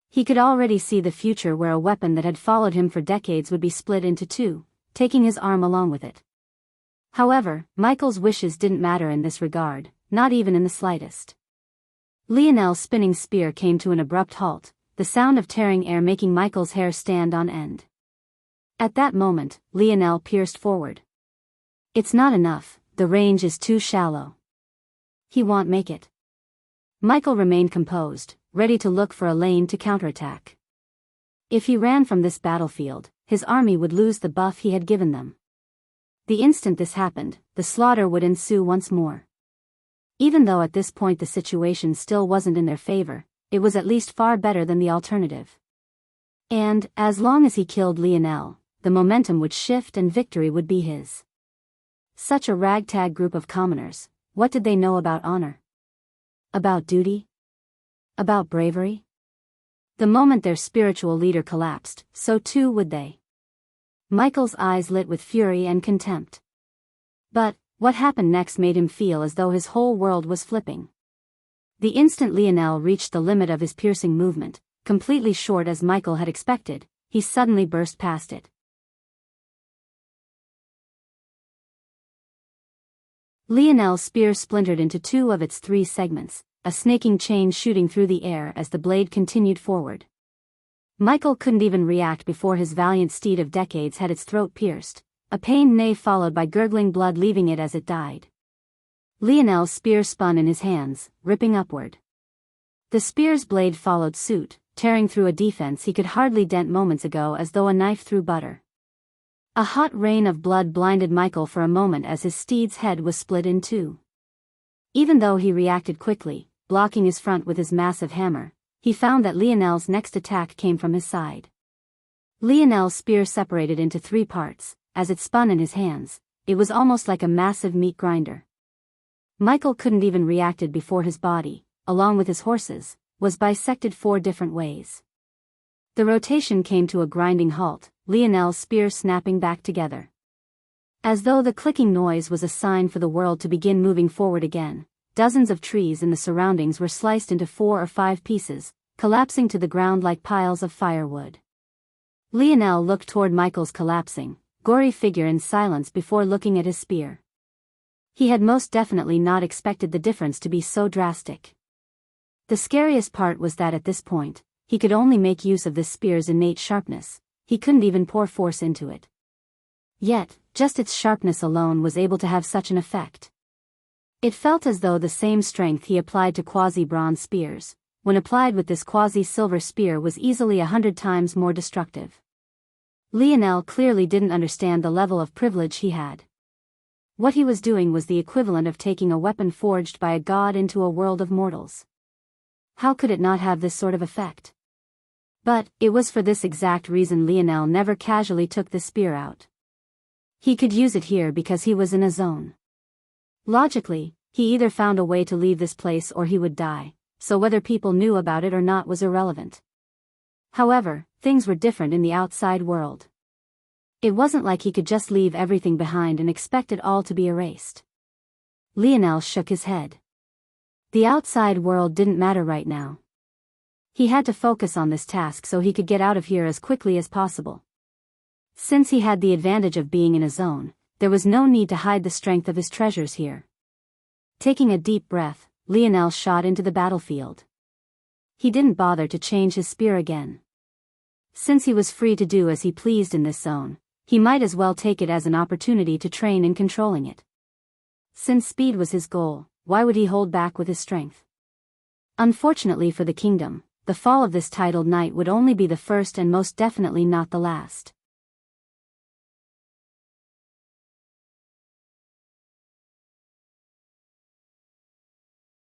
He could already see the future where a weapon that had followed him for decades would be split into two, taking his arm along with it. However, Michael's wishes didn't matter in this regard, not even in the slightest. Lionel's spinning spear came to an abrupt halt, the the sound of tearing air making Michael's hair stand on end. At that moment, Lionel pierced forward. It's not enough, the range is too shallow. He won't make it. Michael remained composed, ready to look for a lane to counterattack. If he ran from this battlefield, his army would lose the buff he had given them. The instant this happened, the slaughter would ensue once more. Even though at this point the situation still wasn't in their favor, it was at least far better than the alternative. And, as long as he killed Lionel, the momentum would shift and victory would be his. Such a ragtag group of commoners, what did they know about honor? About duty? About bravery? The moment their spiritual leader collapsed, so too would they. Michael's eyes lit with fury and contempt. But, what happened next made him feel as though his whole world was flipping. The instant Lionel reached the limit of his piercing movement, completely short as Michael had expected, he suddenly burst past it. Lionel's spear splintered into two of its three segments, a snaking chain shooting through the air as the blade continued forward. Michael couldn't even react before his valiant steed of decades had its throat pierced, a pained neigh followed by gurgling blood leaving it as it died. Lionel's spear spun in his hands, ripping upward. The spear's blade followed suit, tearing through a defense he could hardly dent moments ago as though a knife through butter. A hot rain of blood blinded Michael for a moment as his steed's head was split in two. Even though he reacted quickly, blocking his front with his massive hammer, he found that Lionel's next attack came from his side. Lionel's spear separated into three parts. As it spun in his hands, it was almost like a massive meat grinder. Michael couldn't even reacted before his body, along with his horses, was bisected four different ways. The rotation came to a grinding halt, Lionel's spear snapping back together. As though the clicking noise was a sign for the world to begin moving forward again, dozens of trees in the surroundings were sliced into 4 or 5 pieces, collapsing to the ground like piles of firewood. Lionel looked toward Michael's collapsing, gory figure in silence before looking at his spear. He had most definitely not expected the difference to be so drastic. The scariest part was that at this point, he could only make use of this spear's innate sharpness, he couldn't even pour force into it. Yet, just its sharpness alone was able to have such an effect. It felt as though the same strength he applied to quasi-bronze spears, when applied with this quasi-silver spear was easily 100 times more destructive. Lionel clearly didn't understand the level of privilege he had. What he was doing was the equivalent of taking a weapon forged by a god into a world of mortals. How could it not have this sort of effect? But, it was for this exact reason Lionel never casually took the spear out. He could use it here because he was in a zone. Logically, he either found a way to leave this place or he would die, so whether people knew about it or not was irrelevant. However, things were different in the outside world. It wasn't like he could just leave everything behind and expect it all to be erased. Lionel shook his head. The outside world didn't matter right now. He had to focus on this task so he could get out of here as quickly as possible. Since he had the advantage of being in a zone, there was no need to hide the strength of his treasures here. Taking a deep breath, Lionel shot into the battlefield. He didn't bother to change his spear again. Since he was free to do as he pleased in this zone, he might as well take it as an opportunity to train in controlling it. Since speed was his goal, why would he hold back with his strength? Unfortunately for the kingdom, the fall of this titled knight would only be the first and most definitely not the last.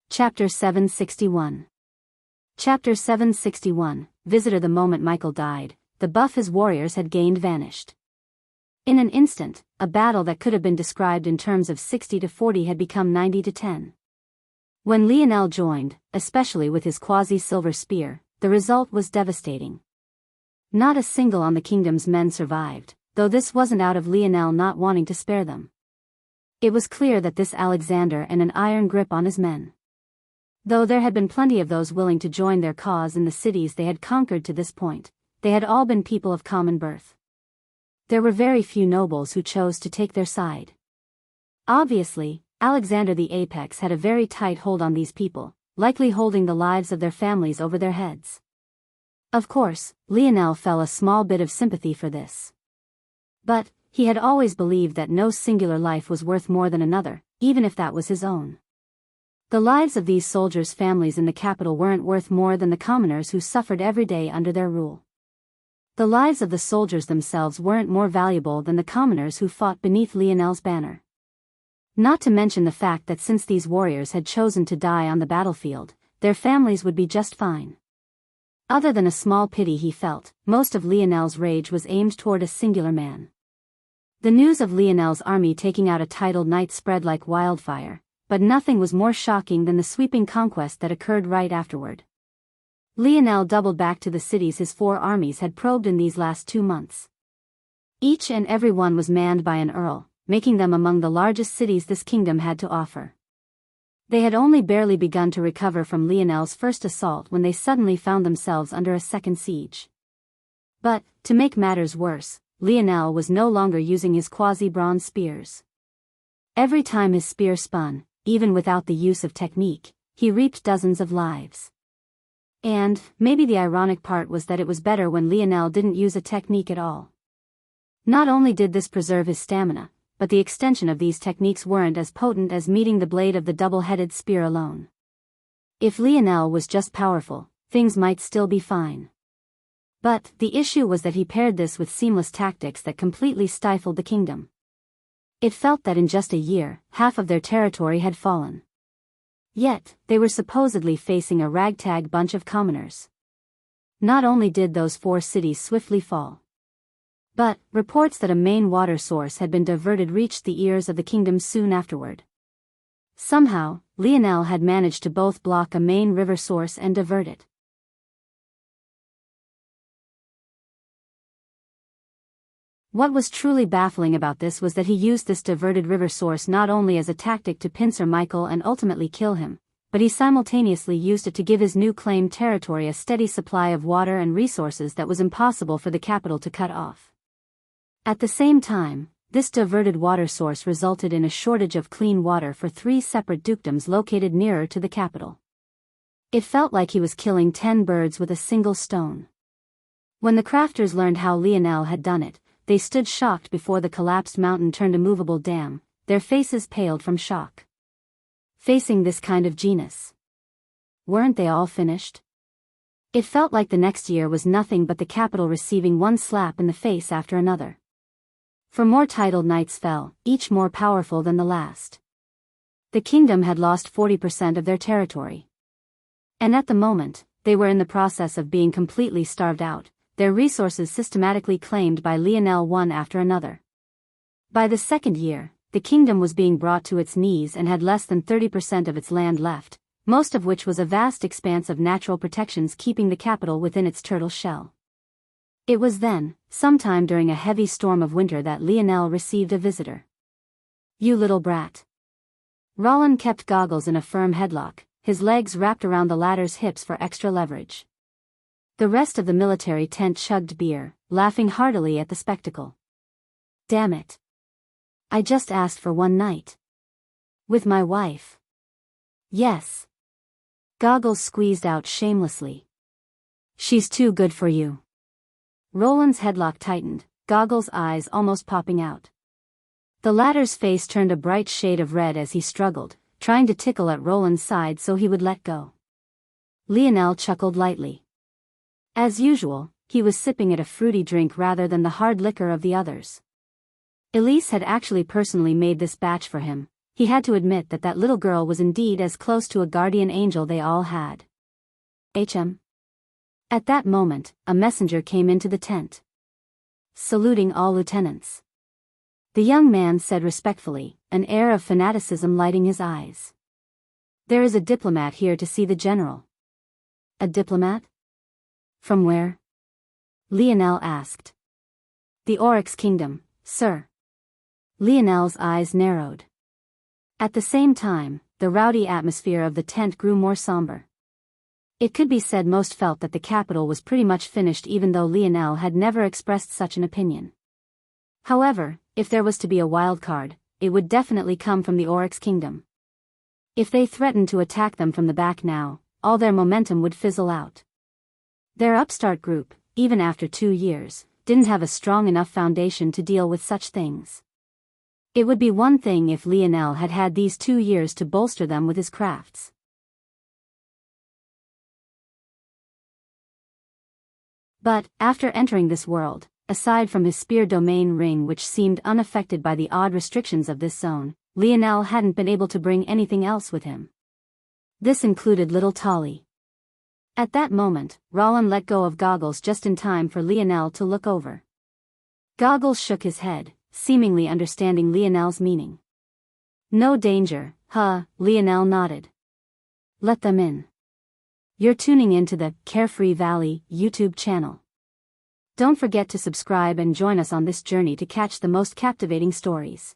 Chapter 761. Chapter 761, Visitor. The moment Michael died, the buff his warriors had gained vanished. In an instant, a battle that could have been described in terms of 60 to 40 had become 90 to 10. When Lionel joined, especially with his quasi-silver spear, the result was devastating. Not a single on the kingdom's men survived, though this wasn't out of Lionel not wanting to spare them. It was clear that this Alexander had an iron grip on his men. Though there had been plenty of those willing to join their cause in the cities they had conquered to this point, they had all been people of common birth. There were very few nobles who chose to take their side. Obviously, Alexander the Apex had a very tight hold on these people, likely holding the lives of their families over their heads. Of course, Lionel felt a small bit of sympathy for this. But he had always believed that no singular life was worth more than another, even if that was his own. The lives of these soldiers' families in the capital weren't worth more than the commoners who suffered every day under their rule. The lives of the soldiers themselves weren't more valuable than the commoners who fought beneath Lionel's banner. Not to mention the fact that since these warriors had chosen to die on the battlefield, their families would be just fine. Other than a small pity he felt, most of Lionel's rage was aimed toward a singular man. The news of Lionel's army taking out a titled knight spread like wildfire, but nothing was more shocking than the sweeping conquest that occurred right afterward. Lionel doubled back to the cities his 4 armies had probed in these last 2 months. Each and every one was manned by an earl, making them among the largest cities this kingdom had to offer. They had only barely begun to recover from Lionel's first assault when they suddenly found themselves under a second siege. But, to make matters worse, Lionel was no longer using his quasi-bronze spears. Every time his spear spun, even without the use of technique, he reaped dozens of lives. And, maybe the ironic part was that it was better when Lionel didn't use a technique at all. Not only did this preserve his stamina, but the extension of these techniques weren't as potent as meeting the blade of the double-headed spear alone. If Lionel was just powerful, things might still be fine. But the issue was that he paired this with seamless tactics that completely stifled the kingdom. It felt that in just a year, half of their territory had fallen. Yet, they were supposedly facing a ragtag bunch of commoners. Not only did those 4 cities swiftly fall, but reports that a main water source had been diverted reached the ears of the kingdom soon afterward. Somehow, Lionel had managed to both block a main river source and divert it. What was truly baffling about this was that he used this diverted river source not only as a tactic to pincer Michael and ultimately kill him, but he simultaneously used it to give his new claimed territory a steady supply of water and resources that was impossible for the capital to cut off. At the same time, this diverted water source resulted in a shortage of clean water for 3 separate dukedoms located nearer to the capital. It felt like he was killing 10 birds with a single stone. When the crafters learned how Lionel had done it, they stood shocked before the collapsed mountain turned a movable dam, their faces paled from shock. Facing this kind of genius, weren't they all finished? It felt like the next year was nothing but the capital receiving one slap in the face after another. For more titled knights fell, each more powerful than the last. The kingdom had lost 40% of their territory. And at the moment, they were in the process of being completely starved out, their resources systematically claimed by Lionel one after another. By the 2nd year, the kingdom was being brought to its knees and had less than 30% of its land left, most of which was a vast expanse of natural protections keeping the capital within its turtle shell. It was then, sometime during a heavy storm of winter, that Lionel received a visitor. "You little brat." Roland kept Goggles in a firm headlock, his legs wrapped around the latter's hips for extra leverage. The rest of the military tent chugged beer, laughing heartily at the spectacle. "Damn it. I just asked for one night. With my wife." "Yes." Goggles squeezed out shamelessly. "She's too good for you." Roland's headlock tightened, Goggles' eyes almost popping out. The latter's face turned a bright shade of red as he struggled, trying to tickle at Roland's side so he would let go. Lionel chuckled lightly. As usual, he was sipping at a fruity drink rather than the hard liquor of the others. Elise had actually personally made this batch for him. He had to admit that that little girl was indeed as close to a guardian angel they all had. "HM." At that moment, a messenger came into the tent. "Saluting all lieutenants." The young man said respectfully, an air of fanaticism lighting his eyes. "There is a diplomat here to see the general." "A diplomat? From where?" Lionel asked. "The Oryx Kingdom, sir." Lionel's eyes narrowed. At the same time, the rowdy atmosphere of the tent grew more somber. It could be said most felt that the capital was pretty much finished, even though Lionel had never expressed such an opinion. However, if there was to be a wild card, it would definitely come from the Oryx Kingdom. If they threatened to attack them from the back now, all their momentum would fizzle out. Their upstart group, even after 2 years, didn't have a strong enough foundation to deal with such things. It would be one thing if Lionel had had these 2 years to bolster them with his crafts. But, after entering this world, aside from his spear domain ring which seemed unaffected by the odd restrictions of this zone, Lionel hadn't been able to bring anything else with him. This included little Tolly. At that moment, Roland let go of Goggles just in time for Lionel to look over. Goggles shook his head, seemingly understanding Lionel's meaning. No danger, huh? Lionel nodded. Let them in. You're tuning in to the Carefree Valley YouTube channel. Don't forget to subscribe and join us on this journey to catch the most captivating stories.